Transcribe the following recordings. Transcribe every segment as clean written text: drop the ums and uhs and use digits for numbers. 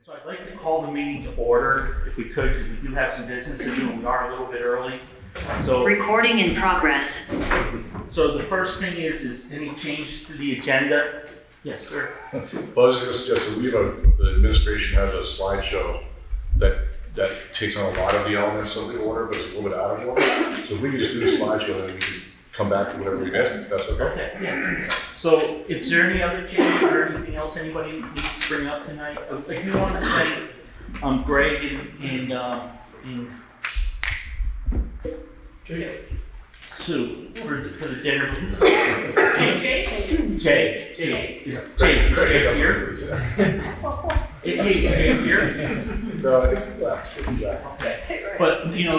So I'd like to call the meeting to order, if we could, because we do have some business to do, and we are a little bit early. So, Recording in progress. So the first thing is any changes to the agenda? Yes, sir. Well, I was going to suggest that the administration has a slideshow that takes on a lot of the elements of the order, but it's a little bit out of order. So if we can just do the slideshow, then we can come back to whatever we missed, if that's okay. Okay, yeah. So is there any other changes or anything else anybody needs to bring up tonight? I do want to thank Greg and Sue for the dinner. Jay here? Hey, is Jay here? No, I think he left. Okay. But, again,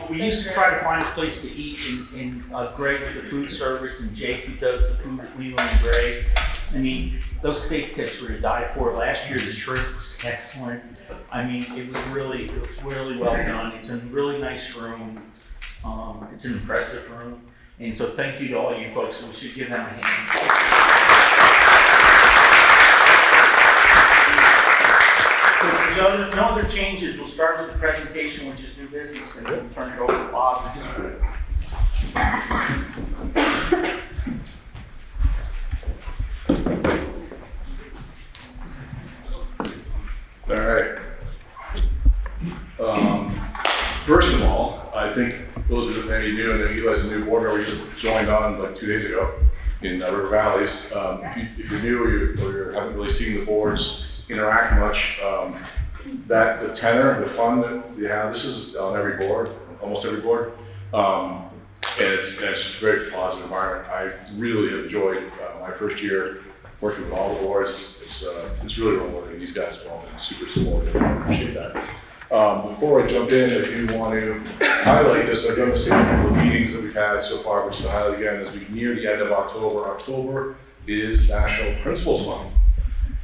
we used to try to find a place to eat and Greg with the food service and Jake who does the food at Leland Gray. I mean, those steak tips were to die for. Last year, the shrimp was excellent. I mean, it was really well done. It's a really nice room. It's an impressive room. And so thank you to all you folks. We should give them a hand. If there's no other changes, we'll start with the presentation, which is new business, and we'll turn it over to Bob and his group. All right. First of all, I think those of you that maybe knew, and then you guys a new board member, we just joined on like 2 days ago in River Valleys. If you're new or you haven't really seen the boards interact much, the tenor, the fun that we have, this is on every board, almost every board. And it's just a very positive environment. I really enjoyed my first year working with all the boards. It's really rewarding. These guys have all been super supportive. I appreciate that. Before I jump in, I do want to highlight this. I've done the same couple of meetings that we've had so far, which is to highlight again as we near the end of October. October is National Principals Month.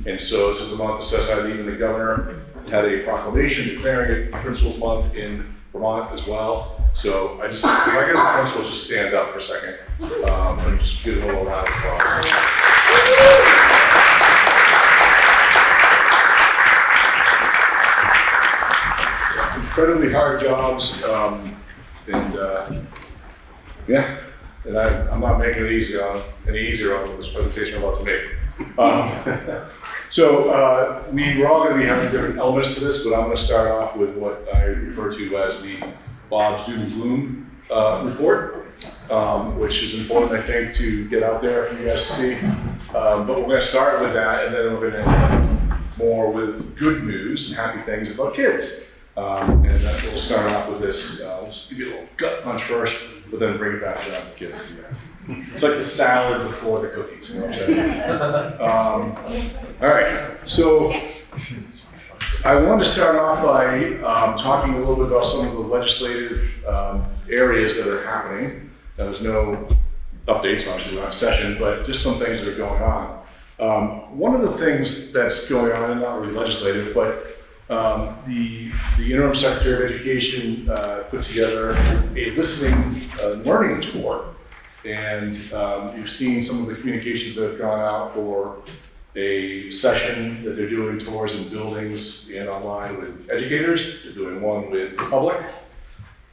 And so this is a month that sets out, even the governor had a proclamation declaring it Principals Month in Vermont as well. So if I get the principals just stand up for a second and just give them a little round of applause. Incredibly hard jobs, and I'm not making it any easier on this presentation I'm about to make. So we were all going to be having different elements to this, but I'm going to start off with what I refer to as the Bob's Doom and Gloom report, which is important, I think, to get out there for you guys to see. But we're going to start with that, and then we're going to end more with good news and happy things about kids. And then we'll start off with this. We'll just give you a little gut punch first, but then bring it back around the kids to that. It's like the salad before the cookies, you know what I'm saying? All right, so I wanted to start off by talking a little bit about some of the legislative areas that are happening. Now, there's no updates, obviously we're not in session, but just some things that are going on. One of the things that's going on, and not really legislative, but the interim secretary of education put together a listening learning tour, and you've seen some of the communications that have gone out for a session that they're doing tours in buildings and online with educators. They're doing one with the public.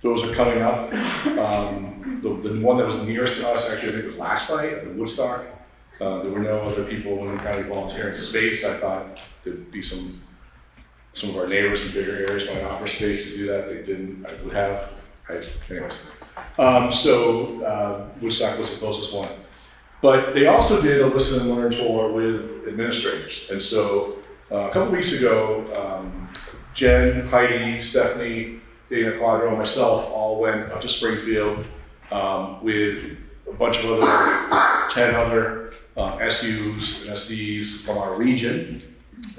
Those are coming up. The one that was nearest to us, actually, I think it was last night at the Woodstock. There were no other people in the county volunteering space. I thought there'd be some of our neighbors in bigger areas might offer space to do that. They didn't. I would have. Anyways. Woodstock was the closest one. But they also did a listen and learn tour with administrators. And so a couple weeks ago, Jen, Heidi, Stephanie, Dana, Quadro, and myself all went up to Springfield with a bunch of other, 10 other SUs and SDs from our region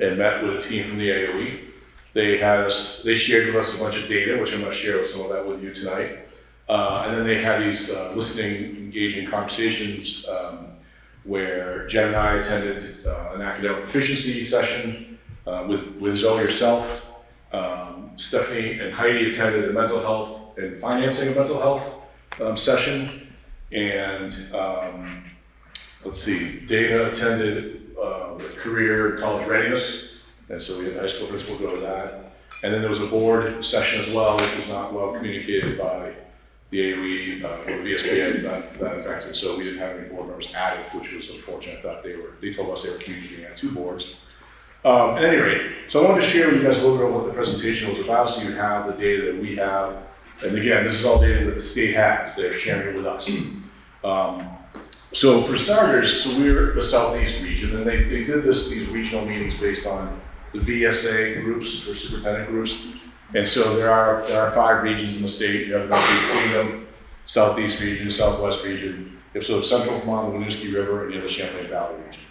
and met with a team from the AOE. They shared with us a bunch of data, which I'm going to share some of that with you tonight. And then they had these listening, engaging conversations where Jen and I attended an academic proficiency session with Zoe herself. Stephanie and Heidi attended a mental health and financing of mental health session. And Dana attended career college readiness And so we had the high school principal go to that. And then there was a board session as well, which was not well communicated by the AOE or VSBIT to that effect. And so we didn't have any board members at it, which was unfortunate. I thought they told us they were communicating at 2 boards. At any rate, so I wanted to share with you guys a little bit of what the presentation was about, so you have the data that we have. And again, this is all data that the state has. They're sharing it with us. So for starters, so we're the Southeast region, and they did these regional meetings based on the VSA groups, or superintendent groups. And so there are 5 regions in the state. You have the Northeast Kingdom, Southeast region, Southwest region. You have sort of Central Vermont, the Winooski River, and you have the Champlain Valley region.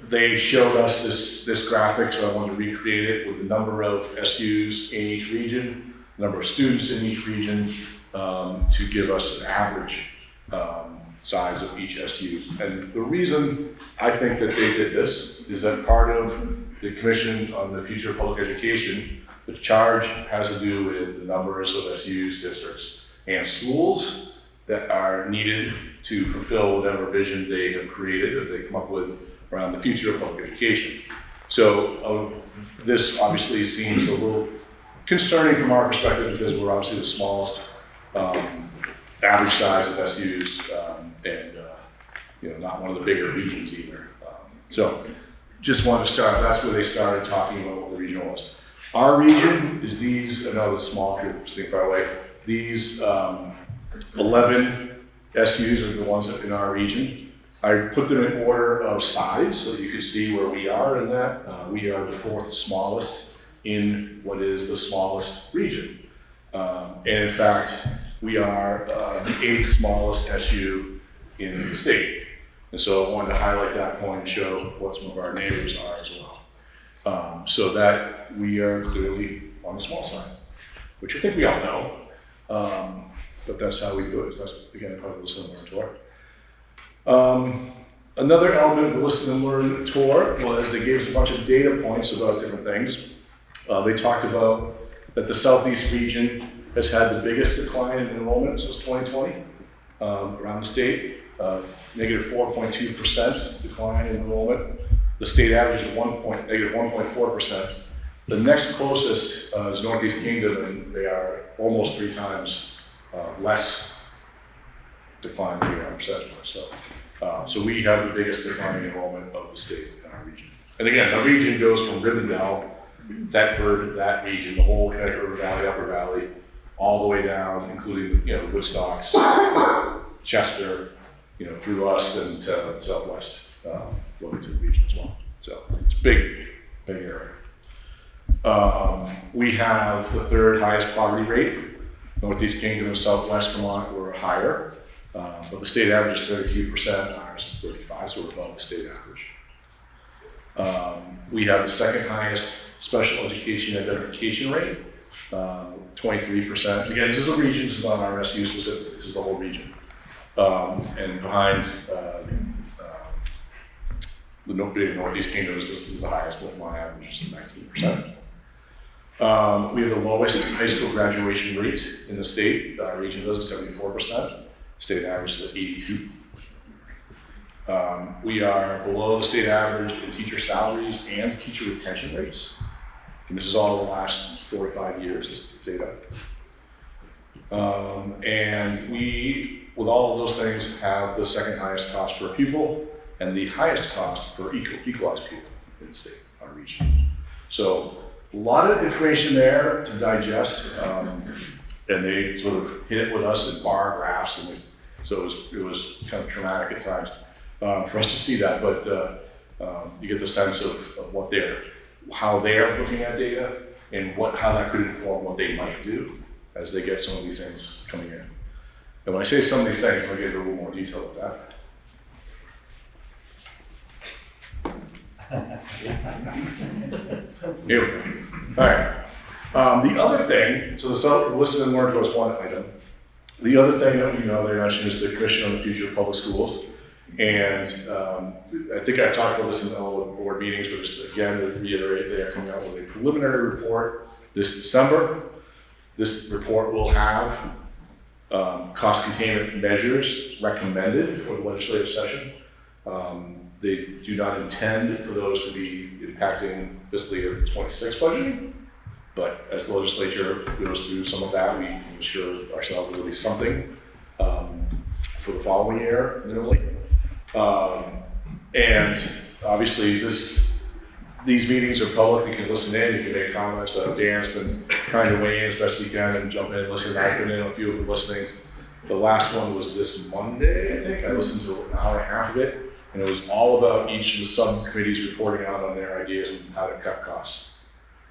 They showed us this graphic, so I wanted to recreate it with the number of SUs in each region, the number of students in each region, to give us an average size of each SU. And the reason I think that they did this is that part of the Commission on the Future of Public Education, the charge has to do with the numbers of SUs, districts, and schools that are needed to fulfill whatever vision they have created, that they come up with around the future of public education. So this obviously seems a little concerning from our perspective because we're obviously the smallest average size of SUs and not one of the bigger regions either. So just wanted to start, that's where they started talking about what the region was. Our region is these, I know it's small if you're sitting far away, these 11 SUs are the ones in our region. I put them in order of size so that you can see where we are in that. We are the 4th smallest in what is the smallest region. And in fact, we are the 8th smallest SU in the state. And so I wanted to highlight that point and show what some of our neighbors are as well. So that we are clearly on the small side, which I think we all know. But that's how we do it. So that's, again, part of the Listen and Learn tour. Another element of the Listen and Learn tour was they gave us a bunch of data points about different things. They talked about that the Southeast region has had the biggest decline in enrollment since 2020 around the state, negative 4.2% decline in enrollment. The state average is negative 1.4%. The next closest is Northeast Kingdom, and they are almost 3 times less decline than we are percentage-wise. So we have the biggest decline in enrollment of the state in our region. And again, our region goes from Rivendell, Thetford, that region, the whole Connecticut River Valley, Upper Valley, all the way down, including the Woodstocks, Chester, through us and to Southwest Wilmington region as well. So it's a big area. We have the 3rd highest poverty rate. Northeast Kingdom and Southwest Vermont were higher, but the state average is 32%, ours is 35%, so we're above the state average. We have the 2nd highest special education identification rate, 23%. Again, this is a region, this is not our SU specific, this is the whole region. And behind the Northeast Kingdom is the highest, the Vermont average is 19%. We have the lowest high school graduation rate in the state. Our region does at 74%. State average is at 82%. We are below the state average in teacher salaries and teacher retention rates. And this is all the last 4 to 5 years, this data. And we, with all of those things, have the 2nd highest cost per pupil and the highest cost per equalized pupil in the state, our region. So a lot of information there to digest, and they sort of hit it with us in bar graphs, and so it was kind of traumatic at times for us to see that, but you get the sense of what how they're looking at data and how that could inform what they might do as they get some of these things coming in. And when I say some of these things, I'm going to get into a little more detail with that. Here we go. All right. The other thing, so the Listen and Learn was one item. The other thing that they mentioned is the Commission on the Future of Public Schools. And I think I've talked about this in all the board meetings, but just again to reiterate, they are coming out with a preliminary report this December. This report will have cost containment measures recommended for the legislative session. They do not intend for those to be impacting fiscal year 26 budgeting, but as the legislature goes through some of that, we can assure ourselves there will be something for the following year, minimally. And obviously, these meetings are public. You can listen in, you can make comments. Dan's been trying to weigh in as best he can and jump in and listen. I've been in a few of them listening. The last one was this Monday, I think. I listened to an hour and a half of it. And it was all about each of the subcommittees reporting out on their ideas and how to cut costs.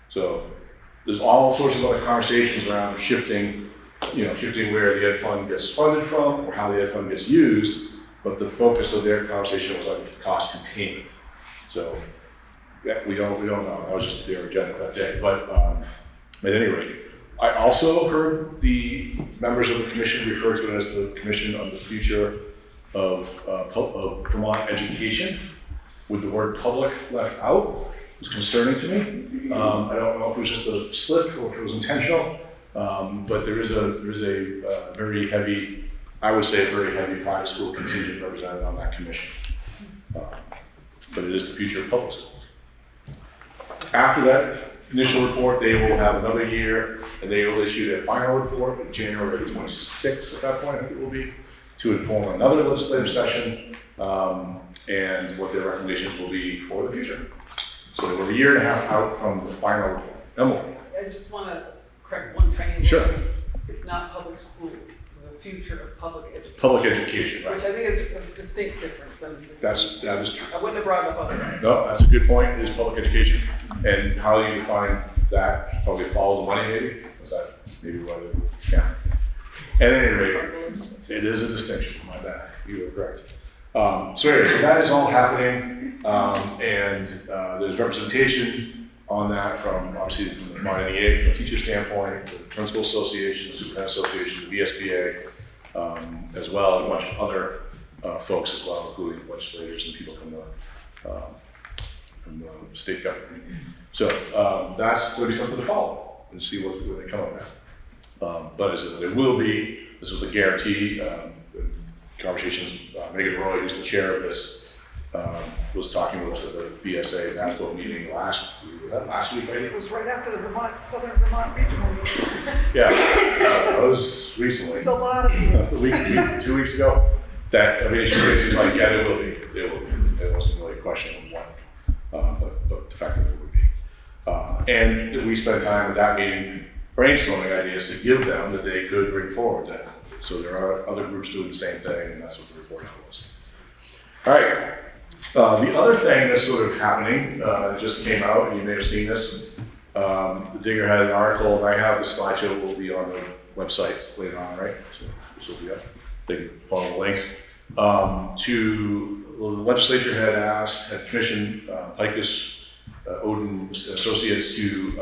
So there's all sorts of other conversations around shifting where the ed fund gets funded from or how the ed fund gets used, but the focus of their conversation was on cost containment. So yeah, we don't know. That was just their agenda that day. But at any rate, I also heard the members of the commission refer to it as the Commission on the Future of Vermont Education, with the word public left out. It was concerning to me. I don't know if it was just a slip or if it was intentional, but there is a very heavy, I would say a very heavy private school contingent represented on that commission. But it is the future of public schools. After that initial report, they will have another year, and they will issue their final report in January 26th at that point, I think it will be, to inform another legislative session and what their recommendations will be for the future. So we're a year and a half out from the final report. Emily? I just want to correct one tiny Sure. word. It's not public schools, the future of public education. Public education, right? Which I think is a distinct difference. That is true. I wouldn't have brought it up otherwise. No, that's a good point. It is public education. And how you define that, probably follow the money maybe? Is that maybe whether, yeah. At any rate, it is a distinction, my bad, you are correct. So anyway, so that is all happening, and there's representation on that from, obviously, from the Vermont NEA, from a teacher standpoint, the Principal Association, the Superintendent Association, the VSBIT, as well, and a bunch of other folks as well, including legislators and people from the state government. So that's going to be something to follow and see what they come up with. But as I said, there will be, this was the guarantee, conversations, Megan Roy, who's the chair of this, was talking with us at the BSA basketball meeting last week, maybe? It was right after the Southern Vermont Regional meeting. Yeah, that was recently. It's a lot of people. 2 weeks ago. That, I mean, she was like, yeah, it will be. It wasn't really a question of what, but the fact that it would be. And we spent time at that meeting brainstorming ideas to give them that they could bring forward. So there are other groups doing the same thing, and that's what the report was. All right. The other thing that's sort of happening, just came out, and you may have seen this. The Digger had an article, and I have the slideshow will be on the website later on, right? So this will be up. They can follow the links. The legislature had commissioned Picus Odin Associates to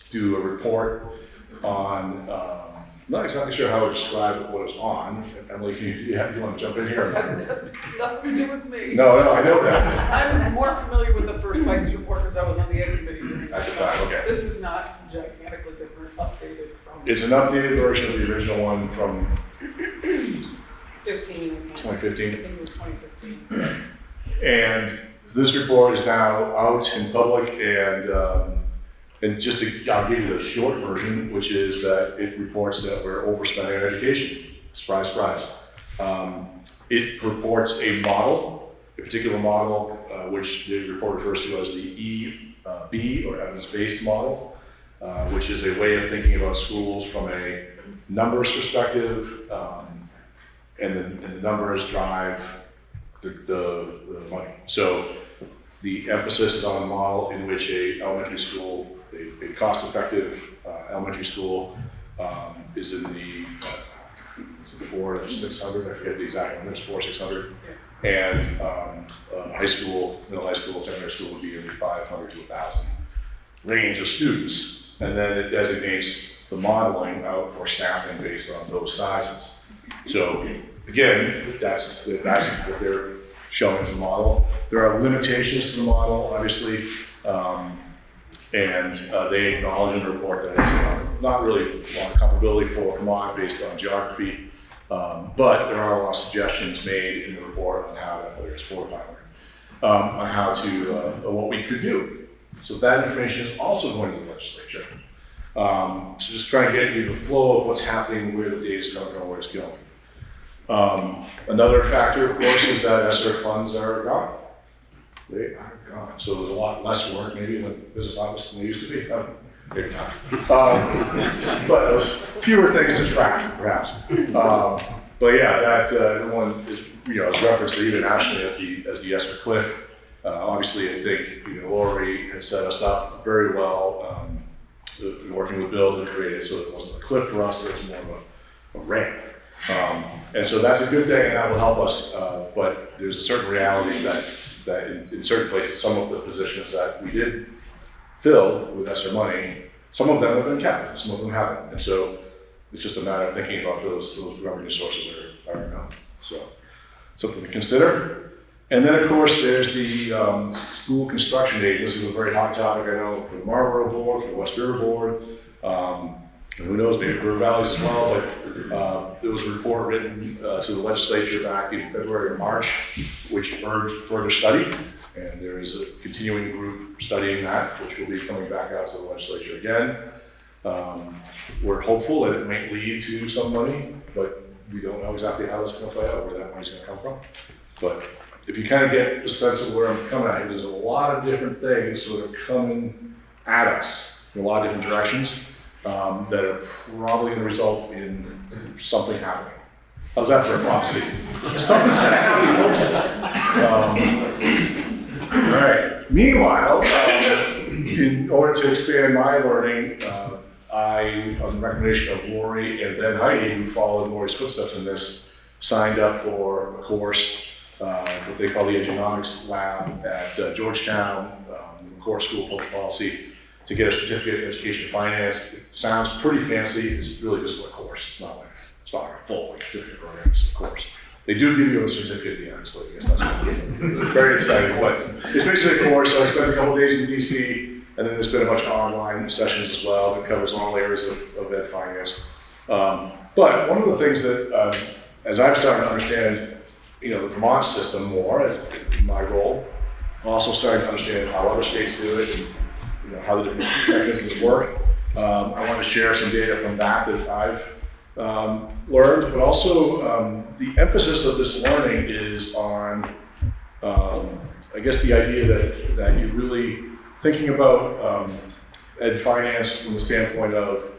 do a report on, I'm not exactly sure how to describe what it's on. Emily, do you want to jump in here? Nothing to do with me. No, I know that. I'm more familiar with the first Bikes report because I was on the ed committee during At the time, okay. This is not gigantically different, updated from. It's an updated version of the original one from 2015. 2015. I think it was 2015. And this report is now out in public, and just to, I'll give you the short version, which is that it reports that we're overspending on education. Surprise, surprise. It reports a particular model, which the report refers to as the EB, or evidence-based model, which is a way of thinking about schools from a numbers perspective, and the numbers drive the money. So the emphasis is on a model in which a cost-effective elementary school is in the 400 to 600, I forget the exact number, it's 400 or 600. And high school, middle high school, secondary school would be in the 500 to 1,000 range of students. And then it designates the modeling out for staffing based on those sizes. So again, that's what they're showing as a model. There are limitations to the model, obviously, and they acknowledge in the report that it's not really a lot of comparability for Vermont based on geography, but there are a lot of suggestions made in the report on how to, whether it's 400 or 500. on how to, what we could do. So that information is also going to the legislature. So just trying to get you the flow of what's happening, where the data is coming from, where it's going. Another factor, of course, is that ESSER funds are gone. They are gone. So there's a lot less work maybe in the business office than there used to be. Maybe not. But there's fewer things to track, perhaps. But yeah, that one is, as referenced even nationally as the ESSER cliff. Obviously, I think Lori had set us up very well, working with Bill to create it so it wasn't a cliff for us, it was more of a ramp. And so that's a good thing, and that will help us. But there's a certain reality that in certain places, some of the positions that we did fill with ESSER money, some of them have been kept, some of them haven't. And so it's just a matter of thinking about those revenue sources that are now. So something to consider. And then, of course, there's the school construction aid. This is a very hot topic, I know, for the Marlboro board, for the West River board, and who knows, maybe River Valleys as well. But there was a report written to the legislature back in February or March, which urged further study. And there is a continuing group studying that, which will be coming back out to the legislature again. We're hopeful that it might lead to some money, but we don't know exactly how it's going to play out, where that money's going to come from. But if you kind of get the sense of where I'm coming at, there's a lot of different things sort of coming at us in a lot of different directions that are probably going to result in something happening. How's that for a prophecy? Something's going to happen, folks. All right. Meanwhile, in order to expand my learning, I, on the recommendation of Lori and then Heidi, who followed Lori's footsteps in this, signed up for a course, what they call the Economics Lab at Georgetown, Core School of Public Policy, to get a certificate in education and finance. It sounds pretty fancy. It's really just a course. It's not like a full certificate program. It's a course. They do give you a certificate at the end, so I guess that's what it is. It's very exciting. But it's basically a course. So I spent a couple days in DC, and then there's been a bunch of online sessions as well that covers all areas of ed finance. But one of the things that, as I've started to understand, the Vermont system more as my role, also starting to understand how other states do it and how the different mechanisms work. I want to share some data from that I've learned, but also the emphasis of this learning is on, I guess, the idea that you're really thinking about ed finance from the standpoint of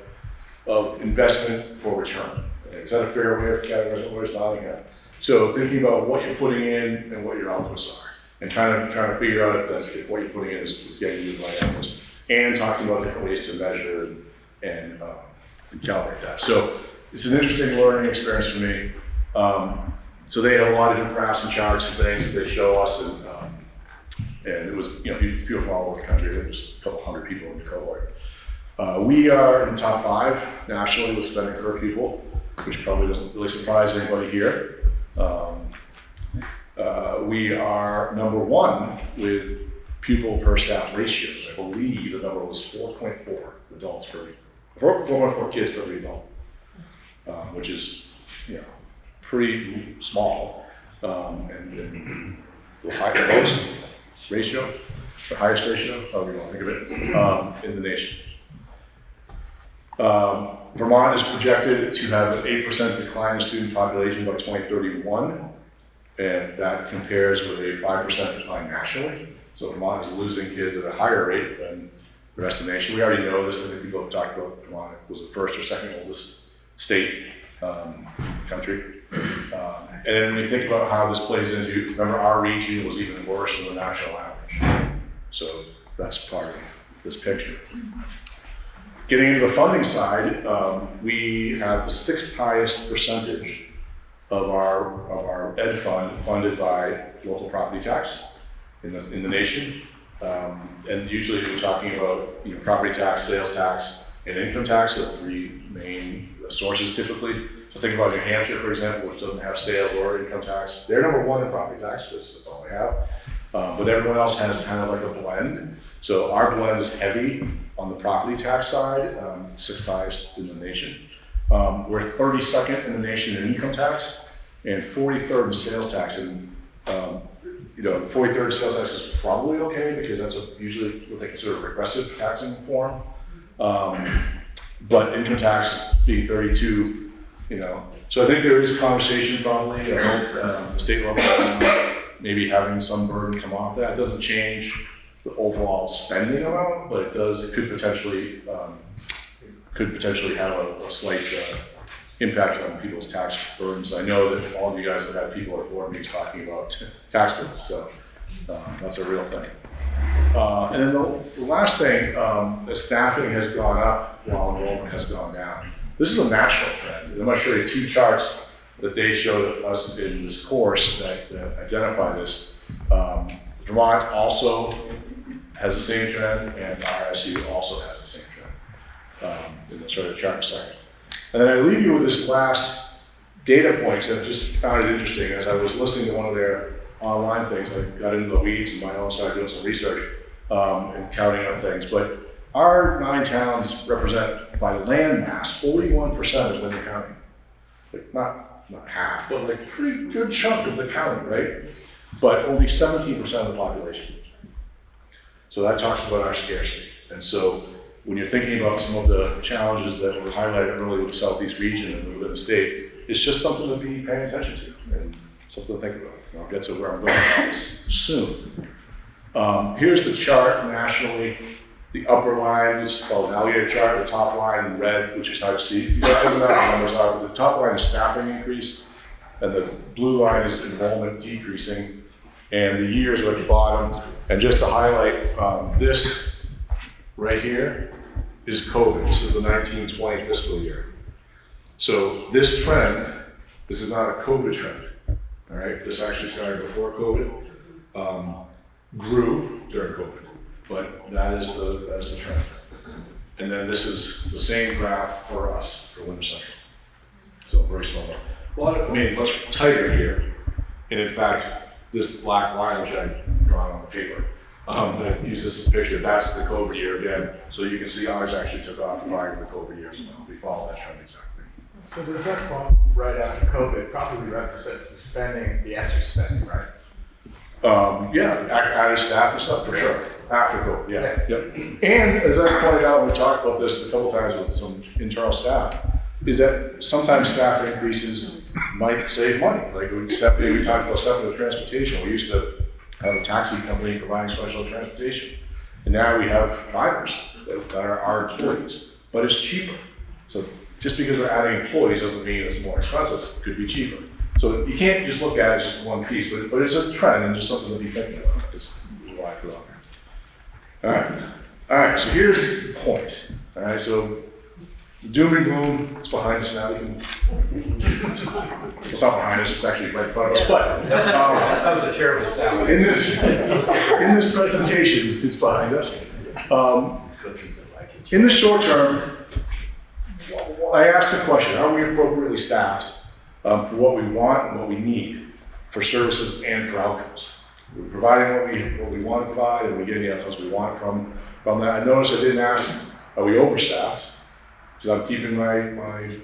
investment for return. Is that a fair way of categorizing what it's not here? So thinking about what you're putting in and what your outputs are, and trying to figure out if what you're putting in is getting you the right outputs, and talking about different ways to measure and calibrate that. So it's an interesting learning experience for me. So they have a lot of different graphs and charts and things that they show us, and it was it's people from all over the country. There's a couple hundred people in the cohort. We are in the top 5 nationally with spending per pupil, which probably doesn't really surprise anybody here. We are number 1 with pupil per staff ratios. I believe the number was 4.4 adults per 4.4 kids per every adult, which is pretty small, and the highest ratio, however you want to think of it, in the nation. Vermont is projected to have an 8% decline in student population by 2031, and that compares with a 5% decline nationally. So Vermont is losing kids at a higher rate than the rest of the nation. We already know this. I think people have talked about Vermont was the first or second oldest state country. And then when you think about how this plays into, remember our region was even worse than the national average. So that's part of this picture. Getting into the funding side, we have the 6th highest percentage of our ed fund funded by local property tax in the nation. And usually we're talking about property tax, sales tax, and income tax, the 3 main sources typically. So think about New Hampshire, for example, which doesn't have sales or income tax. They're number 1 in property tax, because that's all they have. But everyone else has kind of like a blend. So our blend is heavy on the property tax side, 6th highest in the nation. We're 32nd in the nation in income tax and 43rd in sales tax. And the 43rd sales tax is probably okay because that's usually what they consider a regressive taxing form. But income tax being 32, so I think there is a conversation probably, the state level, maybe having some burden come off that. It doesn't change the overall spending amount, but it could potentially have a slight impact on people's tax burdens. I know that all of you guys have had people at board meetings talking about tax burdens, so that's a real thing. And then the last thing, the staffing has gone up while enrollment has gone down. This is a national trend. I'm going to show you two charts that they showed us in this course that identify this. Vermont also has the same trend, and RSU also has the same trend. And I'll show you the chart in a second. And then I leave you with this last data point, because I just found it interesting. As I was listening to one of their online things, I got into the weeds and my own started doing some research and counting up things. But our 9 towns represent, by land mass, 41% of Wyndham County. Like not half, but like pretty good chunk of the county, right? But only 17% of the population. So that talks about our scarcity. And so when you're thinking about some of the challenges that were highlighted earlier with the Southeast region and within the state, it's just something to be paying attention to and something to think about. And I'll get to where I'm going on this soon. Here's the chart nationally. The upper line is called an alligator chart, the top line in red, which is hard to see. It doesn't matter what the numbers are, but the top line is staffing increase, and the blue line is enrollment decreasing, and the years are at the bottom. And just to highlight, this right here is COVID. This is the 1920 fiscal year. So this trend, this is not a COVID trend, all right? This actually started before COVID, grew during COVID. But that is the trend. And then this is the same graph for us, for Wyndham Central. So very similar. Much tighter here. And in fact, this black line, which I've drawn on the paper, that uses this picture, that's the COVID year again. So you can see ours actually took off prior to the COVID year, so we follow that trend exactly. So does that bump right after COVID probably represents the spending, the ESSER spending, right? Yeah, added staff and stuff for sure. After COVID, yeah. Yep. And as I pointed out, we talked about this a couple times with some internal staff, is that sometimes staff increases might save money. Like we talked about stuff with transportation. We used to have a taxi company providing special transportation. And now we have drivers that are our employees, but it's cheaper. So just because we're adding employees doesn't mean it's more expensive. It could be cheaper. So you can't just look at it as just one piece, but it's a trend and just something to be thinking about. That's why I put it on there. All right, so here's the point. All right, so doom and gloom, it's behind us now. It's not behind us, it's actually right in front of us, but that was a terrible sound. in this presentation, it's behind us. In the short term, I asked the question, are we appropriately staffed for what we want and what we need for services and for outcomes? We're providing what we want to provide, and we're getting the outcomes we want from that. I noticed I didn't ask, are we overstaffed? Because I'm keeping my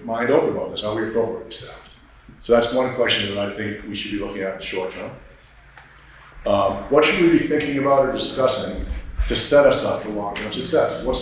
mind open about this. Are we appropriately staffed? So that's one question that I think we should be looking at in the short term. What should we be thinking about or discussing to set us up for long-term success? What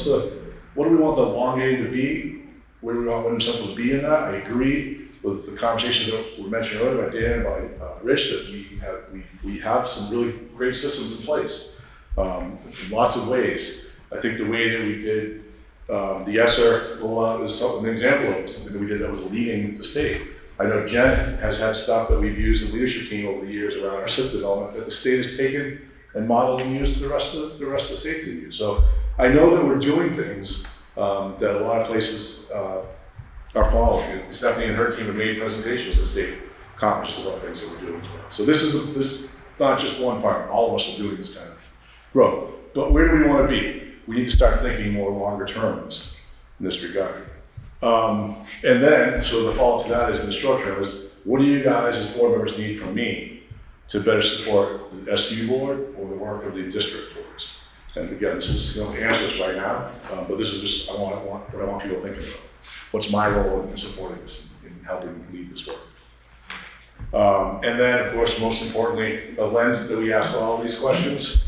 do we want the long game to be? Where do we want Wyndham Central to be in that? I agree with the conversations that were mentioned earlier by Dan and by Rich, that we have some really great systems in place in lots of ways. I think the way that we did the ESSER rollout is an example of something that we did that was leading the state. I know Jen has had stuff that we've used in the leadership team over the years around our SIP development that the state has taken and modeled and used the rest of the state to use. So I know that we're doing things that a lot of places are following. Stephanie and her team have made presentations at state conferences about things that we're doing as well. So this is not just one part. All of us are doing this kind of growth. But where do we want to be? We need to start thinking more longer term in this regard. And then, so the follow-up to that is in the short term is, what do you guys as board members need from me to better support the SU board or the work of the district boards? And again, this is going to answer this right now, but this is just what I want people thinking about. What's my role in supporting this and helping lead this work? And then, of course, most importantly, the lens that we ask all these questions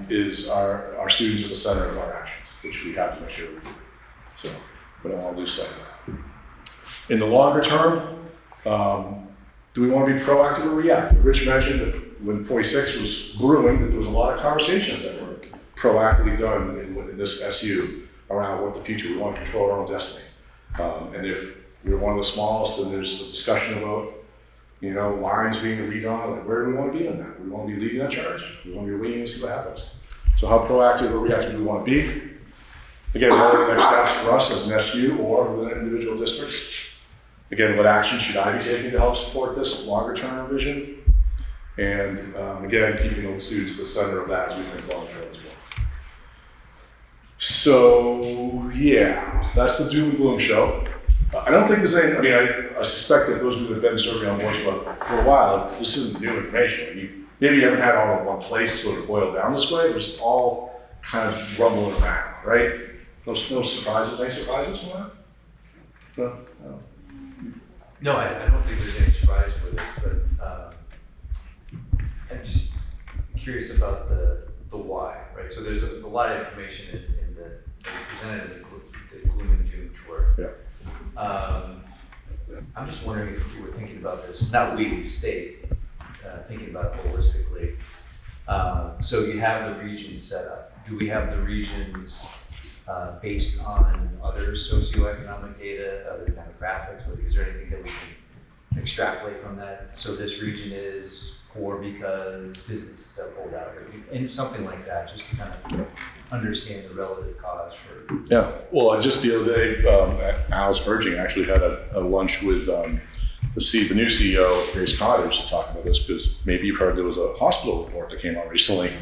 is our students at the center of our actions, which we have to make sure we do. So we don't want to lose sight of that. In the longer term, do we want to be proactive or reactive? Rich mentioned that when 46 was brewing, that there was a lot of conversations that were proactively done in this SU around what the future, we want to control our own destiny. And if we're one of the smallest and there's a discussion about, lines being redrawn, like where do we want to be on that? We want to be leading that charge. We want to be waiting and see what happens. So how proactive or reactive do we want to be? Again, what are the next steps for us as an SU or within individual districts? Again, what action should I be taking to help support this longer term vision? And again, keeping the students at the center of that as we think long term as well. So yeah, that's the doom and gloom show. I don't think there's any, I suspect that those who have been serving on Wardsboro for a while, this isn't new information. Maybe you haven't had all in one place sort of boiled down this way, but it's all kind of rumbling around, right? No surprises, any surprises from that? No? No, I don't think there's any surprise with it, but I'm just curious about the why, right? So there's a lot of information in the presented in the gloom and doom tour. Yeah. I'm just wondering if you were thinking about this, not we, the state, thinking about it holistically. So you have the regions set up. Do we have the regions based on other socioeconomic data, other demographics? Like, is there anything that we can extrapolate from that? So this region is poor because businesses have pulled out, and something like that, just to kind of understand the relative cause for. Yeah, well, just the other day, Al's urging, I actually had a lunch with the new CEO, Grace Cottage, to talk about this, because maybe you've heard there was a hospital report that came out recently.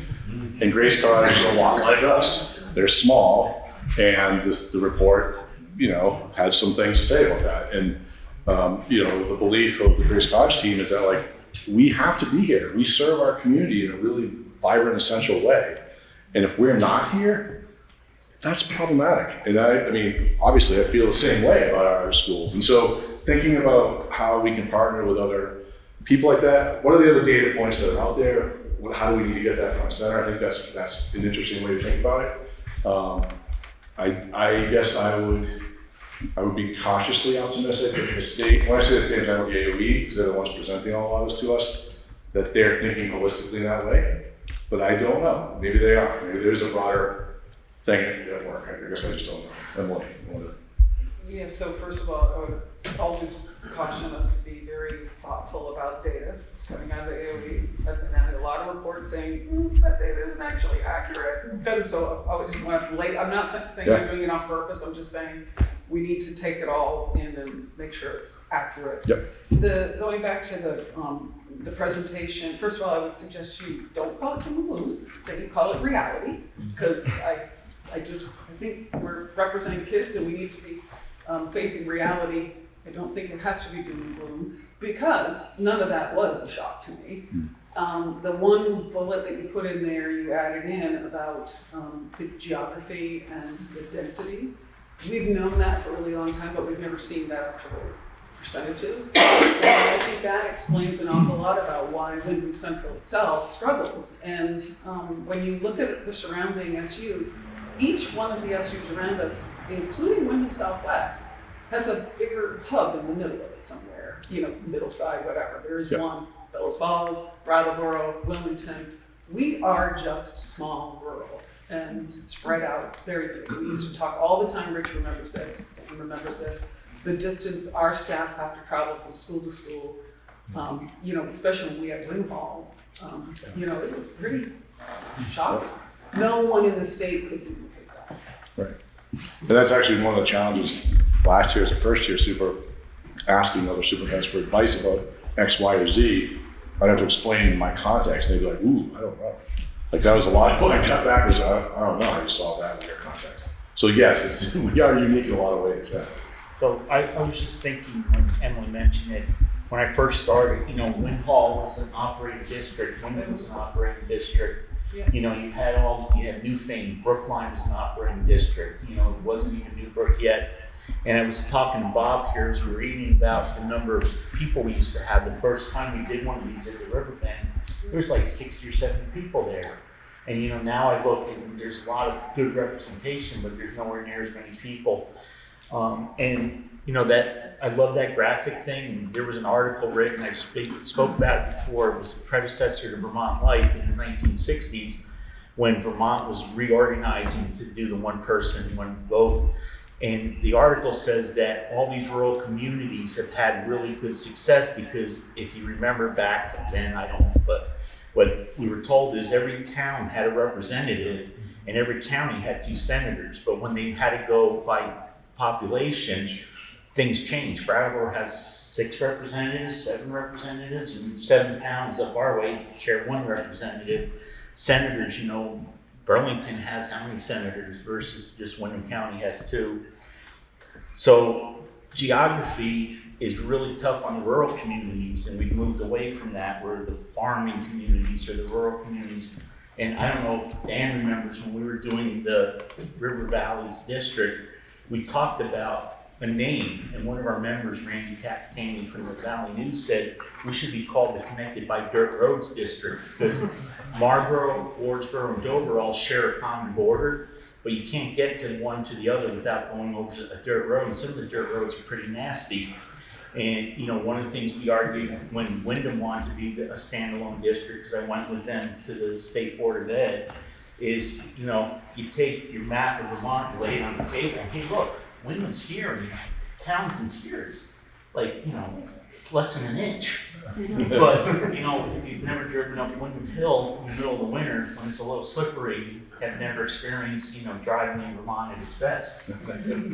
And Grace Cottage is a lot like us. They're small, and the report, had some things to say about that. And, the belief of the Grace Cottage team is that, like, we have to be here. We serve our community in a really vibrant, essential way. And if we're not here, that's problematic. And obviously I feel the same way about our schools. And so thinking about how we can partner with other people like that, what are the other data points that are out there? How do we need to get that front and center? I think that's an interesting way to think about it. I guess I would be cautiously optimistic that the state, when I say the state, I'm talking about the AOE, because they're the ones presenting all of this to us, that they're thinking holistically in that way. But I don't know. Maybe they are. Maybe there's a broader thing at work. I guess I just don't know. Emily, Yeah, so first of all, I would always caution us to be very thoughtful about data. It's coming out of the AOE. I've been having a lot of reports saying that data isn't actually accurate. And so I would just want to I'm not saying I'm doing it on purpose. I'm just saying we need to take it all in and make sure it's accurate. Yep. Going back to the presentation, first of all, I would suggest you don't call it doom and gloom, that you call it reality, because I think we're representing kids and we need to be facing reality. I don't think it has to be doom and gloom, because none of that was a shock to me. The one bullet that you put in there, you added in about the geography and the density. We've known that for a really long time, but we've never seen that actual percentages. And I think that explains an awful lot about why Windham Central itself struggles. And when you look at the surrounding SUs, each one of the SUs around us, including Windham Southwest, has a bigger hub in the middle of it somewhere, middle side, whatever. There is one, Bellows Falls, Brattleboro, Wilmington. We are just small, rural, and spread out very big. We used to talk all the time, Rich remembers this, Dan remembers this, the distance our staff have to travel from school to school, especially when we had wind hall, it was pretty shocking. No one in the state could duplicate that. Right. And that's actually one of the challenges last year as a first year super, asking other superintendents for advice about X, Y, or Z. I'd have to explain my context, and they'd be like, ooh, I don't know. Like, that was a lot. When I cut back, I don't know how you solve that with your context. So yes, we are unique in a lot of ways. Yeah. So I was just thinking when Emily mentioned it, when I first started, Wind Hall was an operating district, Windham was an operating district. Yeah. You had Newfane, Brookline was an operating district, it wasn't even Newbrook yet. And I was talking to Bob here as we were reading about the number of people we used to have the first time we did one of these at the riverbank. There was like 60 or 70 people there. And you know, now I look and there's a lot of good representation, but there's nowhere near as many people. And you know, that I love that graphic thing. And there was an article written, I spoke about it before, it was a predecessor to Vermont Life in the 1960s when Vermont was reorganizing to do the one person, one vote. And the article says that all these rural communities have had really good success because if you remember back then, I don't, but what we were told is every town had a representative and every county had 2 senators. But when they had to go by population, things changed. Brattleboro has 6 representatives, 7 representatives, and 7 towns up our way share 1 representative. Senators, you know, Burlington has how many senators versus just Windham County has 2. So geography is really tough on the rural communities, and we've moved away from that where the farming communities or the rural communities. And I don't know if Dan remembers when we were doing the River Valleys District, we talked about a name, and one of our members, Randy Capitani from the Valley News, said we should be called the Connected by Dirt Roads District because Marlboro, Wardsboro, and Dover all share a common border, but you can't get to one to the other without going over a dirt road, and some of the dirt roads are pretty nasty. And you know, one of the things we argued when Windham wanted to be a standalone district, because I went with them to the State Board of Ed, is, you know, you take your map of Vermont, lay it on the table, and hey, look, Windham's here, and Townsend's here. It's like, you know, less than an inch. But, you know, if you've never driven up Windham Hill in the middle of the winter, when it's a little slippery, you have never experienced, you know, driving in Vermont at its best.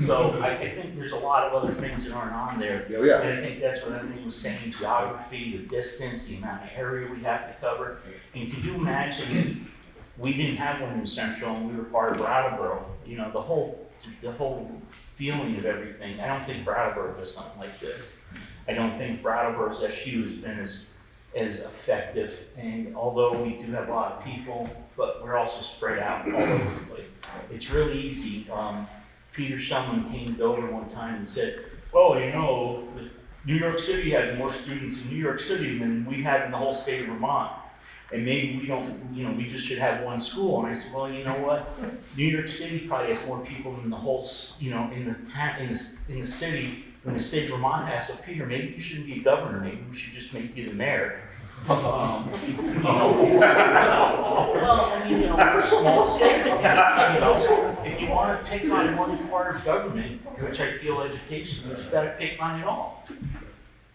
So I think there's a lot of other things that aren't on there. Yeah, yeah. And I think that's what everything was saying, geography, the distance, the amount of area we have to cover. And could you imagine if we didn't have Windham Central and we were part of Brattleboro? You know, the whole feeling of everything. I don't think Brattleboro does something like this. I don't think Brattleboro's SU has been as effective. And although we do have a lot of people, but we're also spread out all over the place. It's really easy. Peter Shumlin came to Dover one time and said, "Oh, you know, New York City has more students in New York City than we have in the whole state of Vermont. And maybe we don't, you know, we just should have one school." And I said, "Well, you know what? New York City probably has more people than the whole, you know, in the city, when the state of Vermont has. So Peter, maybe you shouldn't be governor. Maybe we should just make you the mayor." You know, well, I mean, you know, we're a small state. You know, if you want to pick on one part of government, which I feel education, you got to pick on it all.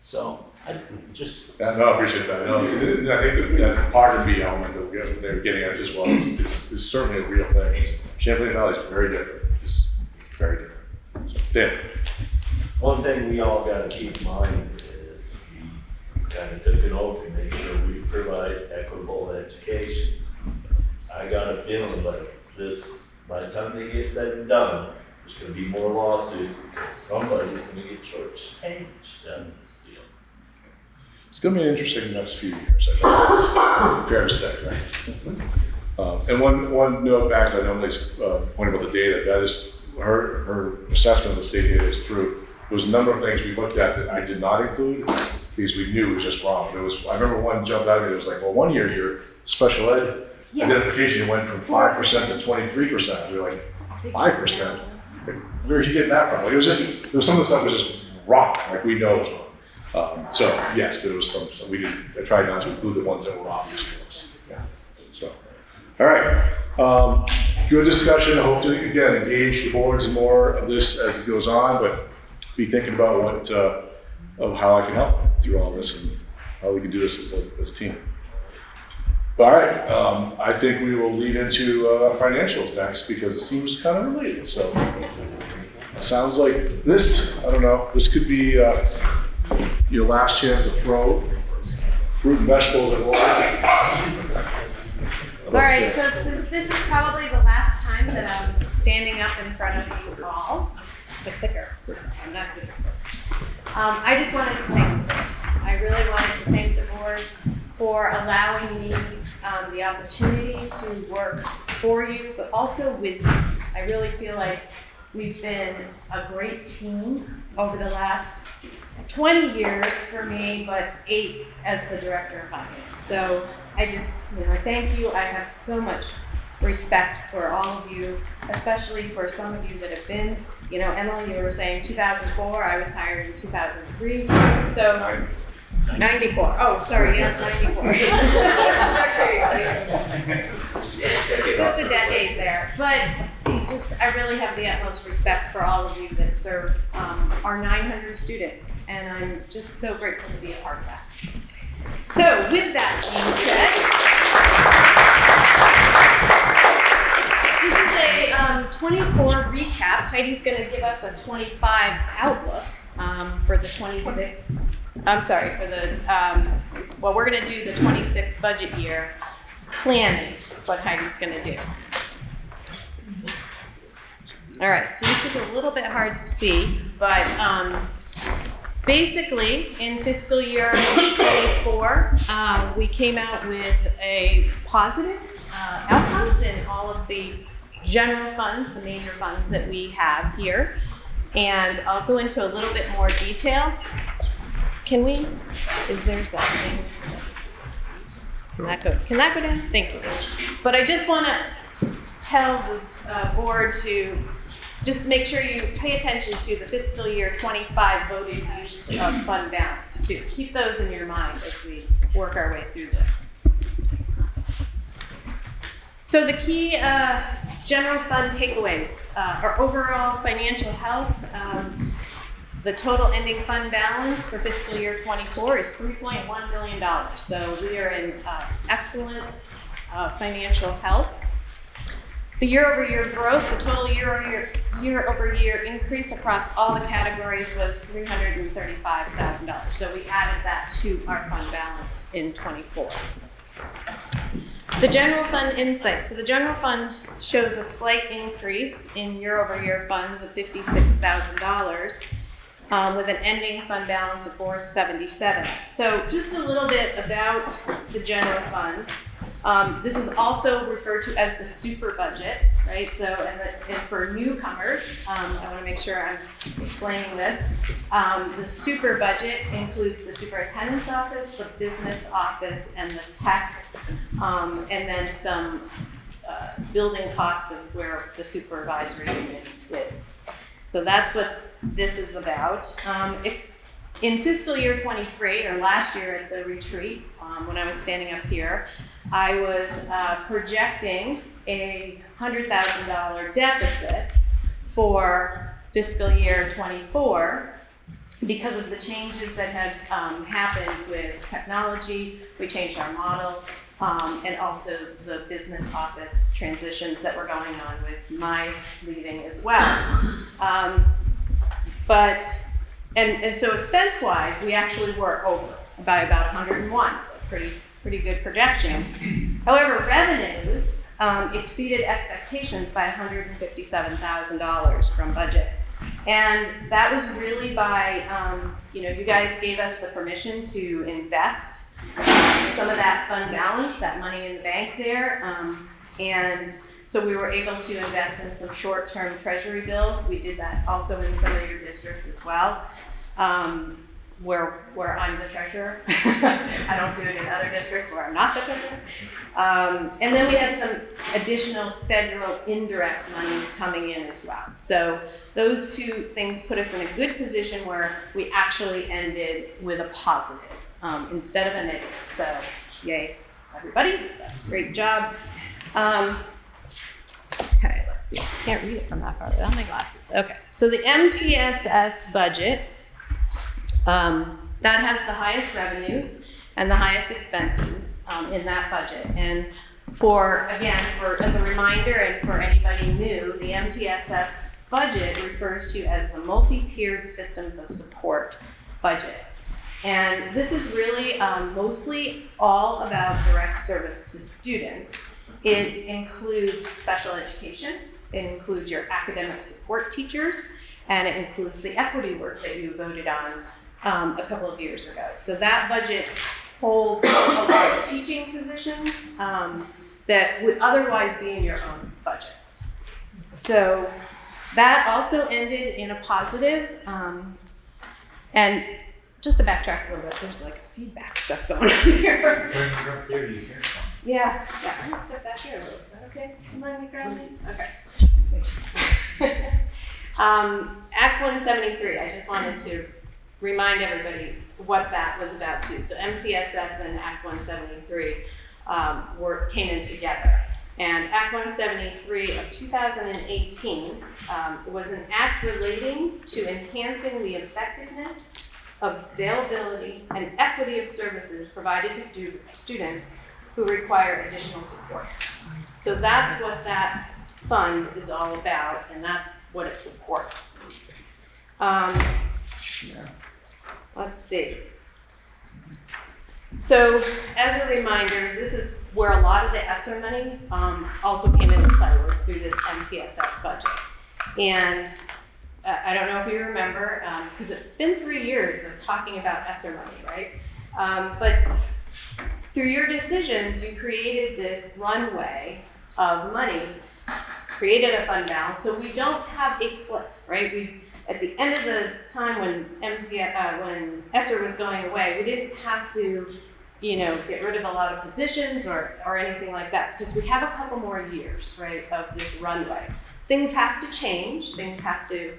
So I just. Yeah, no, I appreciate that. No, I think that topography element that they're getting at as well is certainly a real thing. Champlain Valley is very different. It's very different. So, Dan. One thing we all got to keep in mind is we kind of took an oath to make sure we provide equitable education. I got a feeling like this, by the time they get said and done, there's going to be more lawsuits because somebody's going to get shortchanged on this deal. It's going to be an interesting next few years, I think. Fair to say, right? And one note back to Emily's point about the data, that is, her assessment of the state data is true. There was a number of things we looked at that I did not include because we knew it was just wrong. I remember one jumped out at me, it was like, well, one year your special ed identification went from 5% to 23%. We were like, 5%? Where did you get that from? Like, it was just, there was some of the stuff was just wrong, like we know it was wrong. So yes, there was some I tried not to include the ones that were obvious to us. Yeah. So, all right. Good discussion. I hope to, again, engage the boards in more of this as it goes on, but be thinking about of how I can help through all this and how we can do this as a team. All right, I think we will lead into financials next because it seems kind of related. So it sounds like this, I don't know, this could be your last chance to throw fruit and vegetables at Laura. All right, so since this is probably the last time that I'm standing up in front of you all, the clicker, I'm not good. I just wanted to I really wanted to thank the board for allowing me the opportunity to work for you, but also with you. I really feel like we've been a great team over the last 20 years for me, but 8 as the director of finance. So I just, thank you. I have so much respect for all of you, especially for some of you that have been, Emily, you were saying 2004, I was hired in 2003, so 94. Oh, sorry, yes, 94. Just a decade there. But I really have the utmost respect for all of you that serve our 900 students, and I'm just so grateful to be a part of that. So with that being said, this is a 24 recap. Heidi's going to give us a 25 outlook for the 26. I'm sorry, for the, we're going to do the 26 budget year planning is what Heidi's going to do. All right, so this is a little bit hard to see, but basically in fiscal year 24, we came out with a positive outcomes in all of the general funds, the major funds that we have here. And I'll go into a little bit more detail. There's that thing. Can that go down? Thank you. But I just want to tell the board to just make sure you pay attention to the fiscal year 25 voted use of fund balance too. Keep those in your mind as we work our way through this. So the key general fund takeaways are overall financial health. The total ending fund balance for fiscal year 24 is $3.1 million. So we are in excellent financial health. The year-over-year growth, the total year-over-year increase across all the categories was $335,000. So we added that to our fund balance in 24. The general fund insight. So the general fund shows a slight increase in year-over-year funds of $56,000. With an ending fund balance of $477,000. So just a little bit about the general fund. This is also referred to as the super budget, right? So, and for newcomers, I want to make sure I'm explaining this. The super budget includes the superintendent's office, the business office, and the tech, and then some building costs of where the supervisory unit is. So that's what this is about. In fiscal year 23, or last year at the retreat, when I was standing up here, I was projecting a $100,000 deficit for fiscal year 24 because of the changes that had happened with technology. We changed our model, and also the business office transitions that were going on with my leaving as well. And so expense-wise, we actually were over by about 101, so pretty good projection. However, revenues exceeded expectations by $157,000 from budget. And that was really by, you guys gave us the permission to invest some of that fund balance, that money in the bank there. And so we were able to invest in some short-term treasury bills. We did that also in some of your districts as well, where I'm the treasurer. I don't do it in other districts where I'm not the treasurer. And then we had some additional federal indirect monies coming in as well. So those two things put us in a good position where we actually ended with a positive instead of a negative. So yay, everybody, that's a great job. Okay, let's see. I can't read it from that far without my glasses. Okay, so the MTSS budget, that has the highest revenues and the highest expenses in that budget. And as a reminder and for anybody new, the MTSS budget refers to as the multi-tiered systems of support budget. And this is really mostly all about direct service to students. It includes special education, it includes your academic support teachers, and it includes the equity work that you voted on a couple of years ago. So that budget holds a lot of teaching positions that would otherwise be in your own budgets. So That also ended in a positive, and just to backtrack a little bit, there's like feedback stuff going on here. When you're up there, you hear something. Yeah, I'm gonna step back here a little bit, okay? Do you mind me grabbing these? Okay. Act 173, I just wanted to remind everybody what that was about too. So MTSS and Act 173 came in together. And Act 173 of 2018 was an act relating to enhancing the effectiveness, availability, and equity of services provided to students who require additional support. So that's what that fund is all about, and that's what it supports. Let's see. So as a reminder, this is where a lot of the ESSER money also came into play, was through this MTSS budget. And I don't know if you remember, because it's been 3 years of talking about ESSER money, right? But through your decisions, you created this runway of money, created a fund balance, so we don't have a cliff, right? At the end of the time when ESSER was going away, we didn't have to, get rid of a lot of positions or anything like that, because we have a couple more years, right, of this runway. Things have to change, things have to,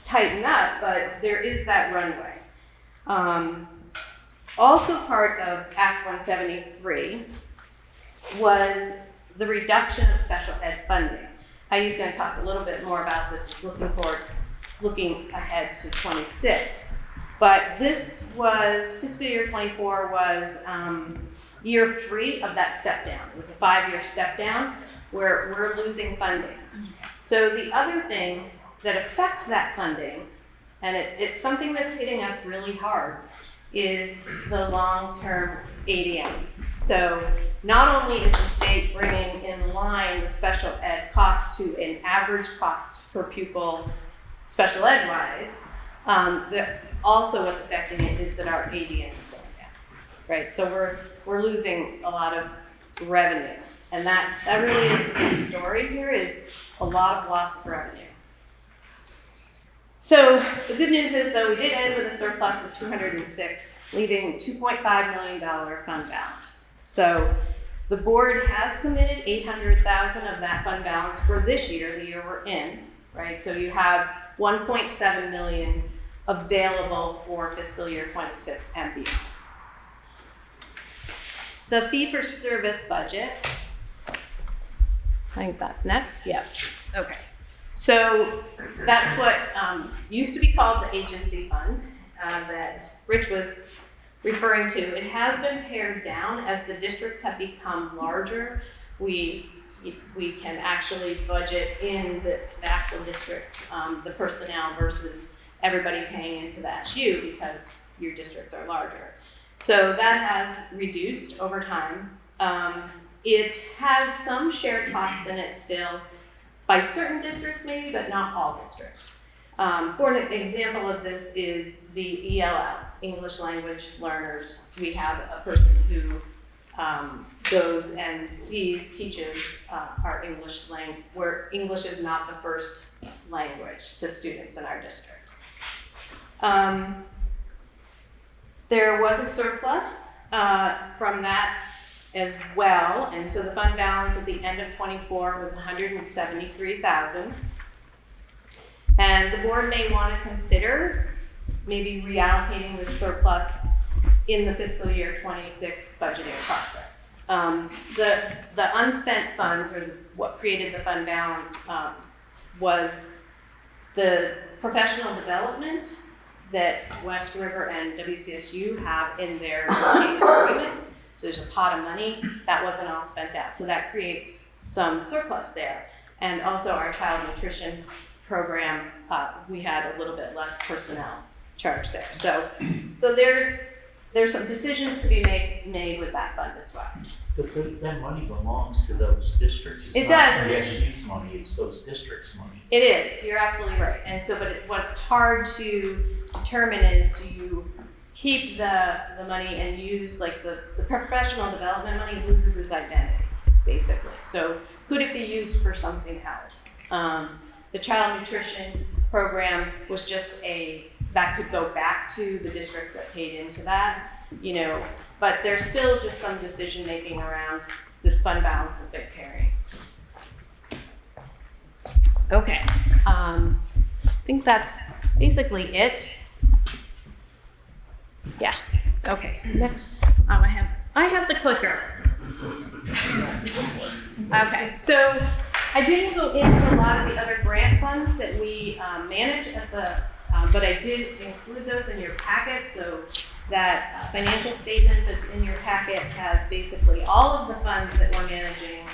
tighten up, but there is that runway. Also part of Act 173 was the reduction of special ed funding. Heidi's going to talk a little bit more about this, looking ahead to 26. But this was, fiscal year 24 was year 3 of that step down. It was a 5-year step down where we're losing funding. So the other thing that affects that funding, and it's something that's hitting us really hard, is the long-term ADM. So not only is the state bringing in line the special ed cost to an average cost per pupil, special ed wise, also what's affecting it is that our ADM is going down, right? So we're losing a lot of revenue, and that really is the big story here, is a lot of loss of revenue. So the good news is, though, we did end with a surplus of 206, leaving $2.5 million fund balance. So the board has committed $800,000 of that fund balance for this year, the year we're in, right? So you have $1.7 million available for fiscal year 26 and beyond. The fee-for-service budget, I think that's next, yep, okay. So that's what used to be called the agency fund that Rich was referring to. It has been pared down as the districts have become larger. We can actually budget in the actual districts, the personnel versus everybody paying into the SU because your districts are larger. So that has reduced over time. It has some shared costs in it still, by certain districts maybe, but not all districts. For an example of this is the ELL, English Language Learners. We have a person who goes and teaches our English language, where English is not the first language to students in our district. There was a surplus from that as well, and so the fund balance at the end of 24 was $173,000. And the board may want to consider maybe reallocating the surplus in the fiscal year 26 budgeting process. The unspent funds, or what created the fund balance, was the professional development that West River and WCSU have in their negotiated agreement. So there's a pot of money that wasn't all spent out. So that creates some surplus there. And also our child nutrition program, we had a little bit less personnel charge there. So there's some decisions to be made with that fund as well. But that money belongs to those districts. It does. It's not SU's money, it's those districts' money. It is, you're absolutely right. And so, what's hard to determine is, do you keep the money and use, like the professional development money loses its identity, basically. So could it be used for something else? The child nutrition program was just that could go back to the districts that paid into that, but there's still just some decision making around this fund balance that they're carrying. Okay, I think that's basically it. Yeah, okay, next, I have the clicker. Okay, so I didn't go into a lot of the other grant funds that we manage but I did include those in your packet, so that financial statement that's in your packet has basically all of the funds that we're managing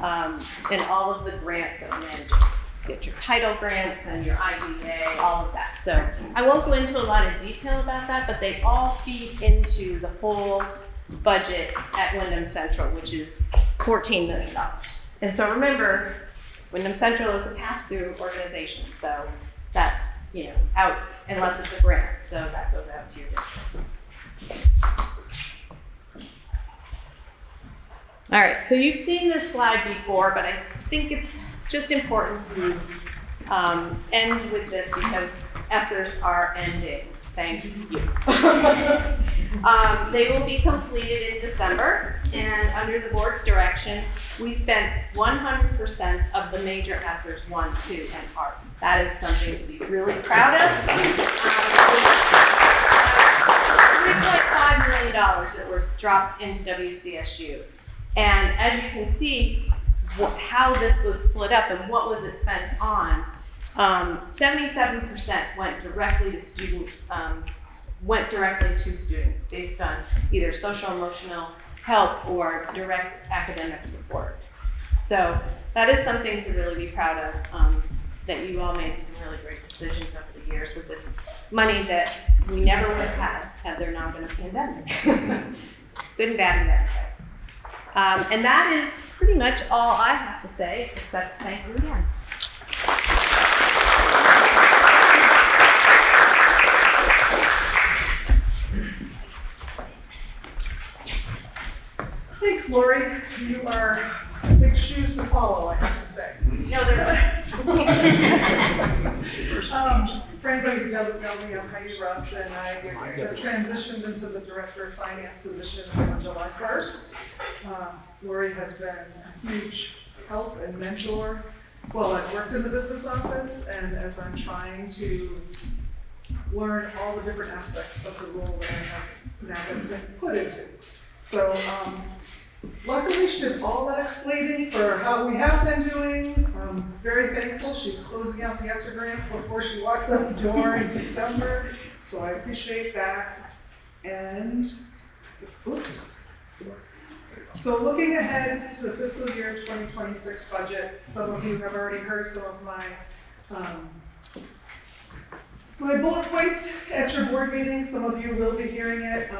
and all of the grants that we're managing. Get your title grants and your IDA, all of that. So I won't go into a lot of detail about that, but they all feed into the whole budget at Windham Central, which is $14 million. And so remember, Windham Central is a pass-through organization, so that's out unless it's a grant, so that goes out to your districts. All right, so you've seen this slide before, but I think it's just important to end with this because ESSERs are ending. Thank you. They will be completed in December, and under the board's direction, we spent 100% of the major ESSERs 1, 2, and ARP. That is something to be really proud of. $3.5 million that was dropped into WCSU. And as you can see, how this was split up and what was it spent on, 77% went directly to students based on either social emotional help or direct academic support. So that is something to really be proud of, that you all made some really great decisions over the years with this money that we never would have had there not been a pandemic. It's good and bad in that way. And that is pretty much all I have to say, except thank you again. Thanks, Lori. You are big shoes to follow, I have to say. No, they're For anybody who doesn't know me, I'm Heidi Russ, and I transitioned into the Director of Finance position on July 1st. Lori has been a huge help and mentor while I've worked in the business office, and as I'm trying to learn all the different aspects of the role that I have now been put into. So luckily she did all that explaining for how we have been doing. I'm very thankful she's closing out the ESSER grants before she walks out the door in December. So I appreciate that. And, oops. So looking ahead to the fiscal year 2026 budget, some of you have already heard some of my bullet points at your board meetings. Some of you will be hearing it.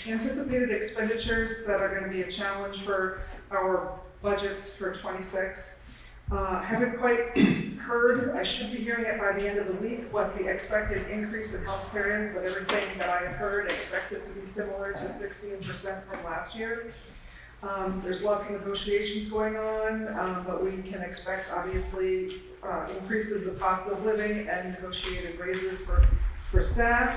Anticipated expenditures that are going to be a challenge for our budgets for 26. Haven't quite heard, I should be hearing it by the end of the week, what the expected increase in healthcare is, but everything that I have heard expects it to be similar to 16% from last year. There's lots of negotiations going on, but we can expect obviously increases of cost of living and negotiated raises for staff.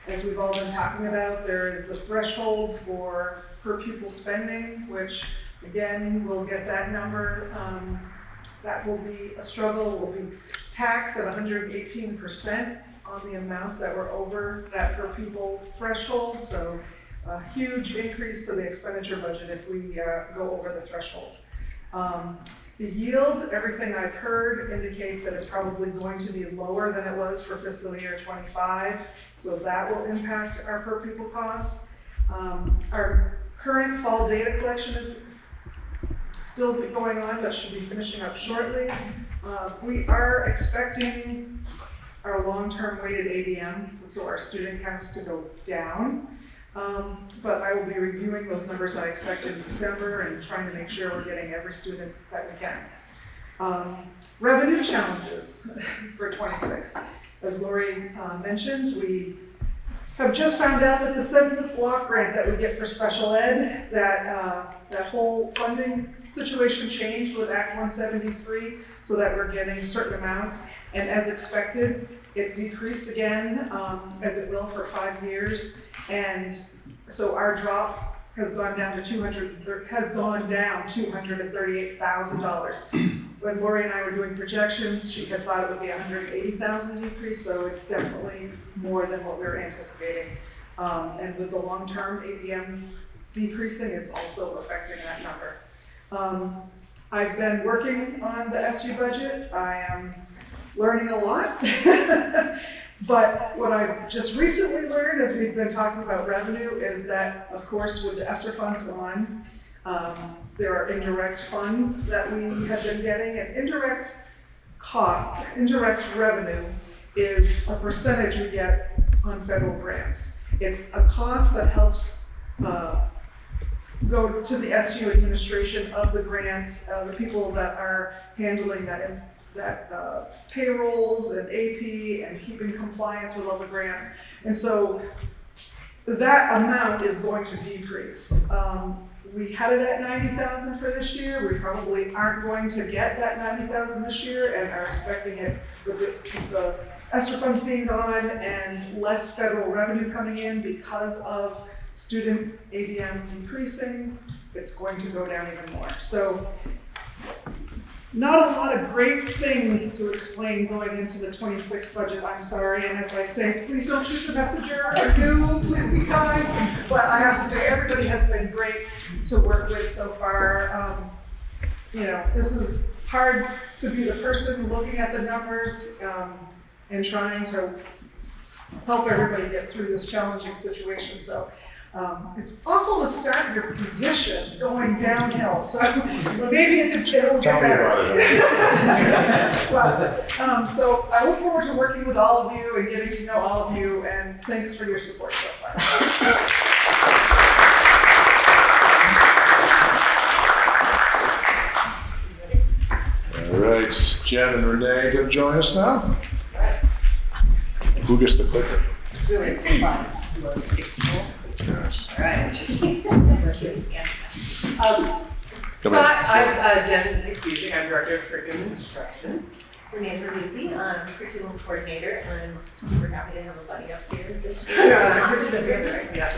As we've all been talking about, there is the threshold for per pupil spending, which again, we'll get that number. That will be a struggle. We'll be taxed at 118% on the amounts that were over that per pupil threshold. So a huge increase to the expenditure budget if we go over the threshold. The yield, everything I've heard indicates that it's probably going to be lower than it was for fiscal year 25, so that will impact our per pupil costs. Our current fall data collection is still going on, but should be finishing up shortly. We are expecting our long-term weighted ADM, so our student counts, to go down. But I will be reviewing those numbers I expect in December and trying to make sure we're getting every student that we can. Revenue challenges for 26. As Lori mentioned, we have just found out that the census block grant that we get for special ed, that that whole funding situation changed with Act 173 so that we're getting certain amounts. And as expected, it decreased again, as it will for 5 years. And so our drop has gone down to $238,000. When Lori and I were doing projections, she had thought it would be $180,000 decrease, so it's definitely more than what we were anticipating. And with the long-term ABM decreasing, it's also affecting that number. I've been working on the SU budget. I am learning a lot. But what I've just recently learned, as we've been talking about revenue, is that, of course, with the ESSER funds gone, there are indirect funds that we have been getting, and indirect costs, indirect revenue is a percentage we get on federal grants. It's a cost that helps go to the SU administration of the grants, the people that are handling that payrolls and AP and keeping compliance with all the grants. And so that amount is going to decrease. We had it at 90,000 for this year. We probably aren't going to get that 90,000 this year and are expecting it with the ESSER funds being gone and less federal revenue coming in because of student ABM decreasing. It's going to go down even more. So not a lot of great things to explain going into the 26 budget, I'm sorry. And as I say, please don't shoot the messenger. I do, please be kind. But I have to say, everybody has been great to work with so far. You know, this is hard to be the person looking at the numbers and trying to help everybody get through this challenging situation. So it's awful to start your position going downhill, so maybe it'll get better. Well, so I look forward to working with all of you and getting to know all of you, and thanks for your support so far. All right, Jen and Renee gonna join us now? Who gets the clicker? Really, 2 slides. Yes. All right. Come So in. I'm Jen Fusing. I'm Director of Curriculum Instruction. Renee Verlisi, I'm curriculum coordinator, and I'm super happy to have a buddy up here this year. This is the favorite, yeah.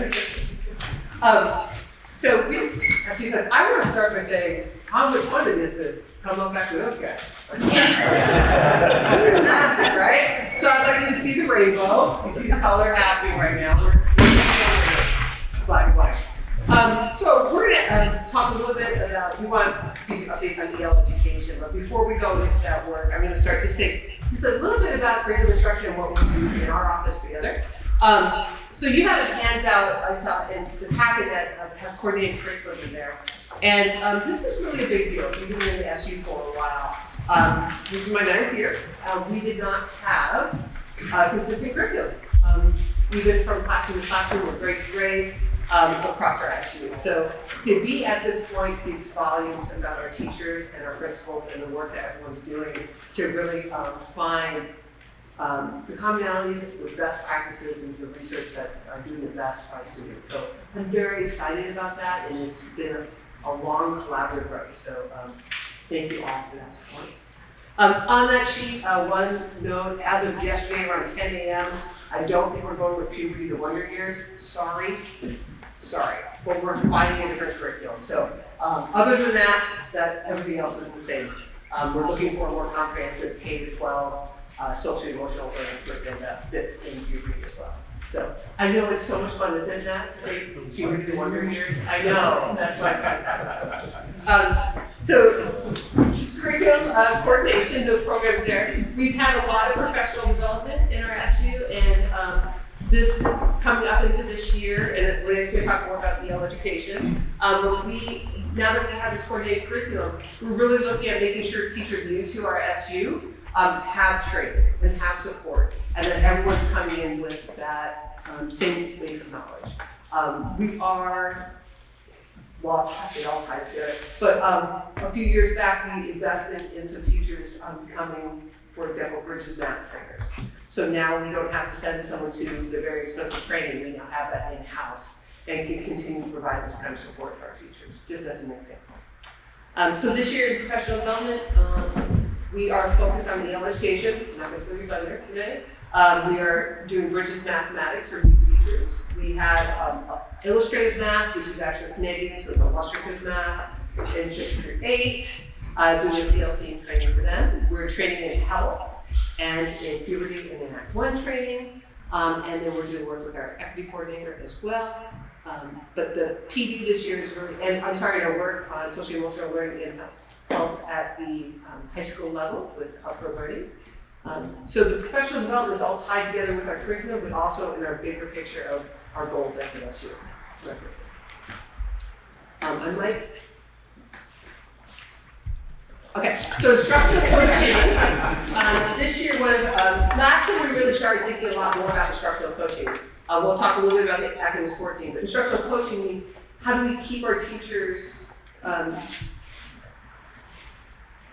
So we just have 2 slides. I want to start by saying how much fun it is to come up back with those guys. Fantastic, right? So I'd like you to see the rainbow. You see the color happening right now. We're black and white. So we're going to talk a little bit about, we want to give you updates on EL education, but before we go into that work, I'm going to start to say just a little bit about curriculum instruction and what we do in our office together. So you have a handout I saw in the packet that has coordinated curriculum in there. And this is really a big deal. We've been in the SU for a while. This is my 9th year. We did not have consistent curriculum. Even from classroom to classroom or grade to grade, across our SU. So to be at this point speaks volumes about our teachers and our principals and the work that everyone's doing to really find the commonalities with best practices and the research that are doing the best by students. So I'm very excited about that, and it's been a long collaborative road. So thank you all for that support. On that sheet, one note, as of yesterday around 10 a.m., I don't think we're going with puberty to wonder years. Sorry, but we're finding a different curriculum. So other than that, everything else is the same. We're looking for a more comprehensive K-12 social emotional learning curriculum that fits in puberty as well. So I know it's so much fun, isn't that, to say puberty to wonder years? I know, that's why I'm excited. So curriculum coordination, those programs there. We've had a lot of professional development in our SU, and this coming up into this year, and Renee's going to talk more about EL education. But now that we have this coordinated curriculum, we're really looking at making sure teachers new to our SU have training and have support, and that everyone's coming in with that same base of knowledge. We are, well, it all ties together, but a few years back we invested in some teachers becoming, for example, Bridges math trainers. So now we don't have to send someone to the very expensive training, we now have that in-house. and can continue to provide this kind of support for our teachers, just as an example. So this year in professional development, we are focused on EL education, not necessarily thunder today. We are doing Bridges Mathematics for new teachers. We had illustrative math, which is actually Canadian, so it's illustrative math in 6 through 8, doing PLC and training for them. We're training in health and in puberty and in Act 1 training. And then we're doing work with our equity coordinator as well. But the PD this year is really, and I'm sorry to work on social emotional learning and health at the high school level with Help for Learning. So the professional development is all tied together with our curriculum, but also in our bigger picture of our goals as an SU. I'm Mike. Okay, so instructional coaching. This year, last year we really started thinking a lot more about instructional coaching. We'll talk a little bit about the academic sport team, but instructional coaching, how do we keep our teachers, how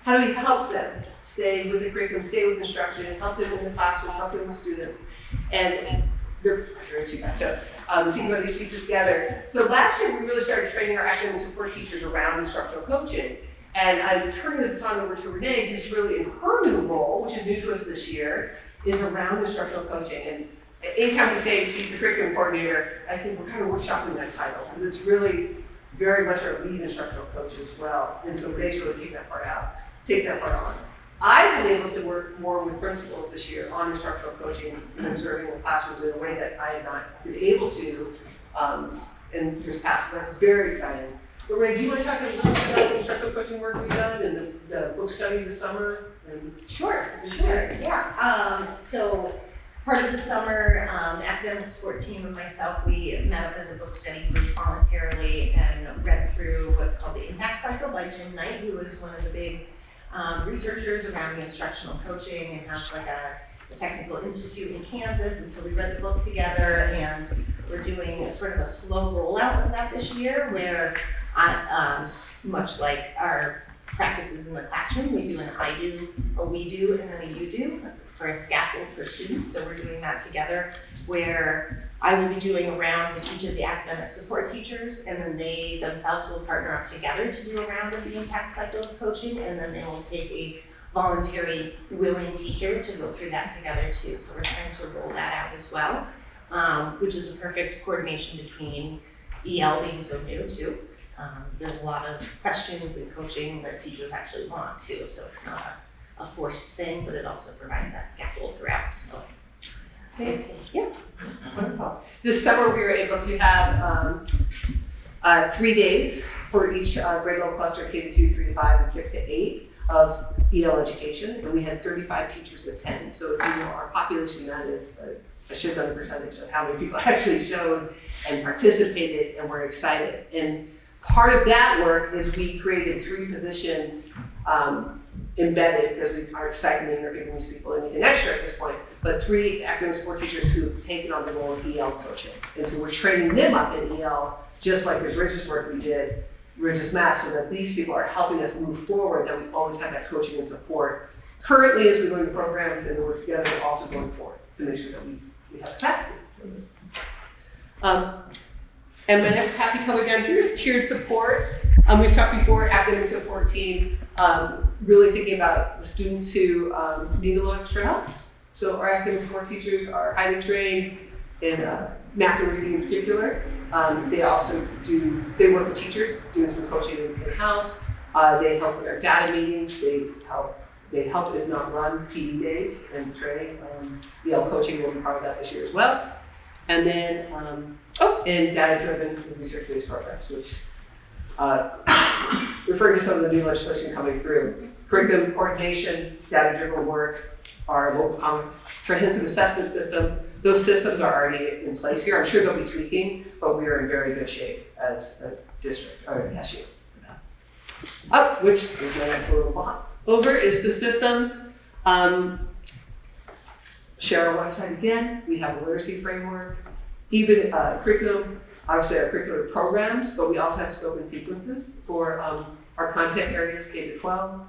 do we help them stay with the curriculum, stay with instruction, help them in the classroom, help them with students, and so think about these pieces together. So last year we really started training our academic support teachers around instructional coaching. And I'm turning the baton over to Renee, who's really in her new role, which is new to us this year, is around instructional coaching. And anytime we say she's the curriculum coordinator, I say we're kind of workshopping that title, because it's really very much our lead instructional coach as well. And so Renee's really taking that part on. I've been able to work more with principals this year on instructional coaching and observing the classrooms in a way that I have not been able to in years past. So that's very exciting. But Renee, do you want to talk a little bit about the instructional coaching work we've done and the book study this summer? Sure, yeah. So part of the summer, the academic support team and myself, we met up as a book study group voluntarily and read through what's called The Impact Cycle by Jim Knight, who is one of the big researchers around the instructional coaching and has like a technical institute in Kansas. And so we read the book together, and we're doing sort of a slow rollout of that this year, where much like our practices in the classroom, we do an I do, a we do, and then a you do for a scaffold for students. So we're doing that together, where I will be doing a round with each of the academic support teachers, and then they themselves will partner up together to do a round of the impact cycle of coaching, and then they will take a voluntary willing teacher to go through that together too. So we're trying to roll that out as well, which is a perfect coordination between EL being so new too. There's a lot of questions and coaching that teachers actually want too, so it's not a forced thing, but it also provides that scaffold throughout. So it's, yeah. Wonderful. This summer we were able to have 3 days for each grade level cluster, K to 2, 3 to 5, and 6 to 8 of EL education, and we had 35 teachers attend. So if you know our population, that is, I should have done a percentage of how many people actually showed and participated and were excited. And part of that work is we created 3 positions embedded, because we aren't stipending or giving these people anything extra at this point, but 3 academic support teachers who have taken on the role of EL coaching. And so we're training them up in EL, just like the Bridges work we did, Bridges Math, so that these people are helping us move forward, that we always have that coaching and support. Currently, as we learn the programs and work together, we're also going forward to make sure that we have capacity. And my next happy color down here is tiered supports. We've talked before, academic support team, really thinking about the students who need a little extra help. So our academic support teachers are highly trained in math and reading in particular. They also they work with teachers, doing some coaching in-house. They help with our data meetings. They help, if not run, PD days and training. EL coaching will be part of that this year as well. And then, and data-driven research-based programs, which referring to some of the new legislation coming through. Curriculum coordination, data-driven work, our local comprehensive assessment system. Those systems are already in place here. I'm sure they'll be tweaking, but we are in very good shape as a district, or SU. Which is my next little block. Over is the systems. Share our website again. We have a literacy framework, even curriculum, obviously our curricular programs, but we also have scope and sequences for our content areas, K to 12,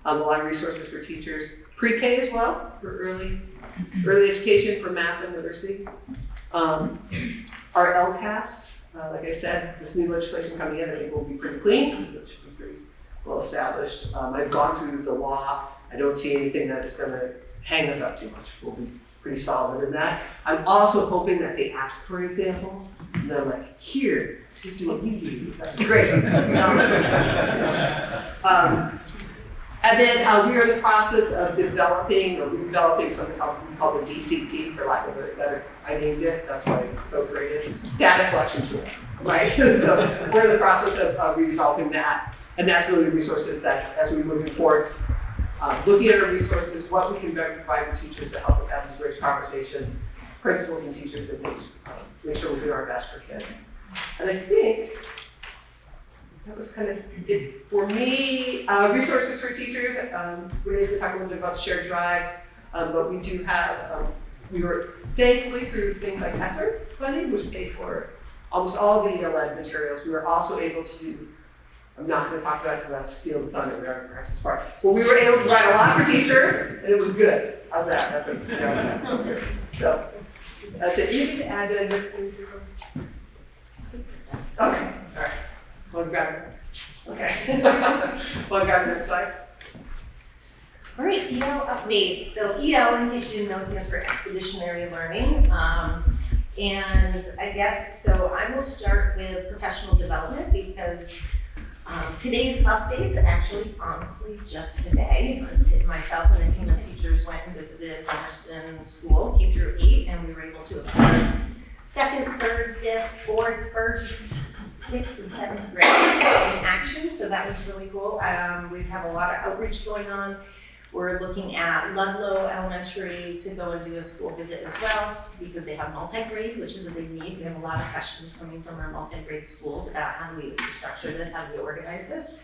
a lot of resources for teachers, pre-K as well, for early education for math and literacy. Our LCAS Like I said, this new legislation coming in, I think will be pretty clean, it should be pretty well established. I've gone through the law, I don't see anything that is gonna hang us up too much. We'll be pretty solid in that. I'm also hoping that they ask for an example, and I'm like, here, just do what we do. That's great. And then we are in the process of developing or redeveloping something called the DCT, for lack of a better, I named it, that's why it's so creative, data collection tool, right? So we're in the process of redeveloping that, and that's really the resources that, as we're moving forward, looking at our resources, what we can better provide for teachers to help us have these rich conversations, principals and teachers, and make sure we do our best for kids. And I think that was kind of it for me. Resources for teachers, Renee's going to talk a little bit about shared drives, but we do have, we were thankfully through things like ESSER funding, which paid for almost all the ELED materials, we were also able to, I'm not going to talk about it because I'll steal the thunder, we are in the crisis part, but we were able to write a lot for teachers, and it was good. How's that? That's it. That was good. So that's it. Anything to add to this? Okay, all right. Want to grab it? Okay. Want to grab the next slide? All right, EL updates. So EL, in case you didn't know, stands for Expeditionary Learning. And I guess, so I will start with professional development because today's updates, actually, honestly, just today, myself and a team of teachers went and visited Palmerston School, K through 8, and we were able to observe 2nd, 3rd, 5th, 4th, 1st, 6th, and 7th grade in action, so that was really cool. We have a lot of outreach going on. We're looking at Ludlow Elementary to go and do a school visit as well because they have multi-grade, which is a big need. We have a lot of questions coming from our multi-grade schools about how do we structure this, how do we organize this.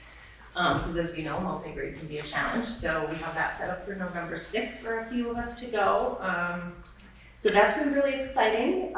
Because as we know, multi-grade can be a challenge. So we have that set up for November 6th for a few of us to go. So that's been really exciting.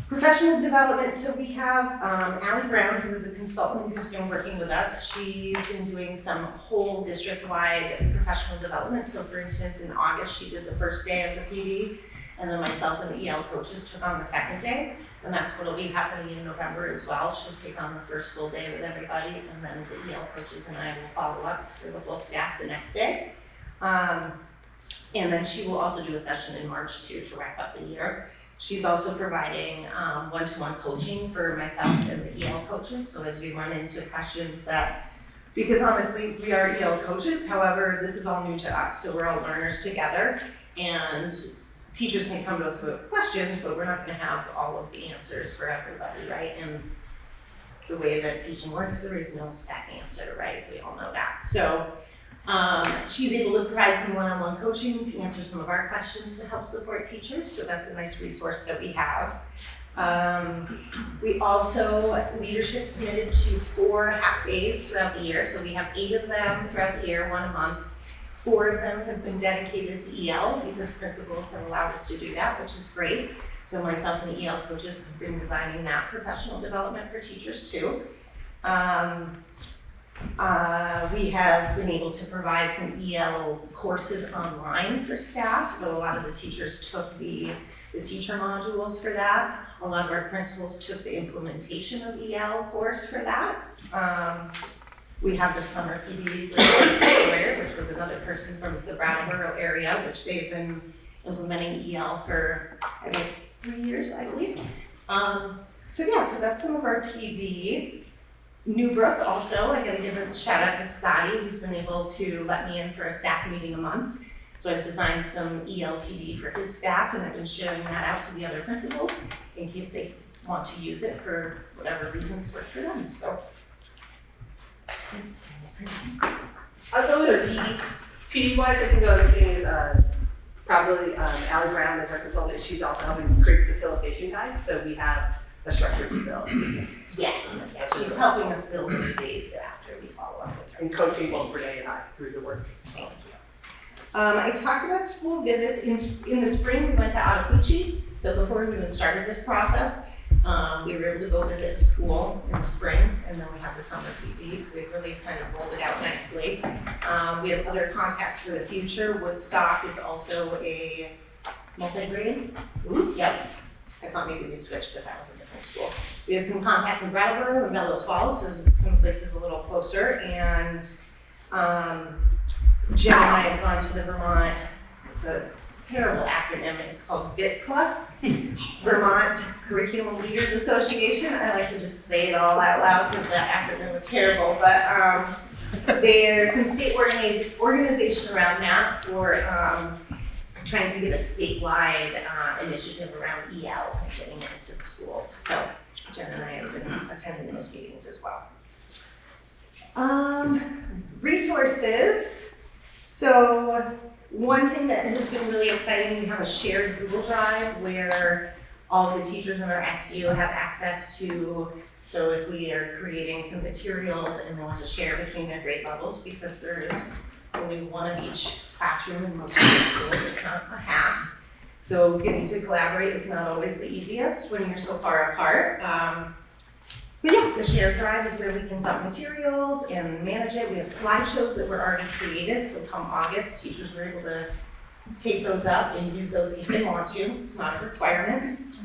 Professional development, so we have Allie Brown, who is a consultant who's been working with us. She's been doing some whole district-wide professional development. So for instance, in August, she did the first day of the PD, and then myself and the EL coaches took on the second day. And that's what will be happening in November as well. She'll take on the first full day with everybody, and then the EL coaches and I will follow up for the whole staff the next day. And then she will also do a session in March too to wrap up the year. She's also providing one-to-one coaching for myself and the EL coaches. So as we run into questions that, because honestly, we are EL coaches, however, this is all new to us. So we're all learners together, and teachers can come to us with questions, but we're not gonna have all of the answers for everybody, right? And the way that teaching works, there is no set answer, right? We all know that. So she's able to provide some one-on-one coaching to answer some of our questions to help support teachers, so that's a nice resource that we have. We also, leadership committed to 4 half days throughout the year, so we have 8 of them throughout the year, 1 a month. 4 of them have been dedicated to EL because principals have allowed us to do that, which is great. So myself and the EL coaches have been designing that professional development for teachers too. We have been able to provide some EL courses online for staff. So a lot of the teachers took the teacher modules for that. A lot of our principals took the implementation of EL course for that. We have the summer PD for Sawyer, which was another person from the Brattleboro area, which they've been implementing EL for, I think, 3 years, I believe. So that's some of our PD. Newbrook also, I gotta give a shout out to Scotty. He's been able to let me in for a staff meeting a month. So I've designed some ELPD for his staff, and I've been sharing that out to the other principals in case they want to use it for whatever reasons work for them, so. I'll go with PD. PD wise, I think the other thing is probably Allie Brown is our consultant. She's also helping create facilitation guides, so we have a structure to build. Yes, she's helping us build those days after we follow up with her. And coaching both Renee and I through the work. I talked about school visits. In the spring, we went to Ottahuichi. So before we even started this process, we were able to go visit a school in the spring, and then we have the summer PDs. We've really kind of rolled it out nicely. We have other contacts for the future. Woodstock is also a multi-grade. Yep. I thought maybe we switched, but that was a different school. We have some contacts in Brattleboro and Melrose Falls, so some places a little closer. And Jen and I have gone to the Vermont, it's a terrible acronym, it's called VEHI, Vermont Curriculum Leaders Association. I like to just say it all out loud because that acronym is terrible, but there's some state organization around that for trying to get a statewide initiative around EL and getting it into the schools. So Jen and I have been attending those meetings as well. Resources. So one thing that has been really exciting, we have a shared Google Drive where all the teachers in our SU have access to. So if we are creating some materials and they want to share between their grade levels, because there is only one of each classroom in most of the schools, if not a half. So getting to collaborate is not always the easiest when you're so far apart. But yeah, the shared drive is where we can dump materials and manage it. We have slideshows that were already created, so come August, teachers were able to take those up and use those if they want to. It's not a requirement.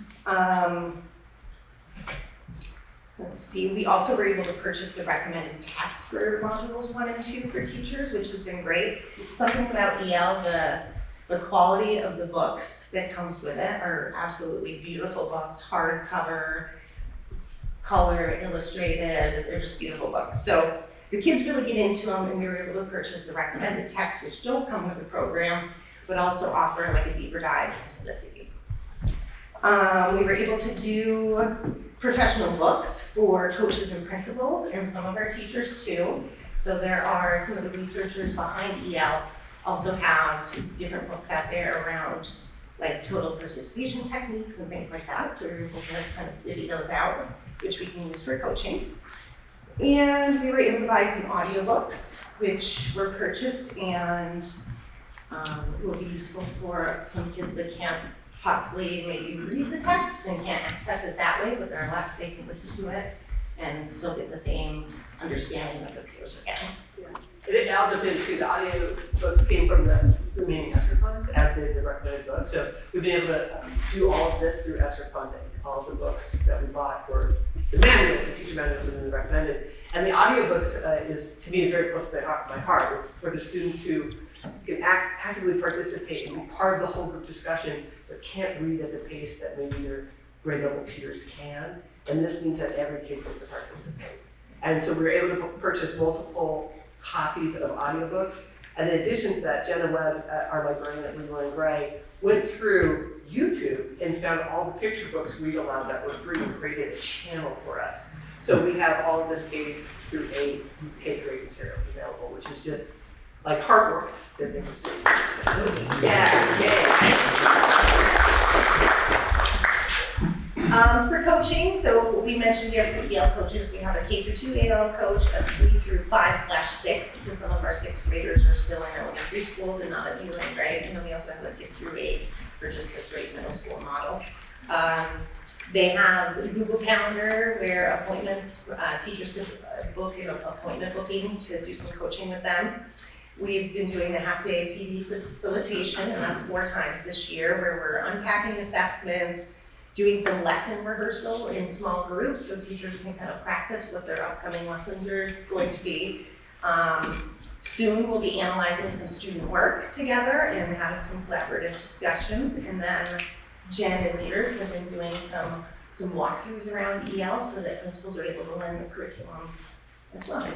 Let's see, we also were able to purchase the recommended text for modules 1 and 2 for teachers, which has been great. Something about EL, the quality of the books that comes with it are absolutely beautiful books, hardcover, color, illustrated, they're just beautiful books. So the kids really get into them, and we were able to purchase the recommended texts, which don't come with the program, but also offer like a deeper dive into the theme. We were able to do professional books for coaches and principals, and some of our teachers too. So there are some of the researchers behind EL also have different books out there around like total participation techniques and things like that. So we were able to kind of divvy those out, which we can use for coaching. And we were able to buy some audiobooks, which were purchased and will be useful for some kids that can't possibly maybe read the text and can't access it that way, but they're left, they can listen to it and still get the same understanding that their peers are getting. Yeah. And it also been too, the audio books came from the remaining ESSER funds, as did the recommended books. So we've been able to do all of this through ESSER funding, all of the books that we bought for the manuals, the teacher manuals, and then the recommended. And the audiobooks is, to me, is very close to my heart. It's for the students who can actively participate and be part of the whole group discussion, but can't read at the pace that maybe their grade level peers can. And this means that every kid gets to participate. And so we were able to purchase multiple copies of audiobooks. And in addition to that, Jenna Webb, our librarian at Leland Gray, went through YouTube and found all the picture books read aloud that were free and created a channel for us. So we have all of this K through 8, these K through 8 materials available, which is just like heartwarming to think of students. For coaching, so we mentioned we have some EL coaches. We have a K through 2 EL coach, a 3 through 5/6, because some of our 6th graders are still in elementary schools and not at Leland Gray. And then we also have a 6 through 8 for just the straight middle school model. They have a Google Calendar where appointments, teachers could book an appointment booking to do some coaching with them. We've been doing the half-day PD facilitation, and that's 4 times this year, where we're unpacking assessments, doing some lesson rehearsal in small groups so teachers can kind of practice what their upcoming lessons are going to be. Soon we'll be analyzing some student work together and having some collaborative discussions. And then Jen and leaders have been doing some walkthroughs around EL so that principals are able to learn the curriculum as well.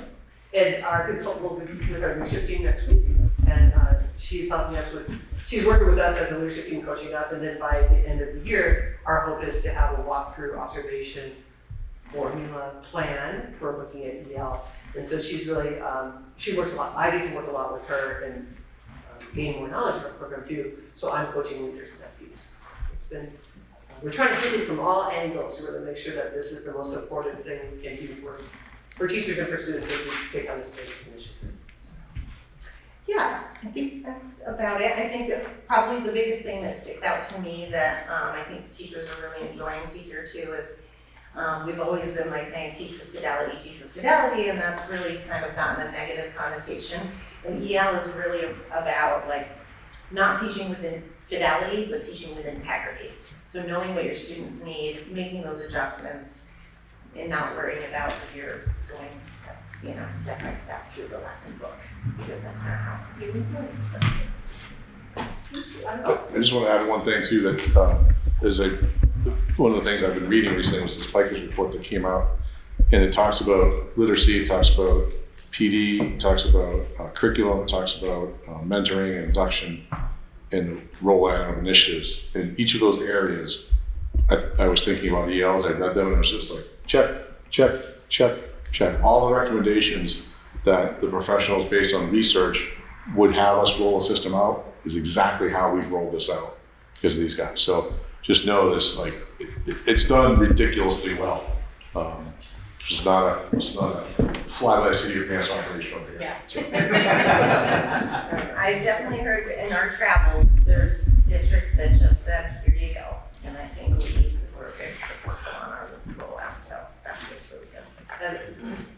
And our consultant will be with our leadership team next week. And she's helping us with, she's working with us as a leadership team, coaching us. And then by the end of the year, our hope is to have a walkthrough observation formula plan for looking at EL. And so she's really, she works a lot. I get to work a lot with her and gain more knowledge about the program too. So I'm coaching leaders in that piece. It's been, we're trying to hit it from all angles to really make sure that this is the most supportive thing we can do for teachers and for students as we take on this basic initiative. Yeah, I think that's about it. I think that probably the biggest thing that sticks out to me that I think teachers are really enjoying Teacher 2 is we've always been like saying teach with fidelity, and that's really kind of gotten a negative connotation. And EL is really about like not teaching with fidelity, but teaching with integrity. So knowing what your students need, making those adjustments, and not worrying about if you're going step by step through the lesson book, because that's not how humans learn. So. I just want to add one thing too, that one of the things I've been reading recently was this Piker's report that came out, and it talks about literacy, it talks about PD, it talks about curriculum, it talks about mentoring and induction and rollout of initiatives. In each of those areas, I was thinking about ELs, I read them and it was just like, check, check, check, check. All the recommendations that the professionals based on research would have us roll a system out is exactly how we've rolled this out because of these guys. So just know this, like, it's done ridiculously well. It's not a fly by seat of your pants operation over here. Yeah. I've definitely heard in our travels, there's districts that just said, here you go. And I think we were very purposeful on our rollout, so that was really good. And just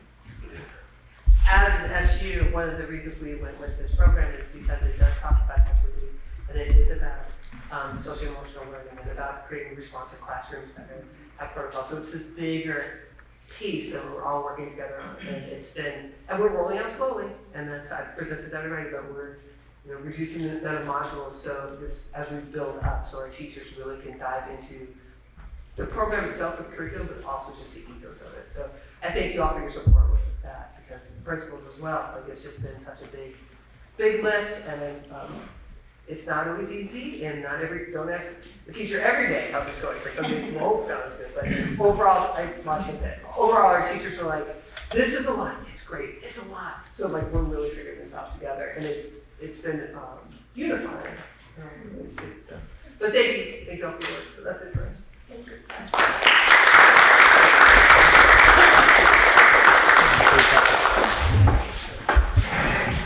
as an SU, one of the reasons we went with this program is because it does talk about equity, and it is about social-emotional learning and about creating responsive classrooms that have protocols. So it's this bigger piece that we're all working together on, and we're rolling out slowly, and I've presented that already, but we're reducing the amount of modules so this, as we build up, so our teachers really can dive into the program itself, the curriculum, but also just the ethos of it. So I thank you all for your support with that, because the principals as well, like it's just been such a big lift, and it's not always easy, and don't ask the teacher every day how's it going, because some days sounds good, but overall, overall our teachers are like, this is a lot, it's great, it's a lot. So like we're really figuring this out together, and it's been unifying. But thank you all for your work, so that's it for us. Thank you.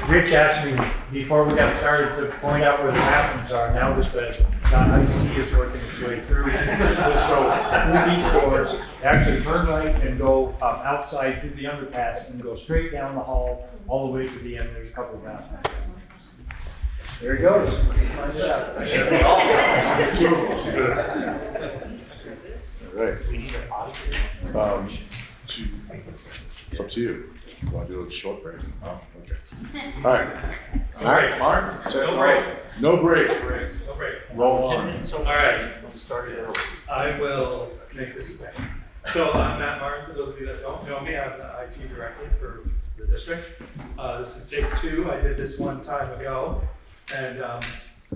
Rich asked me before we got started to point out where the bathrooms are. Now that the IC is working its way through, let's go through these doors, actually turn right and go outside through the underpass and go straight down the hall all the way to the end. There's a couple of bathrooms. There he goes. Find it out. All right. It's up to you. You want to do a short break? Oh, okay. All right, Mark. No break. No break. No break. Roll on. So, all right. I will make this quick. So I'm Matt Martin, for those of you that don't know me. I'm the IT director for the district. This is take 2. I did this one time ago. And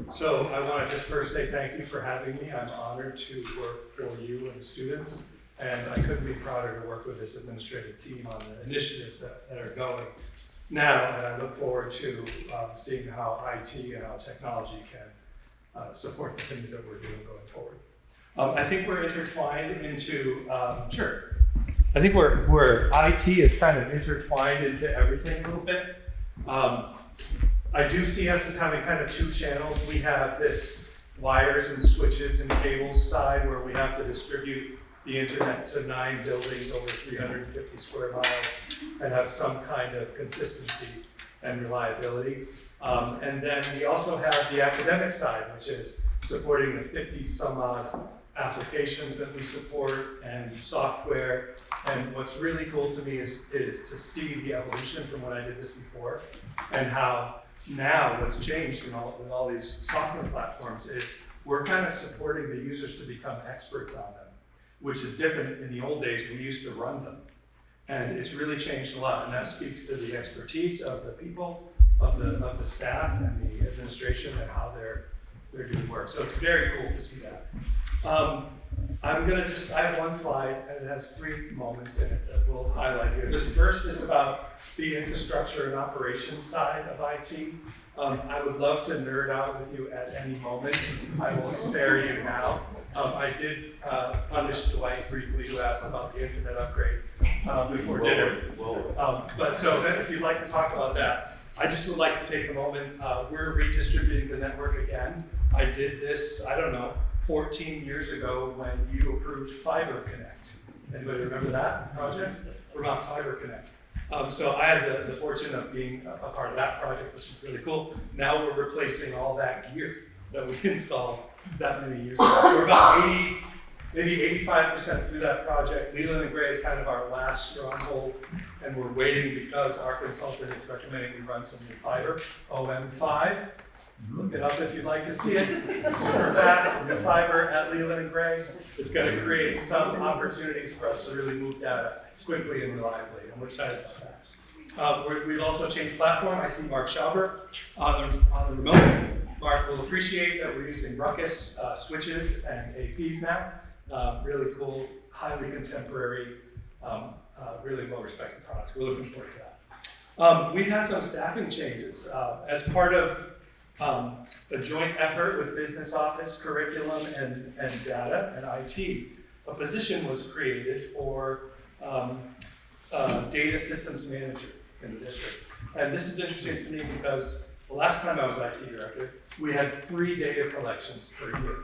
so I want to just first say thank you for having me. I'm honored to work for you and the students. And I couldn't be prouder to work with this administrative team on the initiatives that are going now. And I look forward to seeing how IT and how technology can support the things that we're doing going forward. I think we're intertwined into, sure. I think we're IT is kind of intertwined into everything a little bit. I do see us as having kind of 2 channels. We have this wires and switches and cables side where we have to distribute the internet to 9 buildings over 350 square miles and have some kind of consistency and reliability. And then we also have the academic side, which is supporting the 50 some odd applications that we support and software. And what's really cool to me is to see the evolution from when I did this before, and how now what's changed with all these software platforms is we're kind of supporting the users to become experts on them, which is different. In the old days, we used to run them. And it's really changed a lot, and that speaks to the expertise of the people, of the staff and the administration, and how they're doing work. So it's very cool to see that. I have one slide, and it has 3 moments in it that we'll highlight here. This first is about the infrastructure and operations side of IT. I would love to nerd out with you at any moment. I will spare you now. I did punish Dwight briefly, who asked about the internet upgrade before dinner. But so then if you'd like to talk about that, I just would like to take a moment. We're redistributing the network again. I did this, 14 years ago when you approved Fiber Connect. Anybody remember that project? Vermont Fiber Connect. So I had the fortune of being a part of that project, which is really cool. Now we're replacing all that gear that we installed that many years ago. We're about 80, maybe 85% through that project. Leland Gray is kind of our last stronghold, and we're waiting because our consultant is recommending we run some new fiber, OM5. Look it up if you'd like to see it. Super fast, new fiber at Leland Gray. It's going to create some opportunities for us to really move data quickly and reliably, and we're excited about that. We've also changed platform. I see Mark Schauber on the remote. Mark will appreciate that we're using Ruckus switches and APs now. Really cool, highly contemporary, really well-respected products. We're looking forward to that. We've had some staffing changes. As part of a joint effort with business office, curriculum, and data and IT, a position was created for data systems manager in the district. And this is interesting to me because the last time I was IT director, we had 3 data collections per year.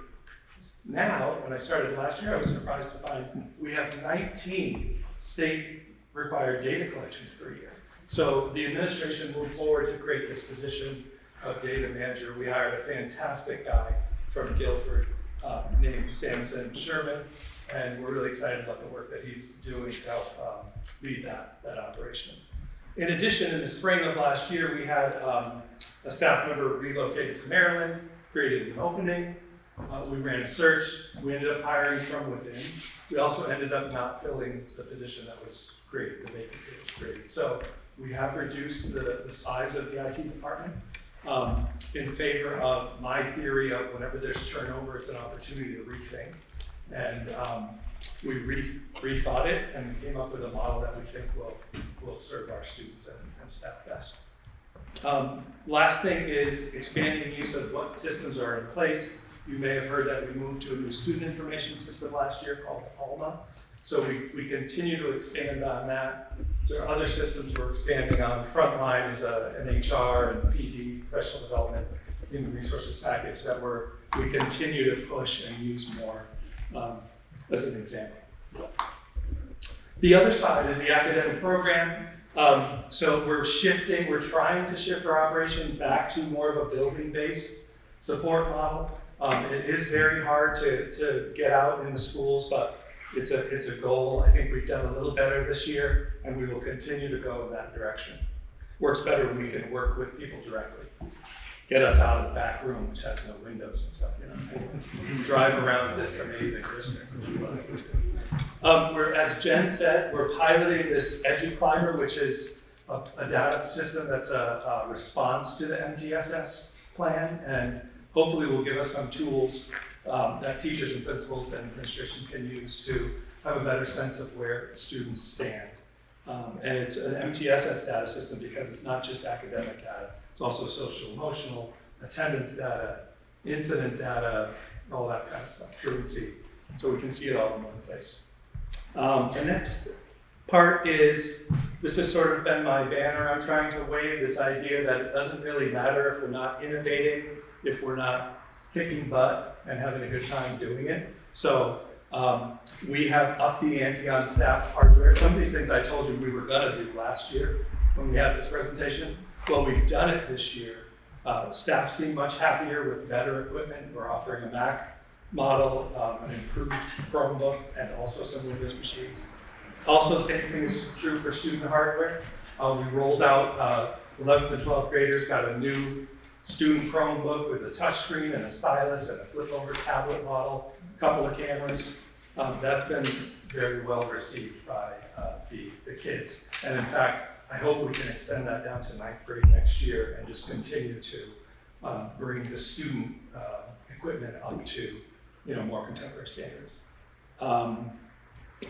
Now, when I started last year, I was surprised to find we have 19 state-required data collections per year. So the administration moved forward to create this position of data manager. We hired a fantastic guy from Guilford named Samson Sherman, and we're really excited about the work that he's doing to help lead that operation. In addition, in the spring of last year, we had a staff member relocated to Maryland, created an opening. We ran a search. We ended up hiring from within. We also ended up not filling the position that was created, the vacancy that was created. So we have reduced the size of the IT department in favor of my theory of whenever there's turnover, it's an opportunity to rethink. And we rethought it and came up with a model that we think will serve our students and staff best. Last thing is expanding use of what systems are in place. You may have heard that we moved to a new student information system last year called ALMA. So we continue to expand on that. There are other systems we're expanding on. Frontline is an HR and PD, professional development, human resources package that we continue to push and use more as an example. The other side is the academic program. So we're trying to shift our operation back to more of a building-based support model. It is very hard to get out in the schools, but it's a goal. I think we've done a little better this year, and we will continue to go in that direction. Works better when we can work with people directly. Get us out of the back room, which has no windows and stuff, drive around this amazing district. As Jen said, we're piloting this EduClimber, which is a data system that's a response to the MTSS plan, and hopefully will give us some tools that teachers and principals and administration can use to have a better sense of where students stand. And it's an MTSS data system because it's not just academic data, it's also social emotional, attendance data, incident data, all that kind of stuff, truancy. So we can see it all in one place. The next part is, this has sort of been my banner. I'm trying to wave this idea that it doesn't really matter if we're not innovating, if we're not kicking butt and having a good time doing it. So we have upped the ante on staff hardware. Some of these things I told you we were gonna do last year when we had this presentation. Well, we've done it this year. Staff seem much happier with better equipment. We're offering a Mac model, an improved Chromebook, and also some Windows machines. Also, same thing is true for student hardware. We rolled out 11th and 12th graders got a new student Chromebook with a touchscreen and a stylus and a flip over tablet model, a couple of cameras. That's been very well received by the kids. And in fact, I hope we can extend that down to 9th grade next year and just continue to bring the student equipment up to more contemporary standards.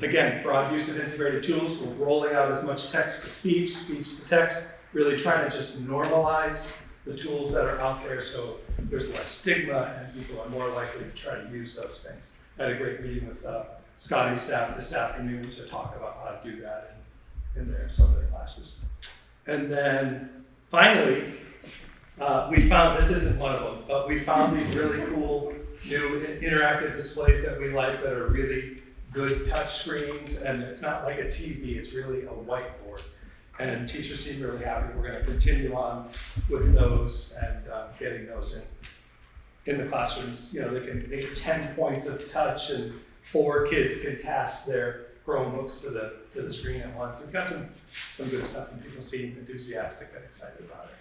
Again, broad use of integrated tools. We're rolling out as much text to speech, speech to text, really trying to just normalize the tools that are out there so there's less stigma and people are more likely to try to use those things. I had a great meeting with Scotty's staff this afternoon to talk about how to do that in some of their classes. And then finally, we found, this isn't one of them, but we found these really cool new interactive displays that we like that are really good touch screens, and it's not like a TV, it's really a whiteboard. And teachers seem really happy. We're going to continue on with those and getting those in. in the classrooms, you know, they can make 10 points of touch and 4 kids can pass their Chromebooks to the screen at once. It's got some good stuff and people seem enthusiastic and excited about it.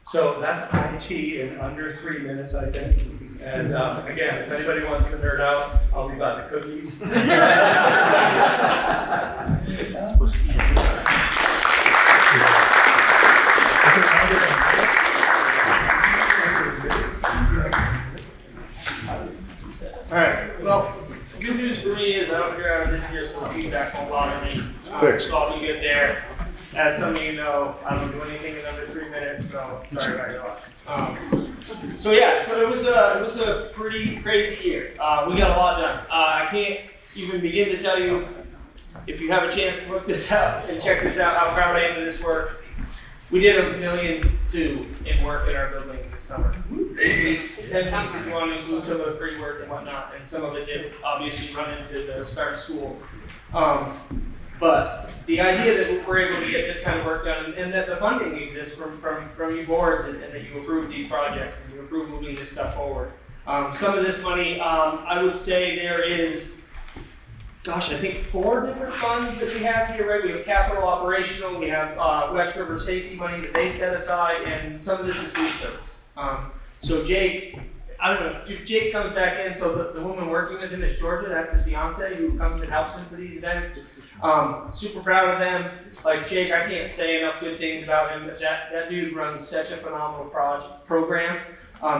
So that's IT in under 3 minutes, I think. And again, if anybody wants to nerd out, I'll leave out the cookies. All right, well, good news for me is I don't hear out of this year, so the feedback won't bother me. Fixed. So I'll be good there. As some of you know, I don't do anything in under 3 minutes, so sorry about your luck. So it was a pretty crazy year. We got a lot done. I can't even begin to tell you, if you have a chance to look this up and check this out, how proud I am of this work. We did $1.2 million in work in our buildings this summer. 8 weeks, 10 weeks if you want to include some of the pre-work and whatnot, and some of it did obviously run into the start of school. But the idea that we're able to get this kind of work done and that the funding exists from you boards and that you approve these projects and you approve moving this stuff forward. Some of this money, I would say there is, I think 4 different funds that we have here, right? We have capital operational, we have West River safety money that they set aside, and some of this is food service. So Jake, I don't know, if Jake comes back in, so the woman working with him is Georgia, that's his fiance who comes and helps him for these events. Super proud of them. Like Jake, I can't say enough good things about him. That dude runs such a phenomenal program.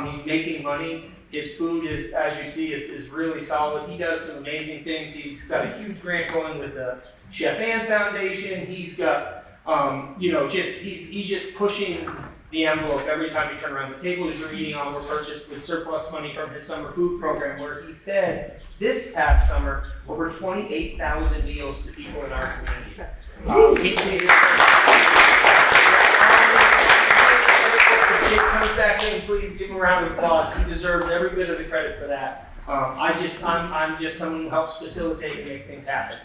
He's making money. His food is, as you see, is really solid. He does some amazing things. He's got a huge grant going with the Chef Ann Foundation. He's got, he's just pushing the envelope every time you turn around. The tables you're eating on were purchased with surplus money from his summer food program, where he fed this past summer over 28,000 meals to people in our community. If Jake comes back in, please give him a round of applause. He deserves every bit of the credit for that. I'm just someone who helps facilitate and make things happen.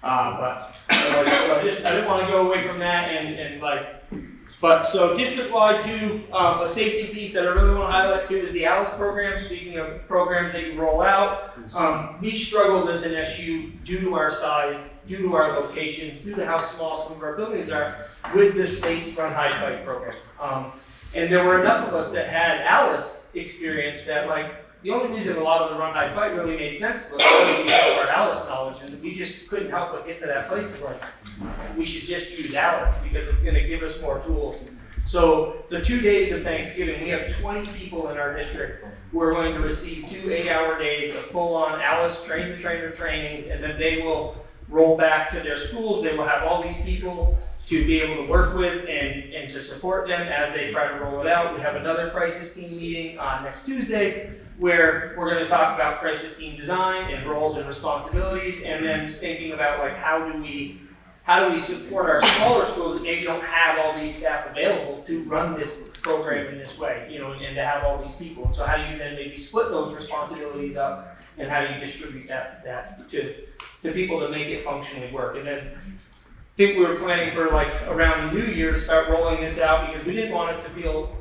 I didn't want to go away from that But so district-wide too, a safety piece that I really want to highlight too is the ALICE program. Speaking of programs that you roll out, we struggled as an SU due to our size, due to our locations, due to how small some of our buildings are, with the state's Run Hide Fight program. And there were enough of us that had ALICE experience that the only reason a lot of the Run Hide Fight really made sense was because we had our ALICE knowledge, and we just couldn't help but get to that place of we should just use ALICE because it's going to give us more tools. So the 2 days of Thanksgiving, we have 20 people in our district who are going to receive 2 8-hour days of full-on ALICE trainer trainings, and then they will roll back to their schools. They will have all these people to be able to work with and to support them as they try to roll it out. We have another crisis team meeting on next Tuesday, where we're going to talk about crisis team design and roles and responsibilities, and then thinking about how do we support our smaller schools that maybe don't have all these staff available to run this program in this way, and to have all these people. So how do you then maybe split those responsibilities up, and how do you distribute that to people to make it functionally work? And then I think we were planning for around the new year to start rolling this out, because we didn't want it to feel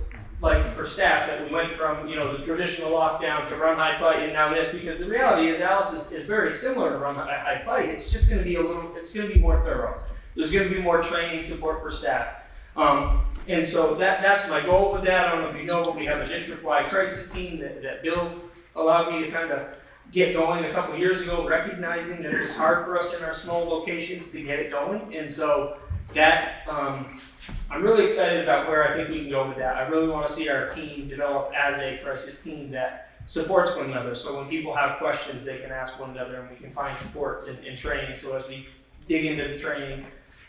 for staff that we went from the traditional lockdown to Run Hide Fight and now this, because the reality is ALICE is very similar to Run Hide Fight. It's just going to be it's going to be more thorough. There's going to be more training support for staff. And so that's my goal with that. I don't know if you know, but we have a district-wide crisis team that Bill allowed me to kind of get going a couple of years ago, recognizing that it was hard for us in our small locations to get it going. And so that, I'm really excited about where I think we can go with that. I really want to see our team develop as a crisis team that supports one another. So when people have questions, they can ask one another, and we can find supports and training. So as we dig into the training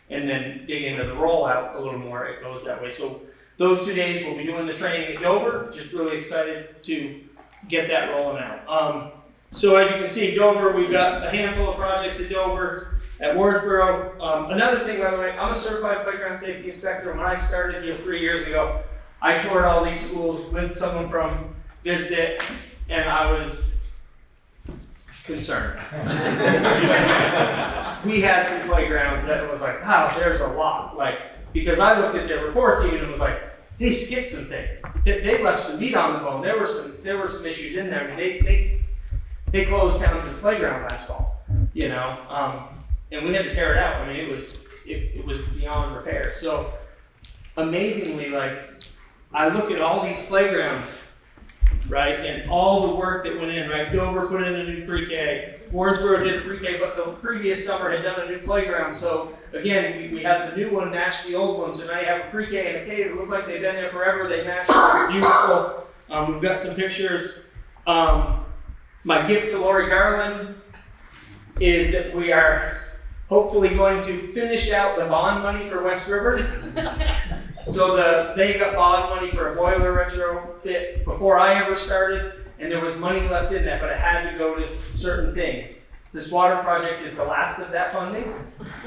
and then dig into the rollout a little more, it goes that way. So those 2 days we'll be doing the training at Dover. Just really excited to get that rolling out. So as you can see, Dover, we've got a handful of projects at Dover. At Wardsboro, another thing, by the way, I'm a certified playground safety inspector. When I started here 3 years ago, I toured all these schools with someone from VSBIT, and I was concerned. We had some playgrounds that was wow, there's a lot. Because I looked at their reports even and was they skipped some things. They left some meat on the bone. There were some issues in there. I mean, they closed Townsend's playground last fall, you know, and we had to tear it out. I mean, it was beyond repair. So amazingly, like, I look at all these playgrounds, right, and all the work that went in, right? Dover put in a new pre-K, Wardsboro did a pre-K, but the previous summer had done a new playground. So again, we have the new one match the old one. So now you have a pre-K and a K that look like they've been there forever. They match. It's beautiful. We've got some pictures. My gift to Lori Garland is that we are hopefully going to finish out the bond money for West River. So they got bond money for a boiler retrofit before I ever started, and there was money left in that, but it had to go to certain things. This water project is the last of that funding.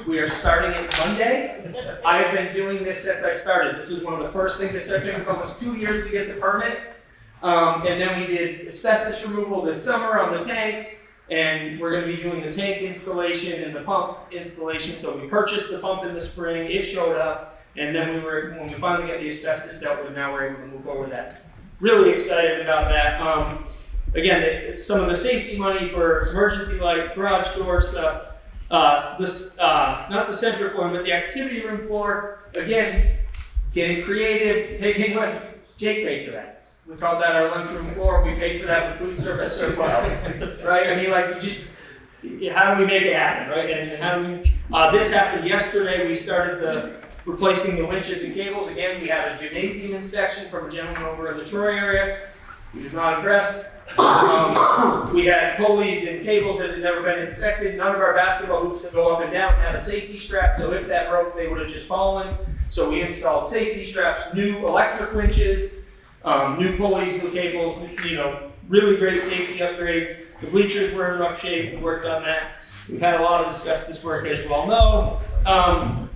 We are starting it Monday. I have been doing this since I started. This is one of the first things I started doing. It's almost 2 years to get the permit. And then we did asbestos removal this summer on the tanks, and we're going to be doing the tank installation and the pump installation. So we purchased the pump in the spring, it showed up, and then when we finally get the asbestos dealt with, now we're able to move forward with that. Really excited about that. Again, some of the safety money for emergency light, garage door stuff, not the center floor, but the activity room floor. Again, getting creative, taking money. Jake paid for that. We called that our lunchroom floor. We paid for that with food service surplus, right? I mean, like, how do we make it happen, right? And how do we, this happened yesterday. We started replacing the winches and cables. Again, we had a gymnasium inspection from a gentleman over in the Troy area. He was not impressed. We had pulleys and cables that had never been inspected. None of our basketball hoops that go up and down had a safety strap, so if that broke, they would have just fallen. So we installed safety straps, new electric winches, new pulleys, new cables, you know, really great safety upgrades. The bleachers were in rough shape. We worked on that. We've had a lot of asbestos work, as you all know.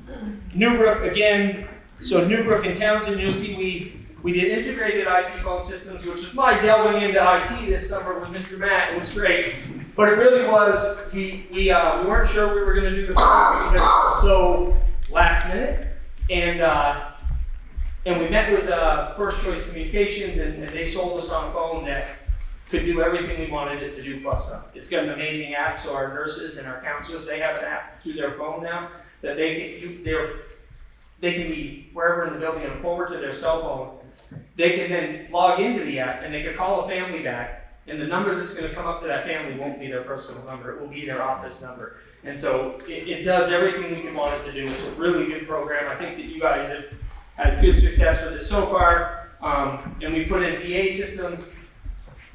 Newbrook, again, so Newbrook and Townshend, you'll see we did integrated IP phone systems, which was my delving into IT this summer with Mr. Matt. It was great. But it really was, we weren't sure we were going to do the phone because it was so last minute. And we met with First Choice Communications, and they sold us on a phone that could do everything we wanted it to do plus some. It's got an amazing app, so our nurses and our counselors, they have an app through their phone now that they can be wherever in the building and forward to their cell phone. They can then log into the app and they can call a family back, and the number that's going to come up to that family won't be their personal number, it will be their office number. And so it does everything we can want it to do. It's a really good program. I think that you guys have had good success with it so far. And we put in PA systems.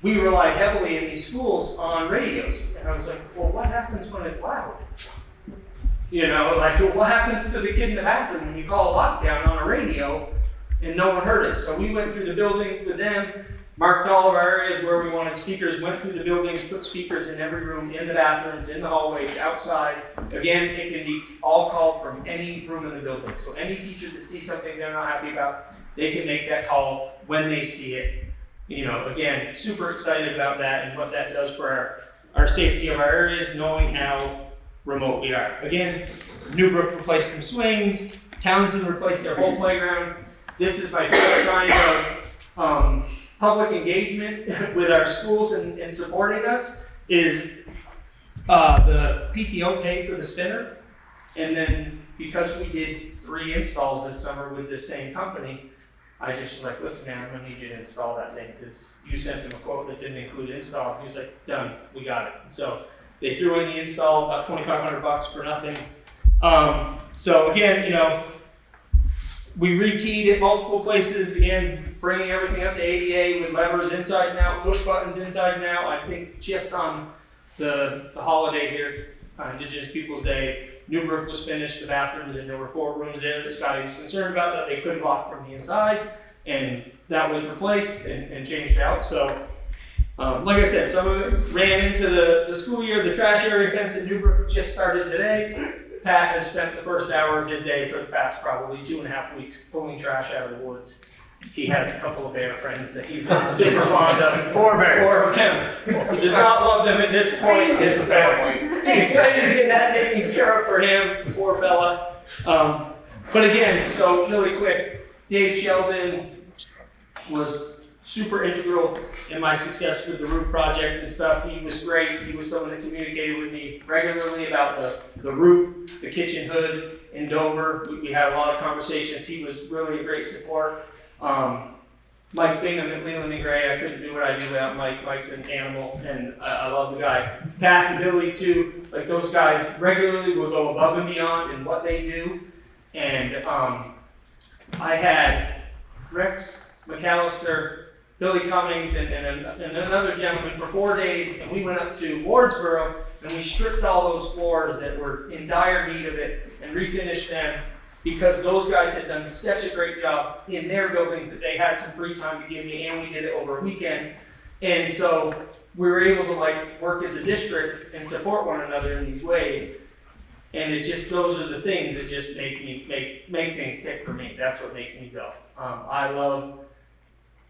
We relied heavily in these schools on radios. And I was like, well, what happens when it's loud? You know, like, what happens to the kid in the bathroom when you call a lockdown on a radio and no one heard us? So we went through the building with them, marked all of our areas where we wanted speakers, went through the buildings, put speakers in every room, in the bathrooms, in the hallways, outside. Again, it can be all called from any room in the building. So any teacher that sees something they're not happy about, they can make that call when they see it. You know, again, super excited about that and what that does for our safety of our areas, knowing how remote we are. Again, Newbrook replaced some swings, Townshend replaced their whole playground. This is my favorite kind of public engagement with our schools and supporting us is the PTO paid for the spinner. And then because we did 3 installs this summer with this same company, I just was like, listen, man, I'm gonna need you to install that thing because you sent them a quote that didn't include install. He was like, done, we got it. So they threw in the install, about $2,500 for nothing. So again, you know, we rekeyed at multiple places, again, bringing everything up to ADA with levers inside and out, push buttons inside and out. I think just on the holiday here, Indigenous Peoples Day, Newbrook was finished, the bathrooms, and there were 4 rooms there that Scotty was concerned about that they couldn't lock from the inside, and that was replaced and changed out. So, like I said, some of it ran into the school year. The trash area fence at Newbrook just started today. Pat has spent the first hour of his day for the past probably 2.5 weeks pulling trash out of the woods. He has a couple of bear friends that he's not super fond of. 4 bears. 4 of them. He does not love them at this point. It's excited to get that taken care of for him, poor fella. But again, so really quick, Dave Sheldon was super integral in my success with the roof project and stuff. He was great. He was someone that communicated with me regularly about the roof, the kitchen hood in Dover. We had a lot of conversations. He was really a great support. Mike Bingham at Leland Gray, I couldn't do what I do without Mike. Mike's an animal, and I love the guy. Pat and Billy too, like those guys regularly will go above and beyond in what they do. And I had Rex McAllister, Billy Cummings, and another gentleman for 4 days, and we went up to Wardsboro, and we stripped all those floors that were in dire need of it and refinished them, because those guys had done such a great job in their buildings that they had some free time to give me, and we did it over a weekend. And so we were able to like work as a district and support one another in these ways. And it just, those are the things that just make things tick for me. That's what makes me go. I love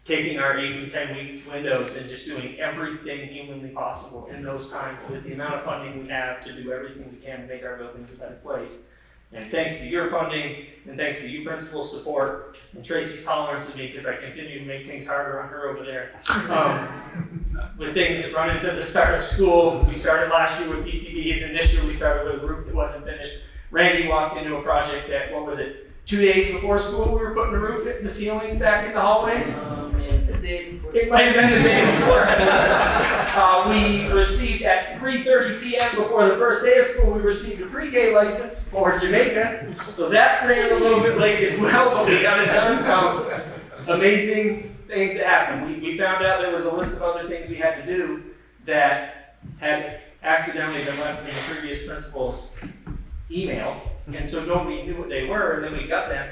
taking our 8 and 10 week windows and just doing everything humanly possible in those times with the amount of funding we have to do everything we can to make our buildings a better place. And thanks to your funding, and thanks to you principal's support, and Tracy's tolerance of me, because I continue to make things harder on her over there. With things that run into the start of school. We started last year with PCBs, and this year we started with a roof that wasn't finished. Randy walked into a project that, 2 days before school, we were putting the ceiling back in the hallway? The day before. It might have been the day before. We received at 3:30 p.m. before the first day of school, we received a pre-K license for Jamaica. So that ran a little bit late as well, but we got it done. Amazing things that happened. We found out there was a list of other things we had to do that had accidentally been left in the previous principal's email, and so nobody knew what they were, and then we got them.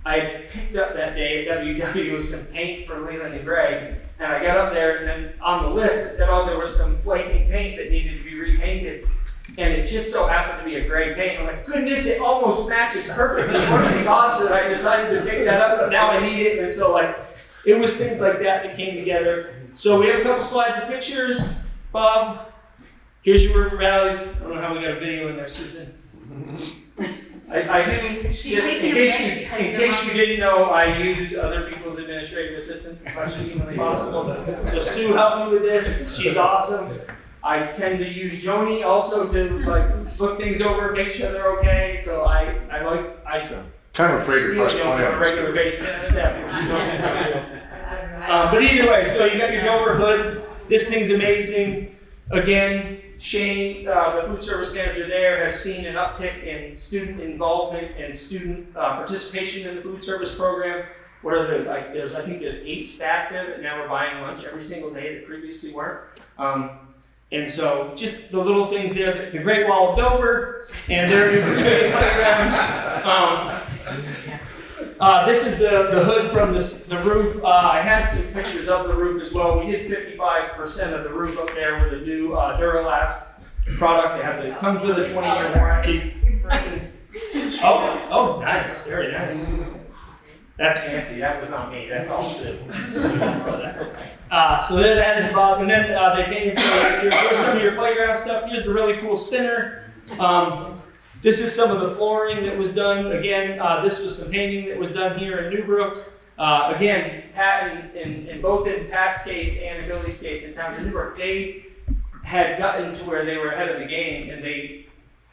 I picked up that day at WW some paint for Leland and Gray, and I got up there, and then on the list it said, there was some flaking paint that needed to be repainted, and it just so happened to be a gray paint. I'm like, goodness, it almost matches perfectly. One of the odds that I decided to pick that up, but now I need it, and so it was things like that came together. So we have a couple slides of pictures. Bob, here's your river valleys. I don't know how we got a video in there, Susan. I do, just in case you didn't know, I use other people's administrative assistants as much as humanly possible. So Sue helped me with this. She's awesome. I tend to use Joni also to look things over, make sure they're okay. So I Kind of afraid to press play on a on this. regular basis. She knows how it is. But either way, so you got your Dover hood. This thing's amazing. Again, Shane, the food service manager there, has seen an uptick in student involvement and student participation in the food service program. I think there's 8 staff there that now are buying lunch every single day that previously weren't. And so just the little things there, the Great Wall of Dover, and their new playground. This is the hood from the roof. I had some pictures of the roof as well. We did 55% of the roof up there with a new Duralast product. It comes with a 20-year warranty. Oh, nice, very nice. That's fancy. That was not me. That's all Sue. So there that is Bob, and then they painted here's some of your playground stuff. Here's the really cool spinner. This is some of the flooring that was done. Again, this was some painting that was done here in Newbrook. Again, Pat, in both in Pat's case and in Billy's case in Townshend, Newbrook, they had gotten to where they were ahead of the game, and they,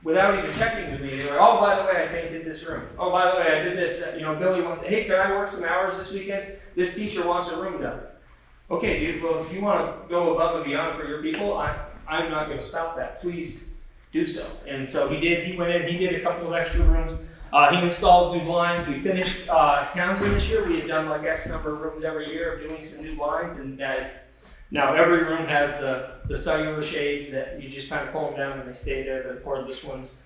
without even checking with me, they were, oh, by the way, I painted this room. Oh, by the way, I did this. Billy went, hey, can I work some hours this weekend? This teacher wants a room done. Okay, dude, well, if you want to go above and beyond for your people, I'm not going to stop that. Please do so. And so he did. He went in, he did a couple of extra rooms. He installed new blinds. We finished Townsend this year. We had done X number of rooms every year of doing some new blinds, and now every room has the cellular shades that you just kind of pull them down and they stay there, the cordless ones,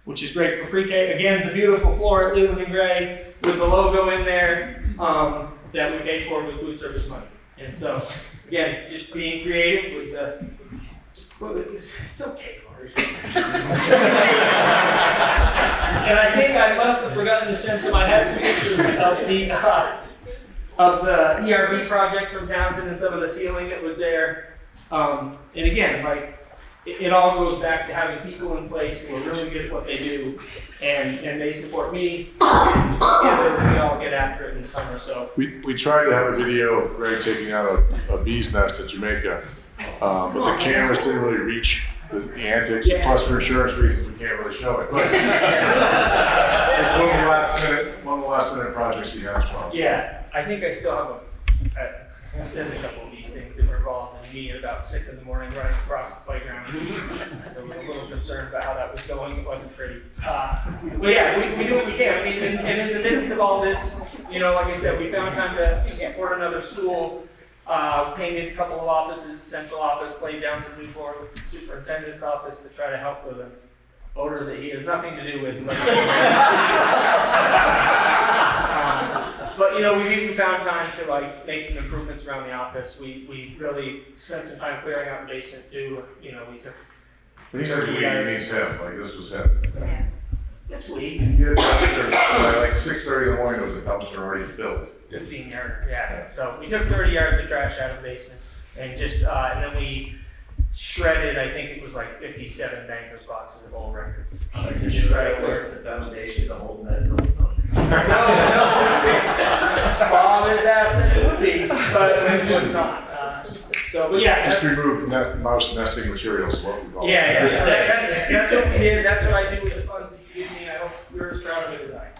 which is great for pre-K. Again, the beautiful floor at Leland Gray with the logo in there that we paid for with food service money. And so, again, just being creative with the, it's okay, Lord. And I think I must have forgotten to send some, I had some pictures of the ERB project from Townsend and some of the ceiling that was there. And again, it all goes back to having people in place who are really good at what they do, and they support me, and together we all get after it in the summer, so. We tried to have a video of Greg taking out a bee's nest at Jamaica, but the cameras didn't really reach the antics. Yeah. Plus, for insurance reasons, we can't really show it. But it's one of the last minute projects he has for us. Yeah, I think I still have there's a couple of these things that were involved in me at about 6 in the morning running across the playground. So I was a little concerned about how that was going. It wasn't pretty. But yeah, we do what we can. I mean, and in the midst of all this, you know, like I said, we found time to support another school. Painted a couple of offices, the central office, laid down some new floor with the superintendent's office to try to help with an odor that he has nothing to do with. But you know, we've even found time to like make some improvements around the office. We really spent some time clearing out the basement too. You know, we took. When he says we, he means him. Like this was him. Yeah. It's we. Yeah, by like 6:30 in the morning, there was a dumpster already filled. 15 yards, yeah. So we took 30 yards of trash out of the basement and just, and then we shredded, I think it was like 57 banker's boxes of old records. To shred was the foundation to hold that building on. No. Bob has asked that it would be, but it was not. But yeah. Just remove mouse nesting materials, what we call it. Yeah. That's what we did. That's what I do with the funds that you give me. I hope you're as proud of it as I am.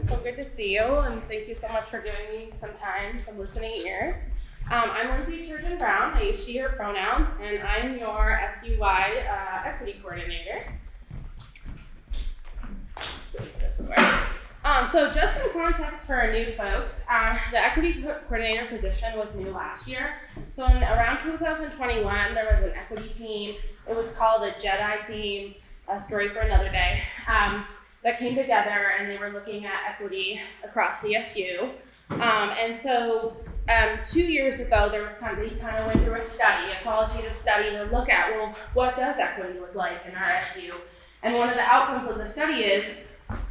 So good to see you, and thank you so much for giving me some time, some listening ears. I'm Lindsay Turgeon-Brown. I use she, her pronouns, and I'm your SU-wide equity coordinator. So just some context for our new folks, the equity coordinator position was new last year. So in around 2021, there was an equity team. It was called a Jedi team, a story for another day. That came together and they were looking at equity across the SU. And so 2 years ago, they kind of went through a study, a qualitative study to look at, well, what does equity look like in our SU? And one of the outcomes of the study is,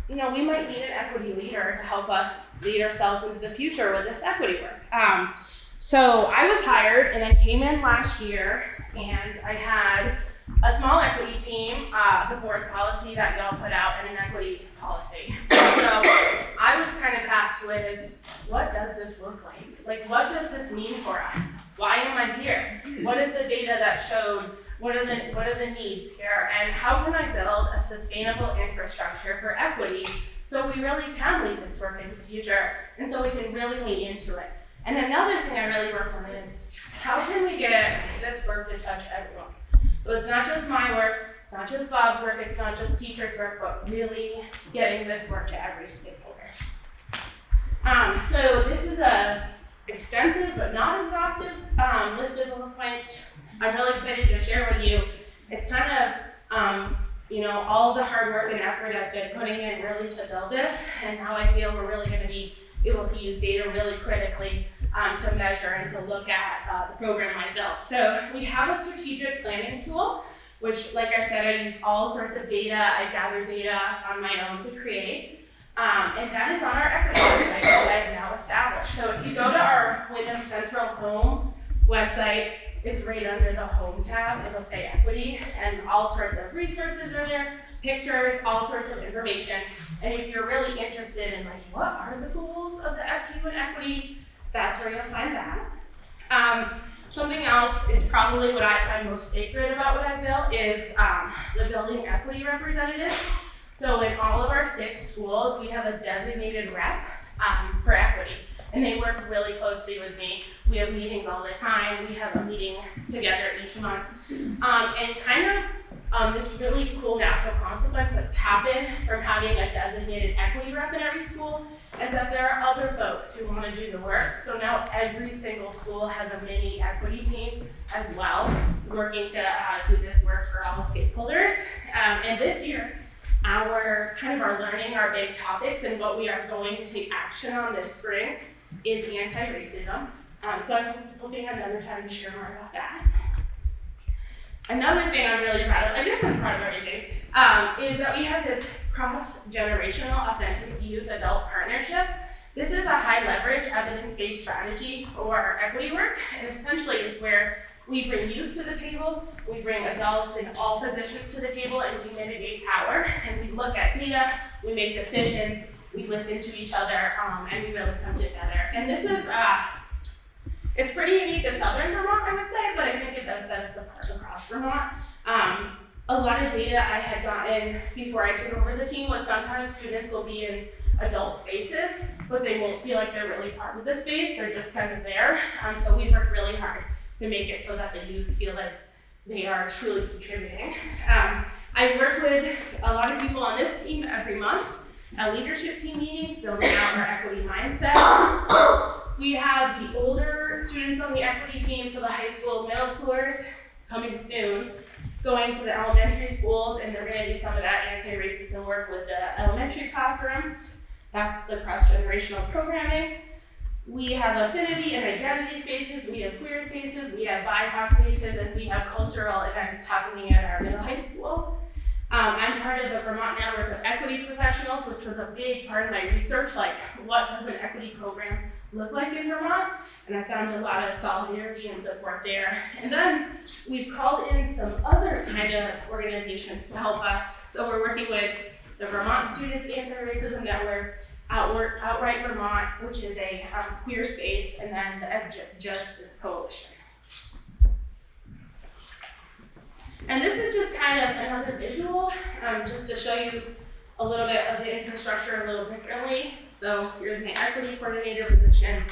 you know, we might need an equity leader to help us lead ourselves into the future with this equity work. So I was hired and I came in last year and I had a small equity team, the board policy that y'all put out, and an equity policy. So I was kind of tasked with, what does this look like? Like, what does this mean for us? Why am I here? What is the data that showed? What are the needs here? And how can I build a sustainable infrastructure for equity so we really can lead this work into the future and so we can really lean into it? And another thing I really worked on is, how can we get this work to touch everyone? So it's not just my work, it's not just Bob's work, it's not just teachers' work, but really getting this work to every stakeholder. So this is a extensive but not exhaustive list of bullet points. I'm really excited to share with you. It's kind of, you know, all the hard work and effort I've been putting in really to build this, and how I feel we're really going to be able to use data really critically to measure and to look at the program I built. So we have a strategic planning tool, which, like I said, I use all sorts of data. I gather data on my own to create. And that is on our equity website that I've now established. So if you go to our Windham Central Home website, it's right under the Home tab. It'll say equity, and all sorts of resources are there, pictures, all sorts of information. And if you're really interested in, like, what are the goals of the SU and equity, that's where you'll find that. Something else, it's probably what I find most sacred about what I built, is the building equity representatives. So in all of our 6 schools, we have a designated rep for equity, and they work really closely with me. We have meetings all the time. We have a meeting together each month. And kind of this really cool natural consequence that's happened from having a designated equity rep in every school is that there are other folks who want to do the work. So now every single school has a mini equity team as well, working to do this work for all stakeholders. And this year, our learning, our big topics, and what we are going to take action on this spring is anti-racism. So I'm hoping another time to share more about that. Another thing I'm really proud of, I guess I'm proud of everything, is that we have this cross-generational authentic youth-adult partnership. This is a high-leverage, evidence-based strategy for equity work, and essentially it's where we bring youth to the table, we bring adults in all positions to the table, and we mitigate power, and we look at data, we make decisions, we listen to each other, and we really come together. And this is, it's pretty unique to Southern Vermont, I would say, but I think it does set us apart across Vermont. A lot of data I had gotten before I took over the team was sometimes students will be in adult spaces, but they won't feel like they're really part of the space, they're just kind of there. So we worked really hard to make it so that the youth feel like they are truly contributing. I work with a lot of people on this team every month at leadership team meetings, building out our equity mindset. We have the older students on the equity team, so the high school, middle schoolers coming soon, going to the elementary schools, and they're gonna do some of that anti-racism work with the elementary classrooms. That's the cross-generational programming. We have affinity and identity spaces, we have queer spaces, we have BIPOC spaces, and we have cultural events happening at our middle high school. I'm part of the Vermont Network of Equity Professionals, which was a big part of my research, like what does an equity program look like in Vermont? And I found a lot of solidarity and support there. And then we've called in some other kind of organizations to help us. So we're working with the Vermont Students Anti-Racism Network, Outright Vermont, which is a queer space, and then the Justice Coalition. And this is just kind of another visual, just to show you a little bit of the infrastructure a little differently. So here's my equity coordinator position.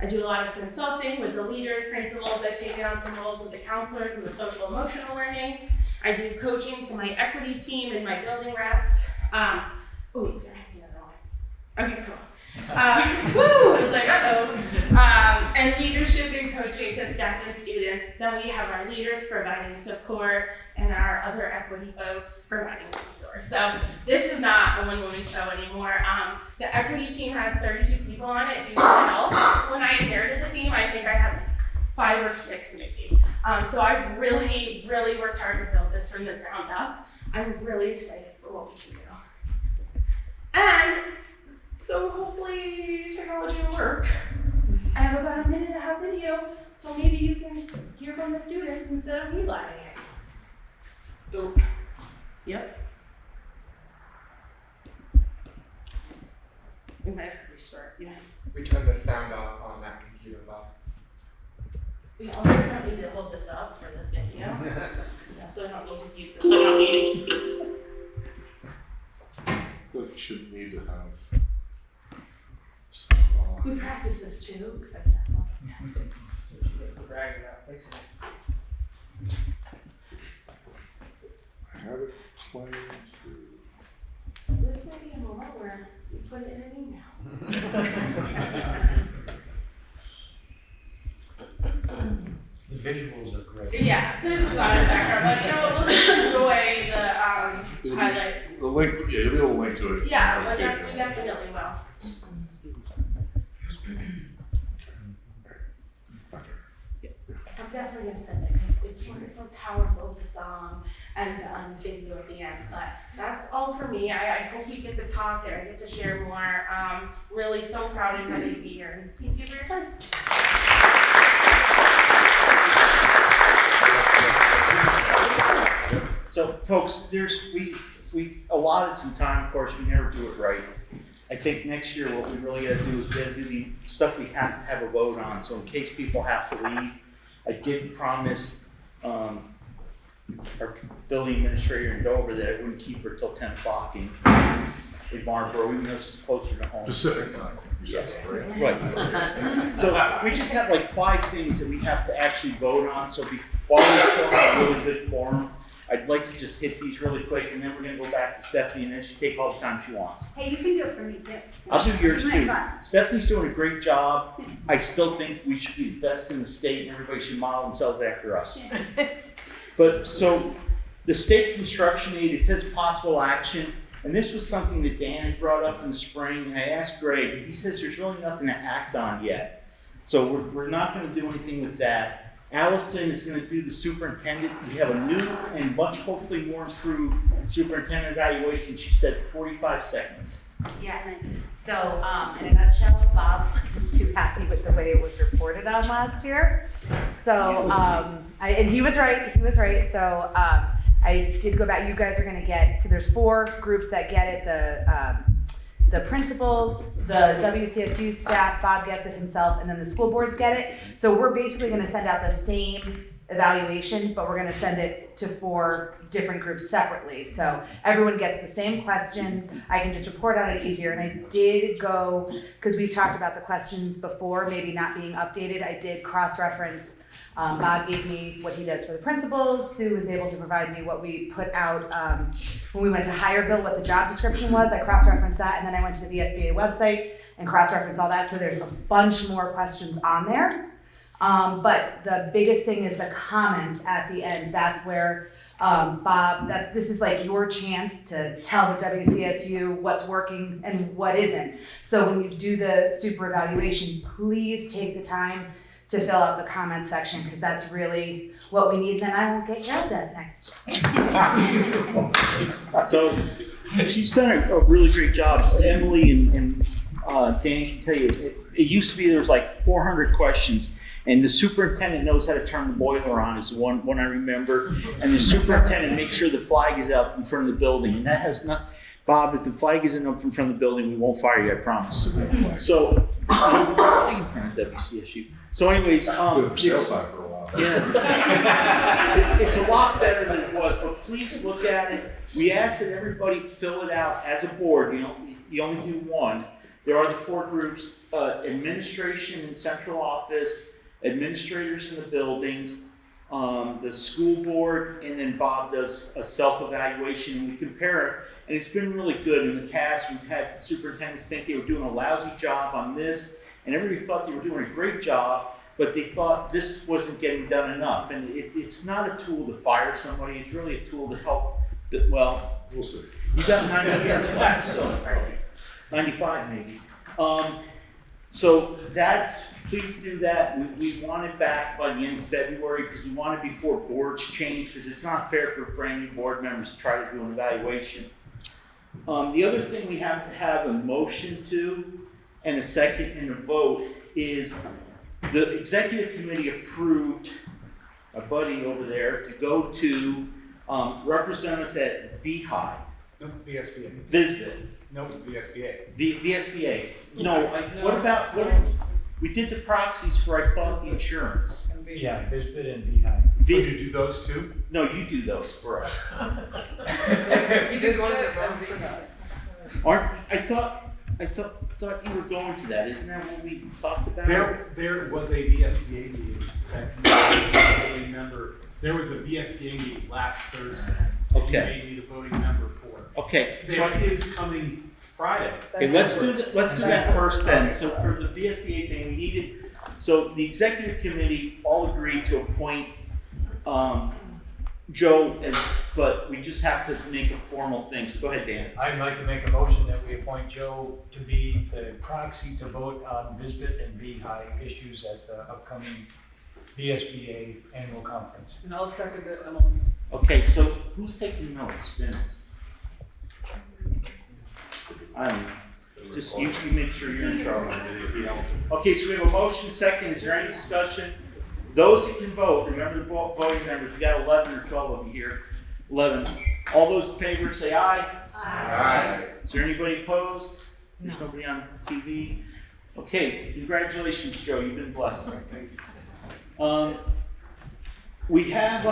I do a lot of consulting with the leaders, principals. I take on some roles with the counselors and the social emotional learning. I do coaching to my equity team and my building reps. Oh, he's gonna have another one. Okay, cool. Woo! I was like, and leadership and coaching to staff and students. Then we have our leaders providing support and our other equity folks providing resource. So this is not a one-woman show anymore. The equity team has 32 people on it due to health. When I inherited the team, I think I had 5 or 6 maybe. So I've really, really worked hard to build this from the ground up. I'm really excited for what we can do. And so hopefully technology will work. I have about a minute and a half video, so maybe you can hear from the students instead of me lighting it. Oh, yep. We might have to restart, you know. We turn the sound off on that computer, Bob. We also don't need to hold this up for this video. Yeah, so I don't need to keep this. You shouldn't need to have. We practice this too, because I can't help this. Bragging about fixing it. I have it playing through. This might be a moment where you put it in an email. The visuals are great. Yeah, there's a song in the background, but you know what, we'll just enjoy the highlight. The link, yeah, you'll be able to link to it. Yeah, we definitely will. I'm definitely gonna send it because it's more powerful, the song and the video at the end. But that's all for me. I hope we get to talk and I get to share more. Really so proud and ready to be here. And thank you for your time. So folks, we allotted some time, of course, we never do it right. I think next year what we really gotta do is we gotta do the stuff we have to have a vote on, so in case people have to leave, I did promise our building administrator in Dover that I wouldn't keep her till 10 o'clock in Marlboro, even though it's closer to home. Pacific time. Yes, right. So we just have like 5 things that we have to actually vote on, so while we still have a really good quorum, I'd like to just hit these really quick, and then we're gonna go back to Stephanie, and then she take all the time she wants. Hey, you can do it for me too. I'll do yours Nice too. thoughts. Stephanie's doing a great job. I still think we should be the best in the state, and everybody should model themselves after us. But so the state construction aid, it says possible action, and this was something that Dan had brought up in the spring, and I asked Greg, and he says there's really nothing to act on yet. So we're not gonna do anything with that. Allison is gonna do the superintendent. We have a new and much hopefully more improved superintendent evaluation, she said 45 seconds. Yeah, so, in a nutshell, Bob wasn't too happy with the way it was reported on last year. So, and he was right, so, I did go back, you guys are gonna get, so there's 4 groups that get it, the principals, the WCSU staff, Bob gets it himself, and then the school boards get it. So we're basically gonna send out the same evaluation, but we're gonna send it to 4 different groups separately. So everyone gets the same questions. I can just report on it easier. And I did go, because we've talked about the questions before, maybe not being updated, I did cross-reference. Bob gave me what he does for the principals. Sue was able to provide me what we put out when we went to hire Bill, what the job description was. I cross-referenced that, and then I went to the VSBA website and cross-referenced all that. So there's a bunch more questions on there. But the biggest thing is the comments at the end. That's where Bob, this is like your chance to tell the WCSU what's working and what isn't. So when you do the super evaluation, please take the time to fill out the comment section, because that's really what we need. Then I won't get yelled at next year. So she's done a really great job. Emily and Dan can tell you, it used to be there was like 400 questions. And the superintendent knows how to turn the boiler on is one I remember. And the superintendent makes sure the flag is up in front of the building. And that has not, Bob, if the flag isn't up in front of the building, we won't fire you, I promise. So, in front of WCSU. So anyways, it's a lot better than it was, but please look at it. We ask that everybody fill it out as a board. You only do one. There are the 4 groups, administration and central office, administrators in the buildings, the school board, and then Bob does a self-evaluation, and we compare it, and it's been really good. In the past, we've had superintendents think they were doing a lousy job on this, and everybody thought they were doing a great job, but they thought this wasn't getting done enough. And it's not a tool to fire somebody, it's really a tool to help, well, We'll see. you got 90 years left, so 95 maybe. So please do that. We want it back by the end of February, because we want it before boards change, because it's not fair for brand new board members to try to do an evaluation. The other thing we have to have a motion to, and a second and a vote, is the executive committee approved a buddy over there to go to represent us at VEHI. No, VSBA. VSBIT. No, VSBA. VSBA. What we did the proxies for, I thought, the insurance. Yeah, VSBIT and VEHI. You do those too? No, you do those for us. You've been going to the wrong I thought you were going to that. Isn't that what we talked about? There was a VSBA meeting that you may remember. There was a VSBA meeting last Thursday. Okay. You made me the voting member for. Okay. There is coming Friday. Okay, let's do that first then. So for the VSBA thing, we needed, so the executive committee all agreed to appoint Joe, but we just have to make a formal thing. So go ahead, Dan. I'd like to make a motion that we appoint Joe to be the proxy to vote on VSBIT and VEHI issues at the upcoming VSBA annual conference. And I'll second it, Emily. Okay, so who's taking notes? Vince? I don't know. Just you make sure you're in charge. Okay, so we have a motion second. Is there any discussion? Those that can vote, remember the voting members, we got 11 or 12 of you here. 11. All those in favor say aye. Aye. Is there anybody opposed? There's nobody on TV. Okay, congratulations, Joe. You've been blessed. We have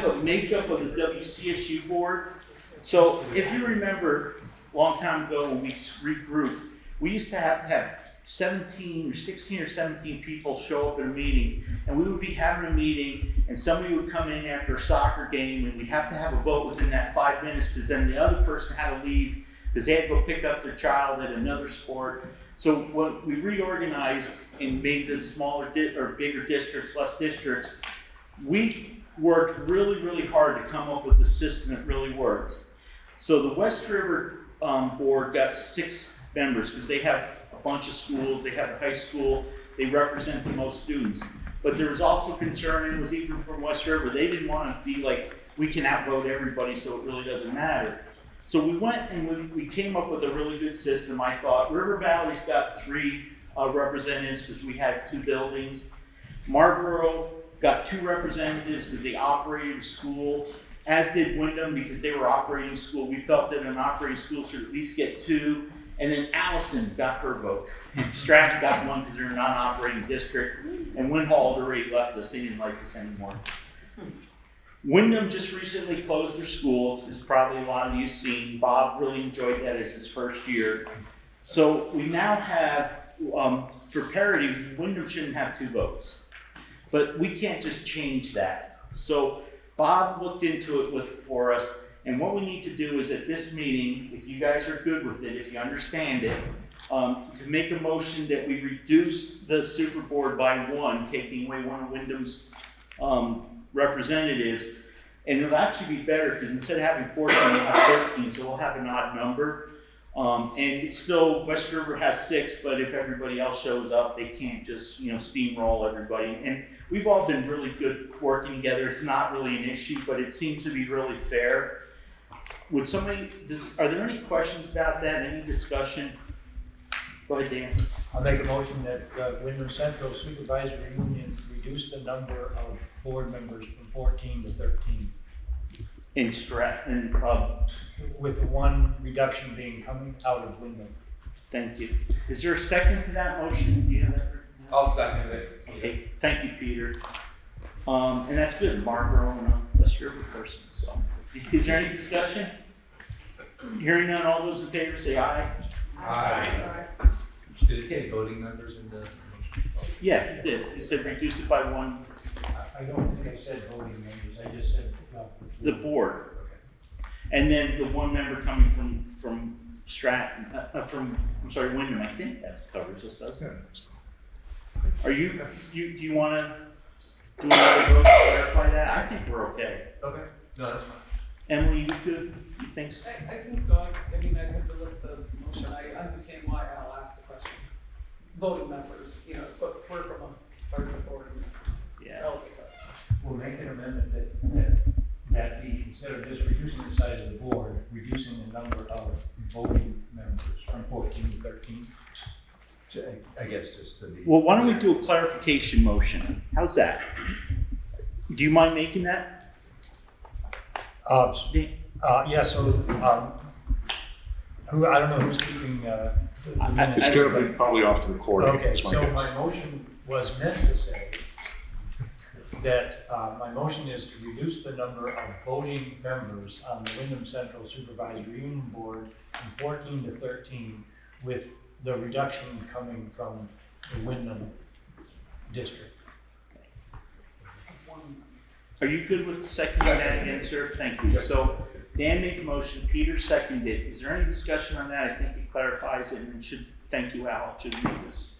a makeup of the WCSU board. So if you remember, a long time ago when we regrouped, we used to have 16 or 17 people show up at a meeting, and we would be having a meeting, and somebody would come in after a soccer game, and we'd have to have a vote within that 5 minutes, because then the other person had to leave because they had to go pick up their child at another sport. So when we reorganized and made the smaller or bigger districts, less districts, we worked really, really hard to come up with a system that really worked. So the West River board got 6 members because they have a bunch of schools, they have a high school, they represent the most students. But there was also concern, and it was even from West River, they didn't want to be like we can outvote everybody, so it really doesn't matter. So we went and we came up with a really good system. I thought River Valley's got 3 representatives because we had 2 buildings. Marlboro got 2 representatives because they operated a school, as did Windham because they were operating a school. We felt that an operating school should at least get 2. And then Allison got her vote. And Stratton got 1 because they're a non-operating district. And Windhall had already left us. They didn't like us anymore. Windham just recently closed their school, as probably a lot of you have seen. Bob really enjoyed that as his first year. So we now have, for parity, Windham shouldn't have 2 votes. But we can't just change that. So Bob looked into it for us, and what we need to do is at this meeting, if you guys are good with it, if you understand it, to make a motion that we reduce the super board by 1, taking away one of Windham's representatives, and it'll actually be better because instead of having 14, we'll have 13, so we'll have an odd number. And it's still, West River has 6, but if everybody else shows up, they can't just, steamroll everybody. And we've all been really good working together. It's not really an issue, but it seems to be really fair. Are there any questions about that? Any discussion? Go ahead, Dan. I'll make a motion that Windham Central Supervisory Union reduce the number of board members from 14 to 13. In Stratton, with 1 reduction being coming out of Windham. Thank you. Is there a second to that motion? Do you have that? I'll second it. Okay, thank you, Peter. And that's good, Marlboro and West River person. So, is there any discussion? Hearing none, all those in favor say aye. Aye. Did it say voting members in the motion? Yeah, it did. It said reduce it by 1. I don't think I said voting members. I just said The board. And then the 1 member coming from Stratton, Windham. I think that covers us, doesn't it? Are do you want to do another vote to clarify that? I think we're okay. Okay. No, that's fine. Emily, you good? You think so? I think so. I mean, I have to look at the motion. I understand why Al asked the question. Voting members, but we're from a part of the board. Yeah. we'll make an amendment that we, instead of just reducing the size of the board, reducing the number of voting members from 14 to 13. I guess just to be. Well, why don't we do a clarification motion? How's that? Do you mind making that? Yeah, so, I don't know who's keeping, It's gonna be probably off the recording. okay, is my so guess. my motion was meant to say that, my motion is to reduce the number of voting members on the Windham Central Supervisory Union Board from 14 to 13, with the reduction coming from the Windham district. Are you good with seconding that again, sir? Thank you. So Dan made the motion, Peter seconded it. Is there any discussion on that? I think it clarifies it, and it should, thank you, Al, it should make this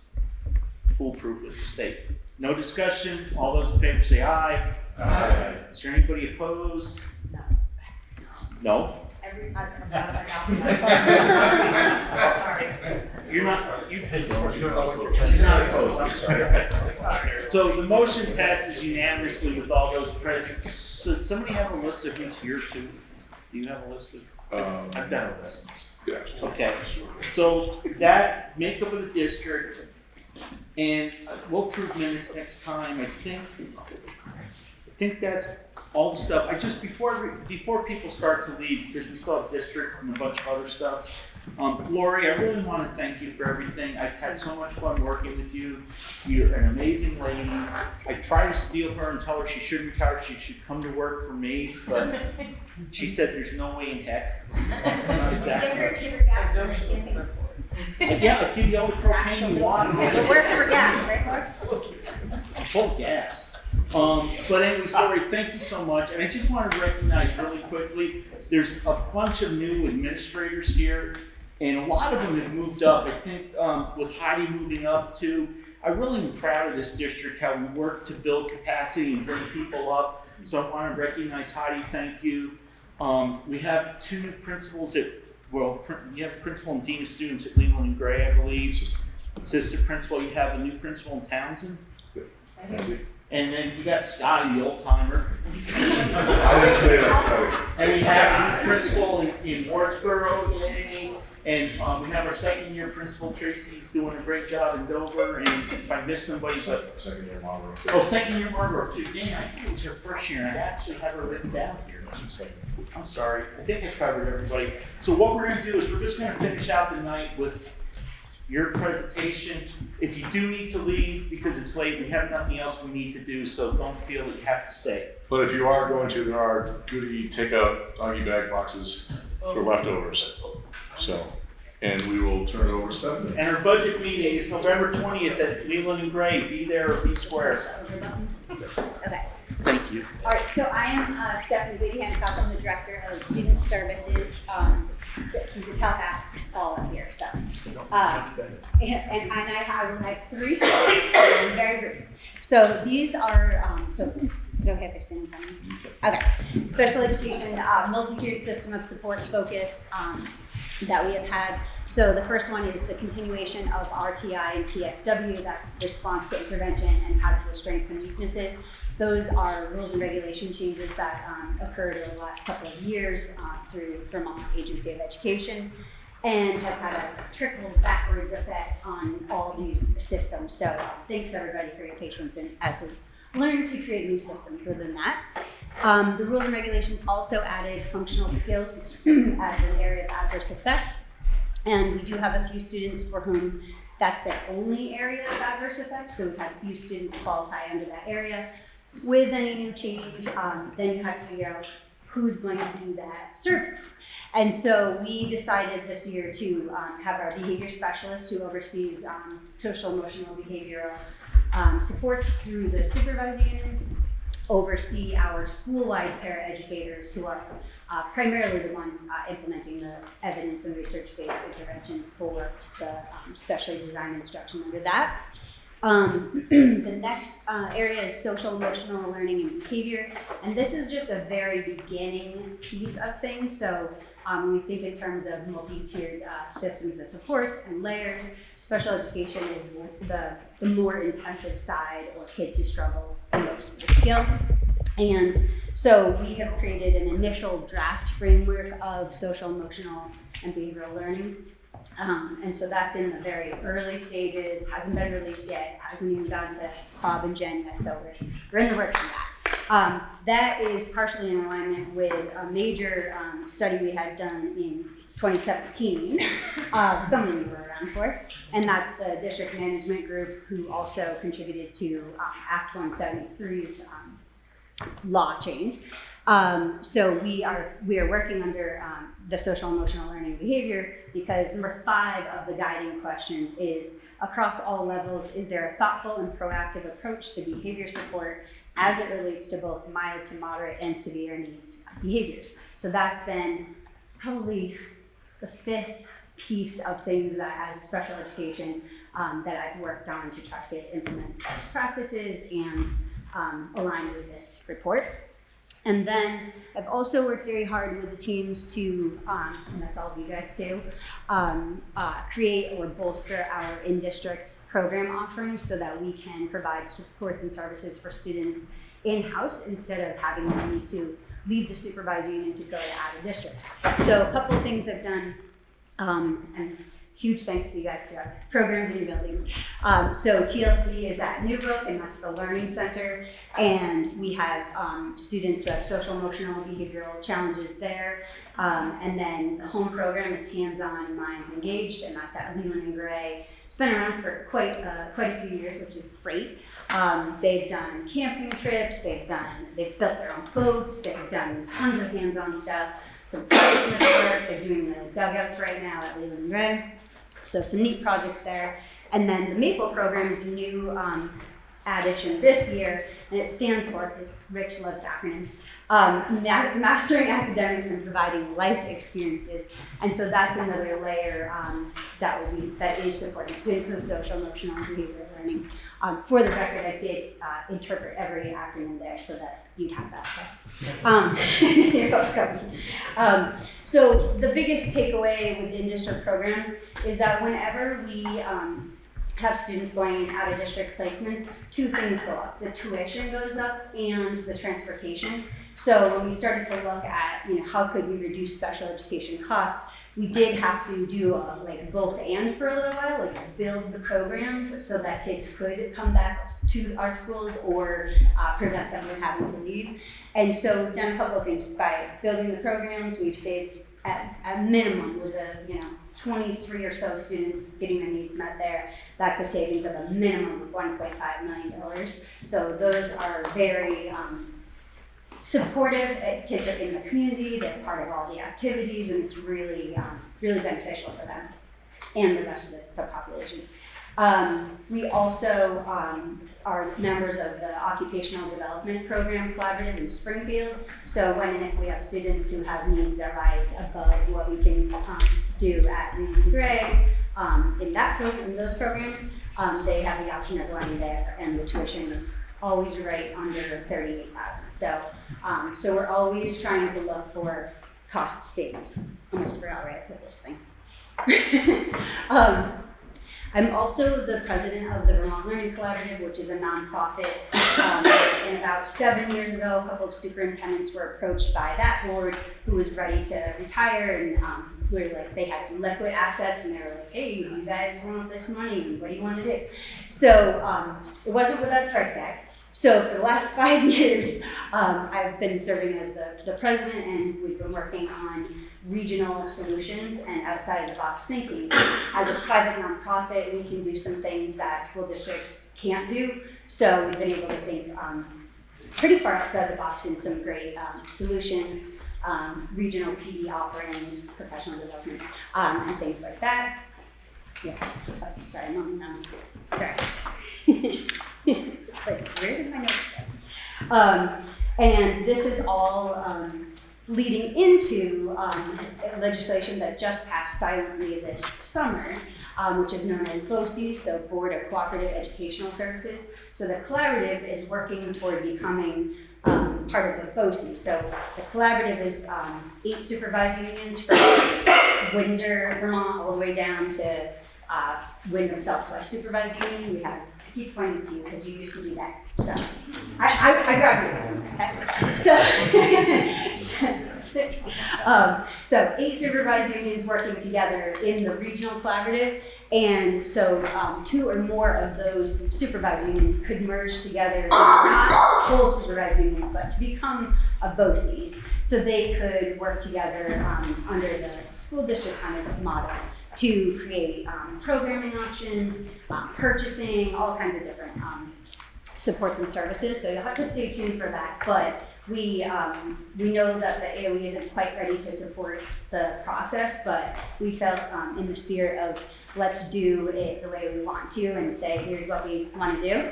foolproof with the state. No discussion, all those in favor say aye. Aye. Is there anybody opposed? No. No? Every time it comes out of my mouth. Sorry. You're not, she's not opposed, I'm sorry. So the motion passes unanimously with all those present. So does somebody have a list of who's here too? Do you have a list of? I've got a list. Yeah. Okay, so that makeup of the district, and we'll approve minutes next time. I think that's all the stuff. I just, before people start to leave, because we still have district and a bunch of other stuff. Lori, I really want to thank you for everything. I've had so much fun working with you. You're an amazing lady. I tried to steal her and tell her she shouldn't retire. She should come to work for me, but she said there's no way in heck. Not exactly. Give her gas. Yeah, I'll give you all the propane and water. Where's your gas, right? I'm full of gas. But anyways, Lori, thank you so much. And I just want to recognize really quickly, there's a bunch of new administrators here, and a lot of them have moved up. I think with Heidi moving up too, I really am proud of this district, how we work to build capacity and bring people up. So I want to recognize Heidi, thank you. We have 2 new principals you have principal and dean of students at Leland Gray, I believe. Assistant principal, you have a new principal in Townshend. And then you got Scotty, the old timer. I didn't say that. And we have a new principal in Wardsboro, yay. And we have our second year principal, Tracy's doing a great job in Dover. And if I missed somebody, but Second year Marlboro. oh, second year Marlboro too. Dang, I think it was her first year. And I actually have her written down here. I'm sorry. I think I covered everybody. So what we're gonna do is we're just gonna finish out the night with your presentation. If you do need to leave because it's late, we have nothing else we need to do, so don't feel that you have to stay. But if you are going to, there are goodie takeout doggy bag boxes for leftovers. So, and we will turn it over to Stephanie. And our budget meeting is November 20th at Leland Gray. Be there or be square. Okay. Thank you. All right, so I am Stephanie Hancock. I'm the Director of Student Services. He's a tough act to follow up here, so. And I have 3 slides, so very brief. So these are, so okay if I stand in front of you? Okay, special education, multi-tiered system of support focus that we have had. So the first one is the continuation of RTI and PSW, that's response to intervention and how to strengths and weaknesses. Those are rules and regulation changes that occurred over the last couple of years through Vermont Agency of Education, and has had a trickle backwards effect on all these systems. So thanks everybody for your patience and as we learn to create new systems within that. The rules and regulations also added functional skills as an area of adverse effect. And we do have a few students for whom that's their only area of adverse effect. So we've had a few students qualify under that area. With any new change, then you have to figure out who's going to do that service. And so we decided this year to have our behavior specialist who oversees social, emotional, behavioral supports through the supervisory unit, oversee our school-wide paraeducators who are primarily the ones implementing the evidence and research-based interventions for the specially designed instruction under that. The next area is social, emotional learning and behavior. And this is just a very beginning piece of things. So when we think in terms of multi-tiered systems of supports and layers, special education is the more intensive side, or kids who struggle most with skill. And so we have created an initial draft framework of social, emotional, and behavioral learning. And so that's in the very early stages, hasn't been released yet, hasn't even gone to Bob and Jen yet, so we're in the works of that. That is partially in alignment with a major study we had done in 2017, some of you were around for, and that's the district management group who also contributed to Act 173's law change. So we are working under the social, emotional learning and behavior, because number 5 of the guiding questions is, across all levels, is there a thoughtful and proactive approach to behavior support as it relates to both mild to moderate and severe needs behaviors? So that's been probably the 5th piece of things that, as special education, that I've worked on to try to implement best practices and align with this report. And then I've also worked very hard with the teams to, and that's all of you guys too, create or bolster our in-district program offerings so that we can provide supports and services for students in-house instead of having them need to leave the supervisory unit to go to outer districts. So a couple of things I've done, and huge thanks to you guys for our programs in your buildings. So TLC is at Newbrook, and that's the Learning Center. And we have students who have social, emotional, behavioral challenges there. And then the home program is Hands-On Minds Engaged, and that's at Leland Gray. It's been around for quite a few years, which is great. They've done camping trips, they've built their own boats, they've done tons of hands-on stuff, some placement work, they're doing the dugouts right now at Leland Gray. So some neat projects there. And then the MAPLE program is a new addition this year, and it stands for, because Rich loves acronyms, Mastering Academics and Providing Life Experiences. And so that's another layer that is supporting students with social, emotional, and behavioral learning. For the record, I did interpret every acronym there so that you'd have that. You're welcome. So the biggest takeaway with in-district programs is that whenever we have students going out of district placements, two things go up. The tuition goes up and the transportation. So when we started to look at, how could we reduce special education costs, we did have to do like both and for a little while, like build the programs so that kids could come back to our schools or prevent them from having to leave. And so we've done a couple of things. By building the programs, we've saved at minimum with the 23 or so students getting their needs met there. That's a savings of a minimum of $1.5 million. So those are very supportive. Kids are in the community, they're part of all the activities, and it's really, really beneficial for them and the rest of the population. We also are members of the Occupational Development Program Collaborative in Springfield. So when and if we have students who have needs that rise above what we can do at Leland Gray in those programs, they have the option of going there, and the tuition is always right under $38,000. So we're always trying to look for cost savings. I almost forgot where I put this thing. I'm also the president of the Vermont Learning Collaborative, which is a nonprofit. And about 7 years ago, a couple of superintendents were approached by that board who was ready to retire, and we were like, they had some liquid assets, and they were like, hey, you guys want this money, what do you want to do? So it wasn't without a price tag. So for the last 5 years, I've been serving as the president, and we've been working on regional solutions and outside of the box thinking. As a private nonprofit, we can do some things that school districts can't do. So we've been able to think pretty far outside the box in some great solutions, regional PD offerings, professional development, and things like that. Yeah, oh, sorry, no, sorry. It's like, where does my notes go? And this is all leading into legislation that just passed silently this summer, which is known as BOCES, so Board of Cooperative Educational Services. So the collaborative is working toward becoming part of the BOCES. So the collaborative is 8 supervisory unions from Windsor, Vermont, all the way down to Windham Southwest Supervisory Union. We have, I keep pointing to you because you used to be that. So I graduated from that. So 8 supervisory unions working together in the regional collaborative, and so 2 or more of those supervisory unions could merge together, not full supervisory unions, but to become a BOCES, so they could work together under the school district kind of model to create programming options, purchasing, all kinds of different supports and services. So you'll have to stay tuned for that. But we know that the AOE isn't quite ready to support the process, but we felt in the spirit of let's do it the way we want to and say, here's what we want to do.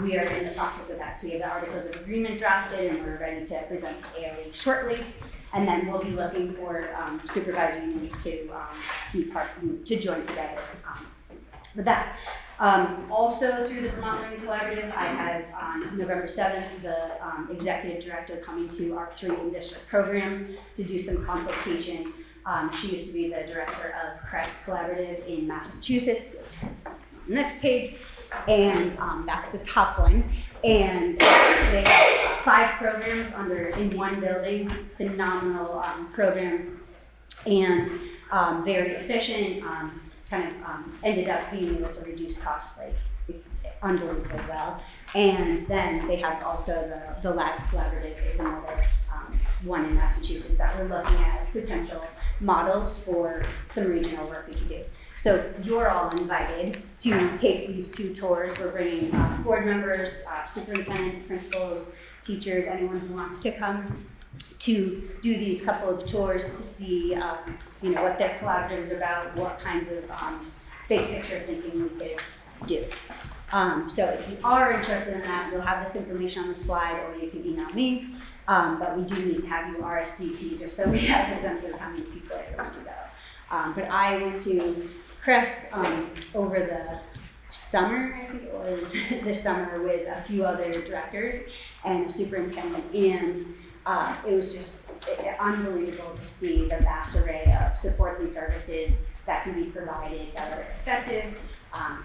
We are in the process of that. So we have the Articles of Agreement drafted, and we're ready to present to AOE shortly. And then we'll be looking for supervisory unions to be part, to join together with that. Also through the Vermont Learning Collaborative, I have on November 7th, the executive director coming to our 3 in-district programs to do some consultation. She used to be the director of CREST Collaborative in Massachusetts, which is on the next page. And that's the top one. And they have 5 programs in one building, phenomenal programs, and very efficient, ended up being able to reduce costs like unbelievably well. And then they have also the Lab Collaborative is another one in Massachusetts that we're looking at as potential models for some regional work we can do. So you're all invited to take these 2 tours. We're bringing board members, superintendents, principals, teachers, anyone who wants to come to do these couple of tours to see what their collaborative is about, what kinds of big picture thinking we could do. So if you are interested in that, you'll have this information on the slide, or you can email me. But we do need to have you RSVP just so we have a sense of how many people are going to go. But I went to CREST over the summer, I think it was this summer, with a few other directors and a superintendent, and it was just unbelievable to see the vast array of supports and services that can be provided that are effective,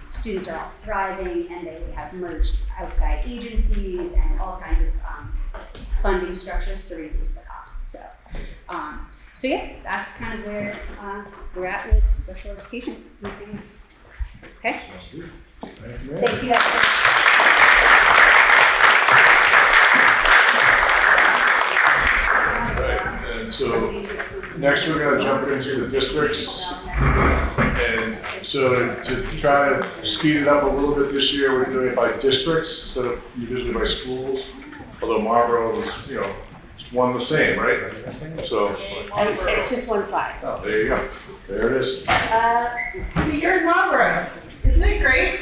students are all thriving and they have merged outside agencies and all kinds of funding structures to reduce the costs. So yeah, that's kind of where we're at with special education and things. Okay? Thank you. And so next we're gonna jump into the districts. And so to try to speed it up a little bit this year, we're doing it by districts instead of usually by schools. Although Marlboro is, it's one the same, right? So. It's just one slide. Oh, there you go. There it is. So you're in Marlboro, isn't it great?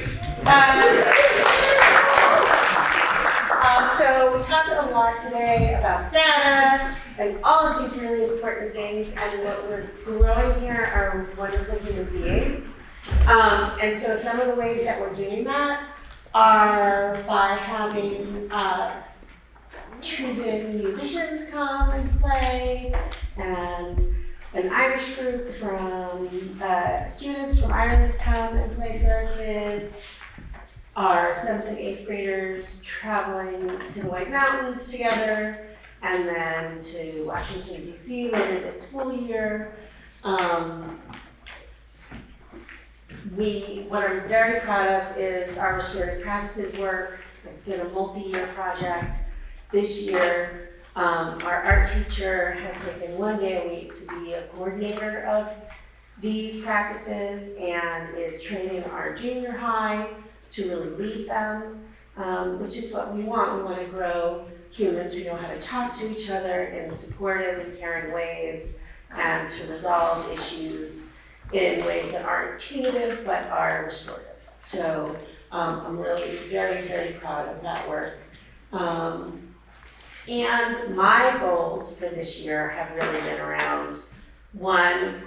So we talked a lot today about data and all of these really important things, and what we're growing here are wonderful human beings. And so some of the ways that we're doing that are by having Cuban musicians come and play, and an Irish group from students from Ireland come and play for our kids. Our 7th and 8th graders traveling to the White Mountains together, and then to Washington, D.C. later this school year. What I'm very proud of is our restorative practices work. It's been a multi-year project. This year, our art teacher has taken 1 day a week to be a coordinator of these practices and is training our junior high to really lead them, which is what we want. We want to grow humans who know how to talk to each other in supportive and caring ways, and to resolve issues in ways that aren't punitive but are restorative. So I'm really very, very proud of that work. And my goals for this year have really been around, one,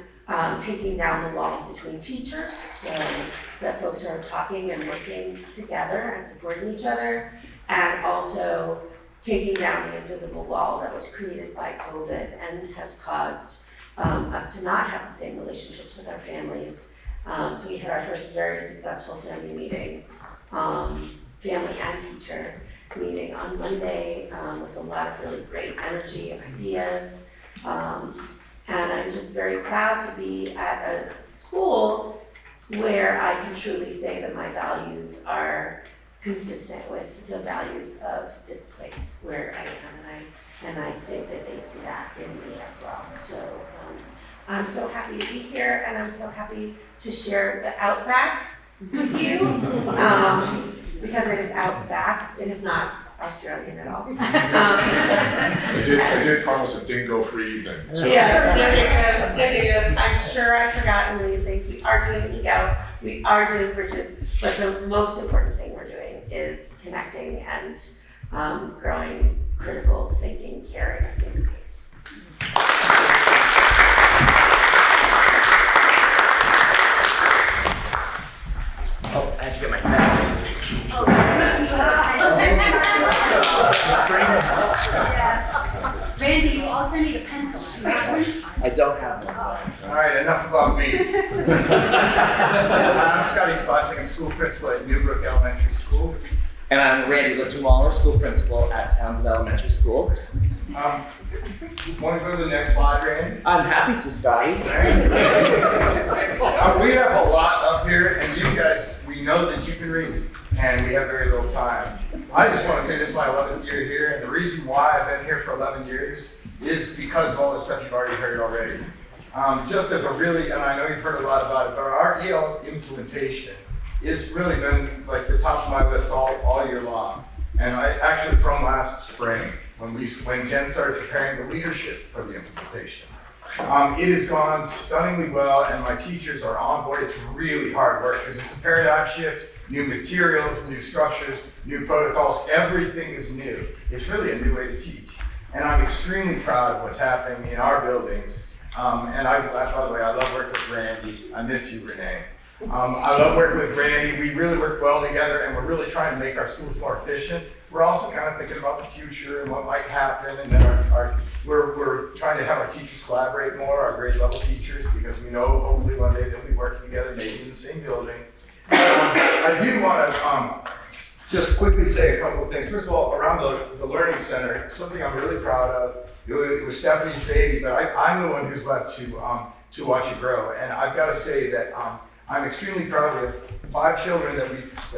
taking down the walls between teachers so that folks are talking and working together and supporting each other, and also taking down the invisible wall that was created by COVID and has caused us to not have the same relationships with our families. So we had our first very successful family meeting, family and teacher meeting on Monday with a lot of really great energy and ideas. And I'm just very proud to be at a school where I can truly say that my values are consistent with the values of this place where I am, and I think that they see that in me as well. So I'm so happy to be here, and I'm so happy to share the Outback with you, because it is Outback. It is not Australian at all. I did promise a dingo-free evening. So. Yes, there goes. I'm sure I've forgotten anything. We are doing ego, we are doing bridges, but the most important thing we're doing is connecting and growing critical thinking, caring human beings. Oh, I have to get my pencil. Randy, you also need a pencil. I don't have one. All right, enough about me. I'm Scotty Toshing, I'm school principal at Newbrook Elementary School. And I'm Randy Litchmaller, school principal at Townshend Elementary School. Want to go to the next slide, Randy? I'm happy to, Scotty. We have a lot up here, and you guys, we know that you can read, and we have very little time. I just want to say this is my 11th year here, and the reason why I've been here for 11 years is because of all the stuff you've already heard already. Just as a really, and I know you've heard a lot about it, but our EL implementation has really been like the top of my list all year long. And I actually from last spring, when Jen started preparing the leadership for the implementation. It has gone stunningly well, and my teachers are on board. It's really hard work because it's a paradigm shift, new materials, new structures, new protocols, everything is new. It's really a new way to teach. And I'm extremely proud of what's happening in our buildings. And by the way, I love working with Randy. I miss you, Renee. I love working with Randy. We really work well together, and we're really trying to make our schools more efficient. We're also kind of thinking about the future and what might happen, and then we're trying to have our teachers collaborate more, our grade level teachers, because we know hopefully one day they'll be working together, maybe in the same building. I do want to just quickly say a couple of things. First of all, around the Learning Center, something I'm really proud of. It was Stephanie's baby, but I'm the one who's left to watch it grow. And I've got to say that I'm extremely proud. We have 5 children that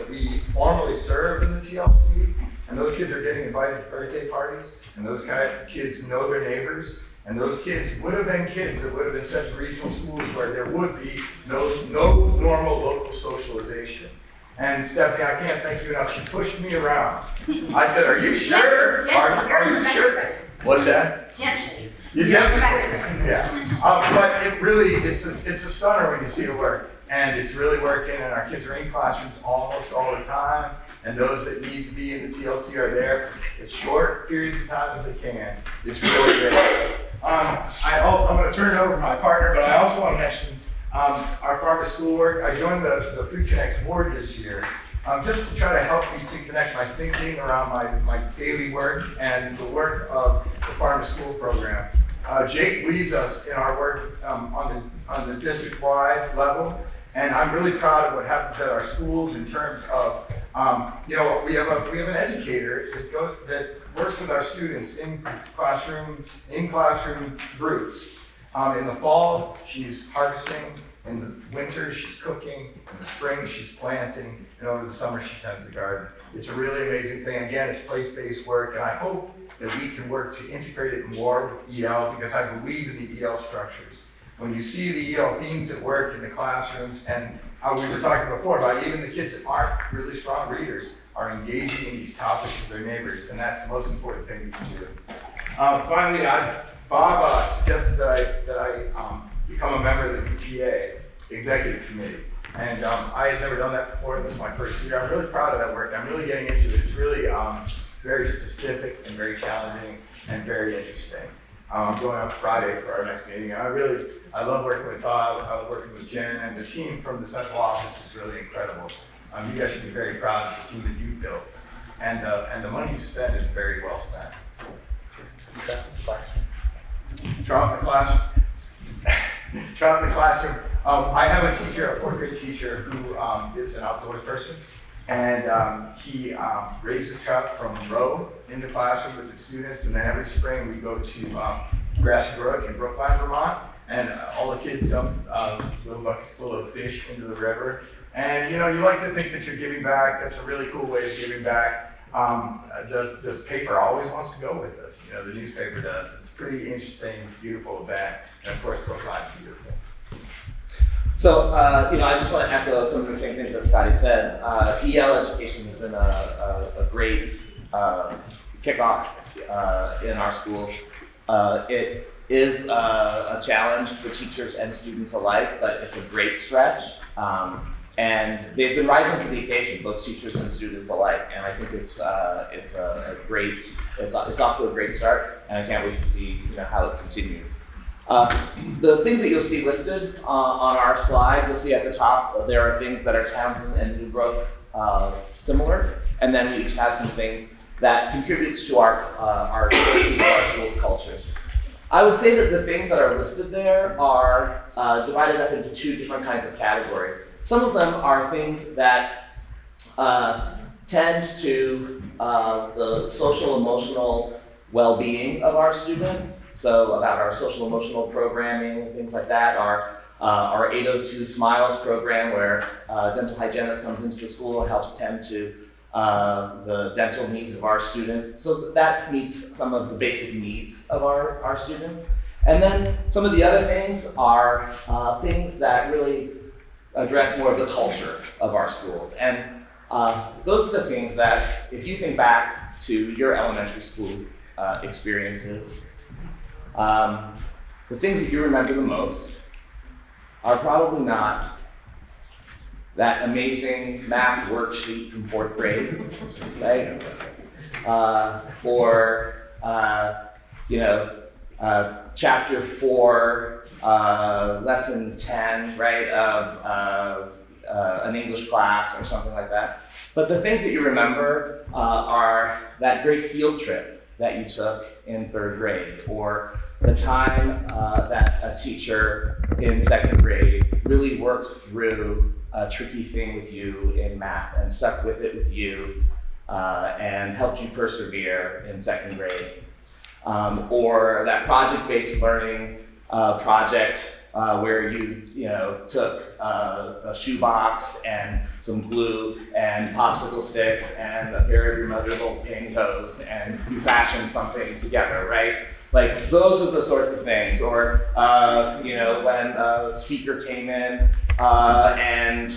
we formally serve in the TLC, and those kids are getting invited to birthday parties, and those kids know their neighbors. And those kids would have been kids that would have been sent to regional schools where there would be no normal local socialization. And Stephanie, I can't thank you enough. She pushed me around. I said, "Are you sure? Are you sure?" What's that? Gently. You gently. Yeah. But it's a stunner when you see it work, and it's really working. And our kids are in classrooms almost all the time. And those that need to be in the TLC are there for as short periods of time as they can. It's really great. I'm going to turn it over to my partner, but I also want to mention our farm to school work. I joined the Free Connects board this year just to try to help me to connect my thinking around my daily work and the work of the farm to school program. Jake leads us in our work on the district-wide level, and I'm really proud of what happens at our schools in terms of we have an educator that works with our students in classroom groups. In the fall, she's harvesting. In the winter, she's cooking. In the spring, she's planting. And over the summer, she tends the garden. It's a really amazing thing. Again, it's place-based work, and I hope that we can work to integrate it more with EL, because I believe in the EL structures. When you see the EL themes at work in the classrooms, and how we were talking before about even the kids that aren't really strong readers are engaging in these topics with their neighbors, and that's the most important thing we can do. Finally, Bob suggested that I become a member of the PTA Executive Committee. And I had never done that before. This is my first year. I'm really proud of that work. I'm really getting into it. It's really very specific and very challenging and very interesting. I'm going up Friday for our next meeting. And I love working with Bob. I love working with Jen, and the team from the central office is really incredible. You guys should be very proud of the team that you built. And the money you spend is very well spent. Drop in the classroom. Drop in the classroom. I have a teacher, a 4th grade teacher, who is an outdoors person. And he raises trout from roe in the classroom with the students. And then every spring we go to Grassy Brook in Brookline, Vermont. And all the kids dump little buckets full of fish into the river. And you like to think that you're giving back. That's a really cool way of giving back. The paper always wants to go with us. The newspaper does. It's a pretty interesting, beautiful event. And of course, Brookline's beautiful. So, I just want to echo some of the same things that Scotty said. EL education has been a great kickoff in our schools. It is a challenge for teachers and students alike, but it's a great stretch. And they've been rising to the occasion, both teachers and students alike. And I think it's off to a great start, and I can't wait to see how it continues. The things that you'll see listed on our slide, you'll see at the top, there are things that are Townshend and Newbrook similar, and then we each have some things that contributes to our school's cultures. I would say that the things that are listed there are divided up into 2 different kinds of categories. Some of them are things that tend to the social emotional well-being of our students. So about our social emotional programming and things like that. Our 802 Smiles program, where a dental hygienist comes into the school and helps tend to the dental needs of our students. So that meets some of the basic needs of our students. And then some of the other things are things that really address more of the culture of our schools. And those are the things that, if you think back to your elementary school experiences, the things that you remember the most are probably not that amazing math worksheet from 4th grade, right? Or chapter 4, lesson 10, right, of an English class or something like that. But the things that you remember are that great field trip that you took in 3rd grade, or the time that a teacher in 2nd grade really worked through a tricky thing with you in math and stuck with it with you and helped you persevere in second grade. Or that project-based learning project where you took a shoebox and some glue and popsicle sticks and a pair of your mother's old pantyhose and you fashioned something together, right? Like those are the sorts of things. Or when a speaker came in and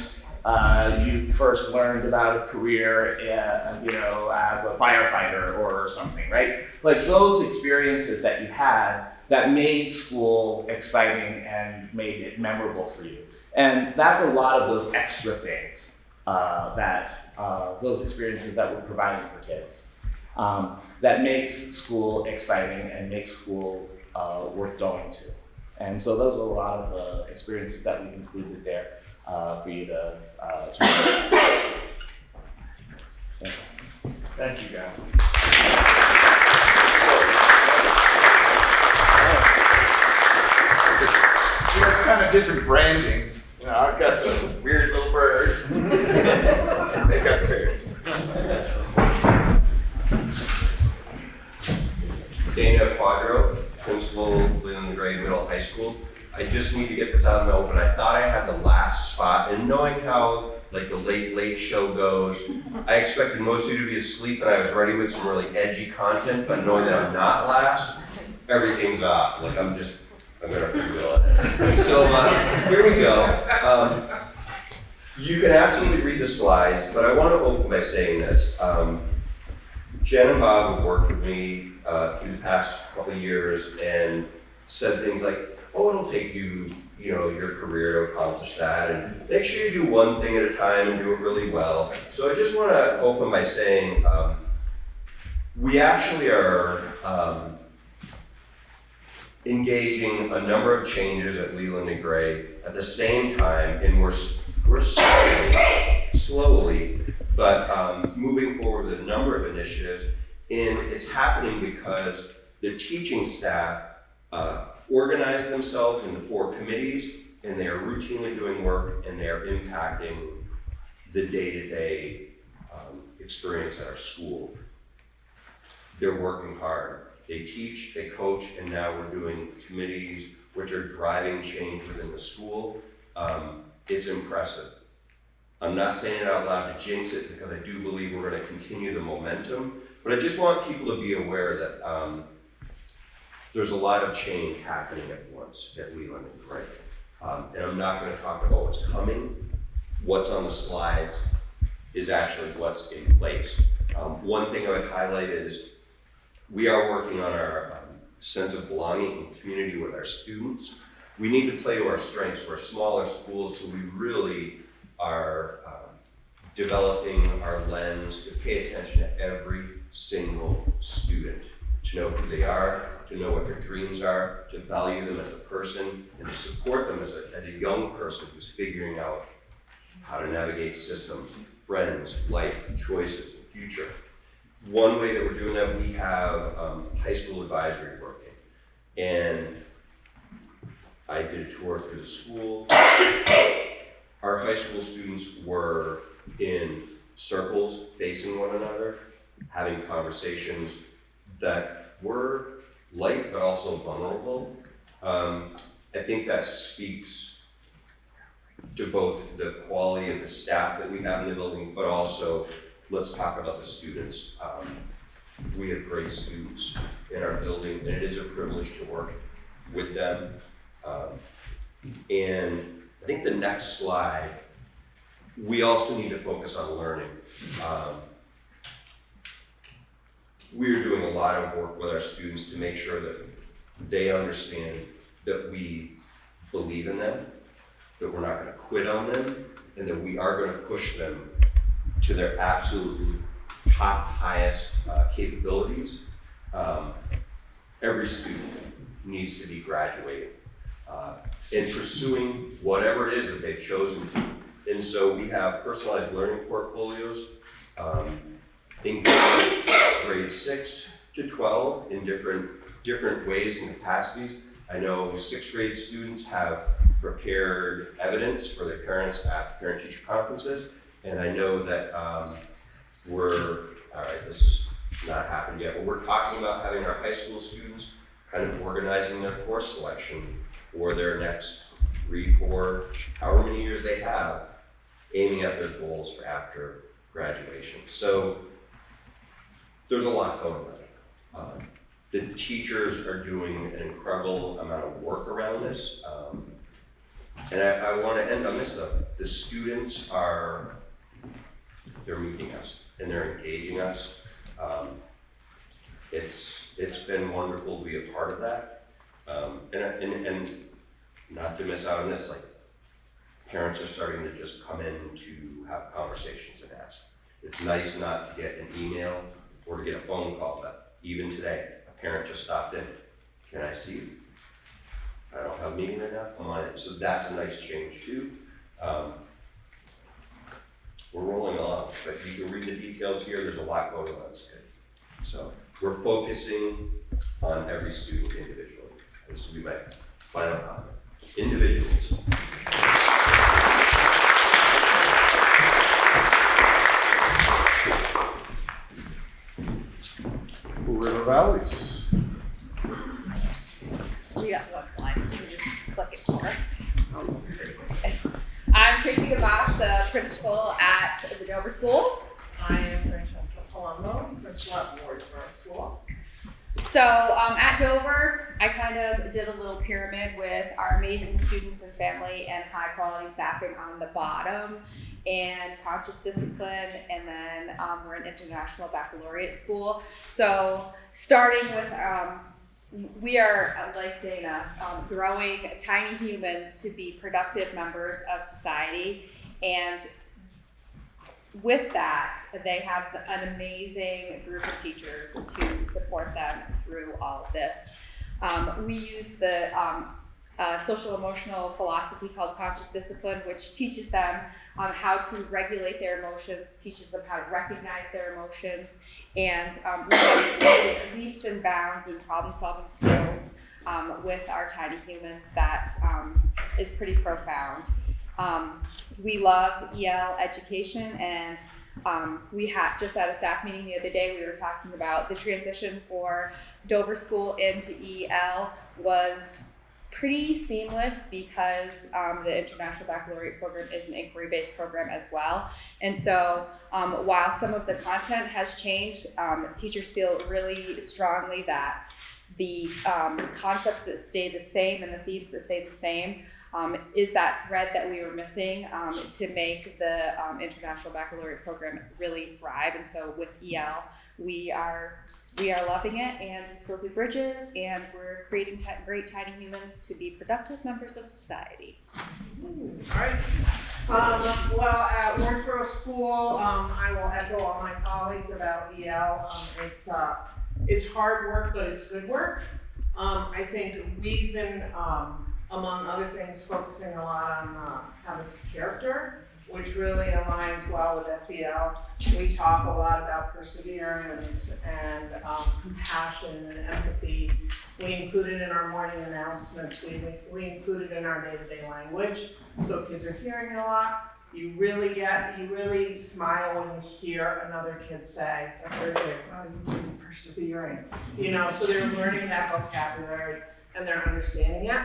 you first learned about a career, as a firefighter or something, right? Like those experiences that you had that made school exciting and made it memorable for you. And that's a lot of those extra things those experiences that we're providing for kids that makes school exciting and makes school worth going to. And so those are a lot of the experiences that we've included there for you to check out. Thank you, guys. We have kind of different branding. I've got some weird little bird. They've got the beard. Dana Quadro, principal, Leland Gray Middle High School. I just need to get this out in the open. I thought I had the last spot, and knowing how the late show goes, I expected most of you to be asleep and I was ready with some really edgy content, but knowing that I'm not last, everything's off. I'm gonna freewheel it. So here we go. You can absolutely read the slides, but I want to open by saying this. Jen and Bob have worked with me through the past couple of years and said things like, oh, it'll take you, your career to accomplish that, and make sure you do one thing at a time and do it really well. So I just want to open by saying, we actually are engaging a number of changes at Leland and Gray at the same time, and we're slowly, but moving forward with a number of initiatives, and it's happening because the teaching staff organize themselves into 4 committees, and they are routinely doing work, and they are impacting the day-to-day experience at our school. They're working hard. They teach, they coach, and now we're doing committees which are driving change within the school. It's impressive. I'm not saying it out loud to jinx it because I do believe we're going to continue the momentum, but I just want people to be aware that there's a lot of change happening at once at Leland and Gray. And I'm not going to talk about what's coming. What's on the slides is actually what's in place. One thing I would highlight is we are working on our sense of belonging and community with our students. We need to play to our strengths. We're a smaller school, so we really are developing our lens to pay attention to every single student, to know who they are, to know what their dreams are, to value them as a person, and to support them as a young person who's figuring out how to navigate systems, friends, life, choices, and future. One way that we're doing that, we have high school advisory working. And I did a tour through the school. Our high school students were in circles facing one another, having conversations that were light but also vulnerable. I think that speaks to both the quality of the staff that we have in the building, but also let's talk about the students. We have great students in our building, and it is a privilege to work with them. And I think the next slide, we also need to focus on learning. We're doing a lot of work with our students to make sure that they understand that we believe in them, that we're not going to quit on them, and that we are going to push them to their absolutely top, highest capabilities. Every student needs to be graduating and pursuing whatever it is that they've chosen to. And so we have personalized learning portfolios engage grades 6 to 12 in different ways and capacities. I know 6th grade students have prepared evidence for their parents at parent-teacher conferences. And I know that this has not happened yet, but we're talking about having our high school students kind of organizing their course selection for their next 3, 4, however many years they have, aiming at their goals for after graduation. So there's a lot going on. The teachers are doing an incredible amount of work around this. And I want to end on this though. The students they're meeting us and they're engaging us. It's been wonderful to be a part of that. And not to miss out on this, like parents are starting to just come in to have conversations and ask. It's nice not to get an email or to get a phone call, but even today, a parent just stopped in. Can I see you? I don't have a meeting right now, come on in. So that's a nice change too. We're rolling along, but you can read the details here. There's a lot going on. So we're focusing on every student individually. This will be my final comment. Individuals. River Valleys. We got one slide. You can just click it for us. I'm Tracy Gamache, the principal at the Dover School. I am Francesca Palumbo, principal at Wardsboro School. So at Dover, I kind of did a little pyramid with our amazing students and family and high quality staffing on the bottom, and conscious discipline, and then we're an international baccalaureate school. So starting with, we are, like Dana, growing tiny humans to be productive members of society, and with that, they have an amazing group of teachers to support them through all of this. We use the social emotional philosophy called conscious discipline, which teaches them how to regulate their emotions, teaches them how to recognize their emotions, and we have leaps and bounds in problem-solving skills with our tiny humans that is pretty profound. We love EL education, and we had just at a staff meeting the other day, we were talking about the transition for Dover School into EL was pretty seamless because the International Baccalaureate program is an inquiry-based program as well. And so while some of the content has changed, teachers feel really strongly that the concepts that stay the same and the themes that stay the same is that thread that we were missing to make the International Baccalaureate program really thrive. And so with EL, we are loving it, and we still do bridges, and we're creating great tiny humans to be productive members of society. All right. Well, at Wardsboro School, I will echo all my colleagues about EL. It's hard work, but it's good work. I think we've been, among other things, focusing a lot on habits of character, which really aligns well with SEL. We talk a lot about perseverance and compassion and empathy. We include it in our morning announcements. We include it in our day-to-day language. So kids are hearing it a lot. You really smile when you hear another kid say, "Oh, you're really persevering." So they're learning that vocabulary and they're understanding it.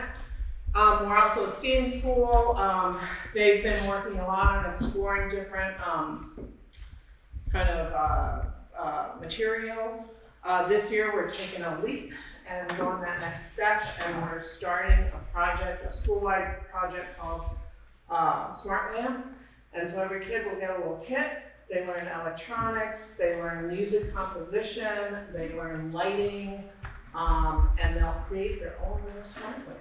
We're also a STEAM school. They've been working a lot on exploring different materials. This year we're taking a leap and going that next step, and we're starting a school-wide project called Smart Lamp. And so every kid will get a little kit. They learn electronics, they learn music composition, they learn lighting, and they'll create their own little smart lamp.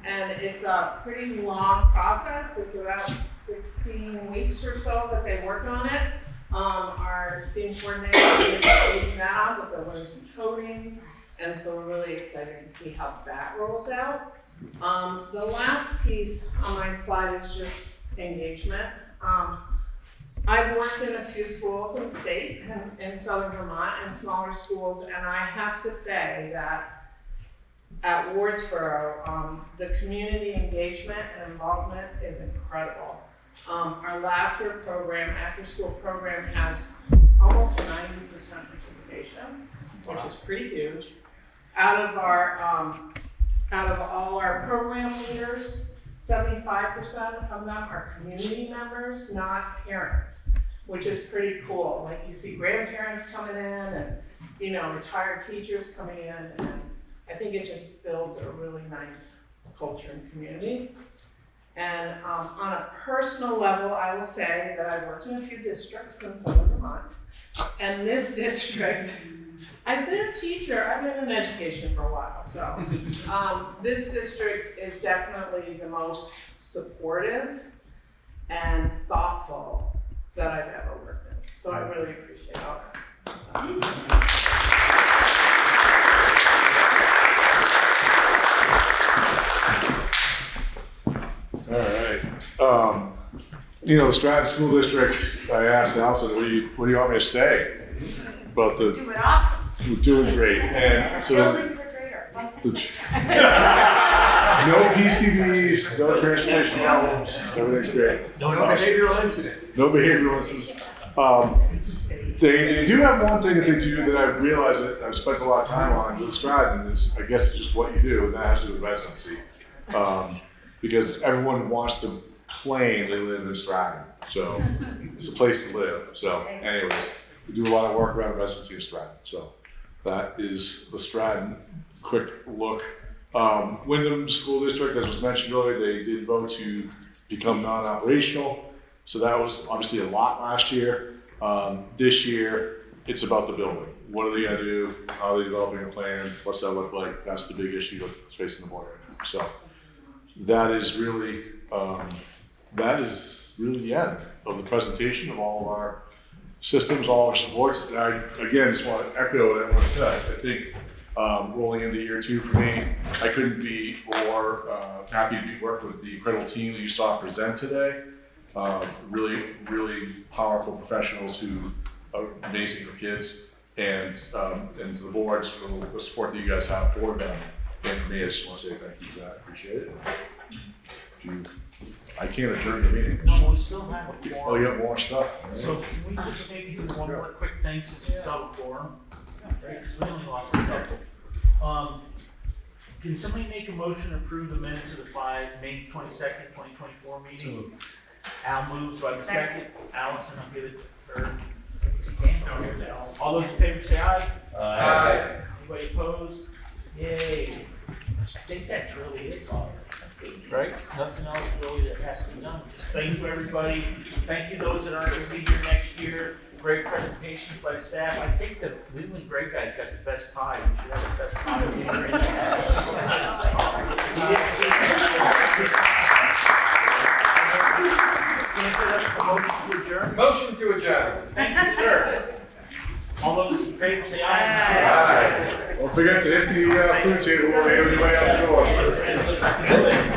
And it's a pretty long process. It's about 16 weeks or so that they work on it. Our STEAM coordinator is taking that on, but they'll learn some coding. And so we're really excited to see how that rolls out. The last piece on my slide is just engagement. I've worked in a few schools in the state, in Southern Vermont, and smaller schools, and I have to say that at Wardsboro, the community engagement and involvement is incredible. Our laughter program, after school program, has almost 90% participation, which is pretty huge. Out of all our program leaders, 75% of them are community members, not parents, which is pretty cool. Like you see grandparents coming in and, you know, retired teachers coming in, and I think it just builds a really nice culture and community. And on a personal level, I will say that I've worked in a few districts since I'm in Vermont. And this district, I've been a teacher, I've been in education for a while, so this district is definitely the most supportive and thoughtful that I've ever worked in. So I really appreciate all that. All right. You know, the Stratton School District, I asked Allison, what do you want me to say about the? Doing awesome. We're doing great. And so Buildings are greater. no PCBs, no transportation problems, everything's great. No behavioral incidents. No behavioral incidents. They do have one thing that they do that I've realized that I've spent a lot of time on with Stratton. It's, I guess, it's just what you do, and that has to do with residency. Because everyone wants to claim they live in Stratton, so it's a place to live. So, anyways, we do a lot of work around residency in Stratton. So that is the Stratton quick look. Windham School District, as was mentioned earlier, they did vote to become non-operational. So that was obviously a lot last year. This year, it's about the building. What are they gonna do? How are they developing a plan? What's that look like? That's the big issue that's facing the board right now. So that is really the end of the presentation of all of our systems, all our supports. And I, again, just want to echo what everyone said. I think rolling into year 2 for me, I couldn't be more happy to be working with the incredible team that you saw present today. Really, really powerful professionals who are amazing for kids, and to the boards for the support that you guys have for them. And for me, I just want to say thank you for that. Appreciate it. I can't adjourn the meeting. No, we still have a forum. Oh, you have more stuff? So can we just maybe do one more quick thing since we still have a forum? Right, because we only lost a couple. Can somebody make a motion to approve the minutes of the May 22nd, 2024 meeting? Al moves, so I have a second. Allison, I'll give it to her. All those in favor say aye. Aye. Anybody opposed? Yay. I think that really is all. Right? Nothing else really that has to be done. Just thank you, everybody. Thank you those that aren't going to be here next year. Great presentations by the staff. I think the Leland Gray guy's got the best tie. We should have the best tie. Motion to adjourn? Motion to adjourn. Thank you, sir. All those in favor say aye. Don't forget to hit the food table when everybody out the door.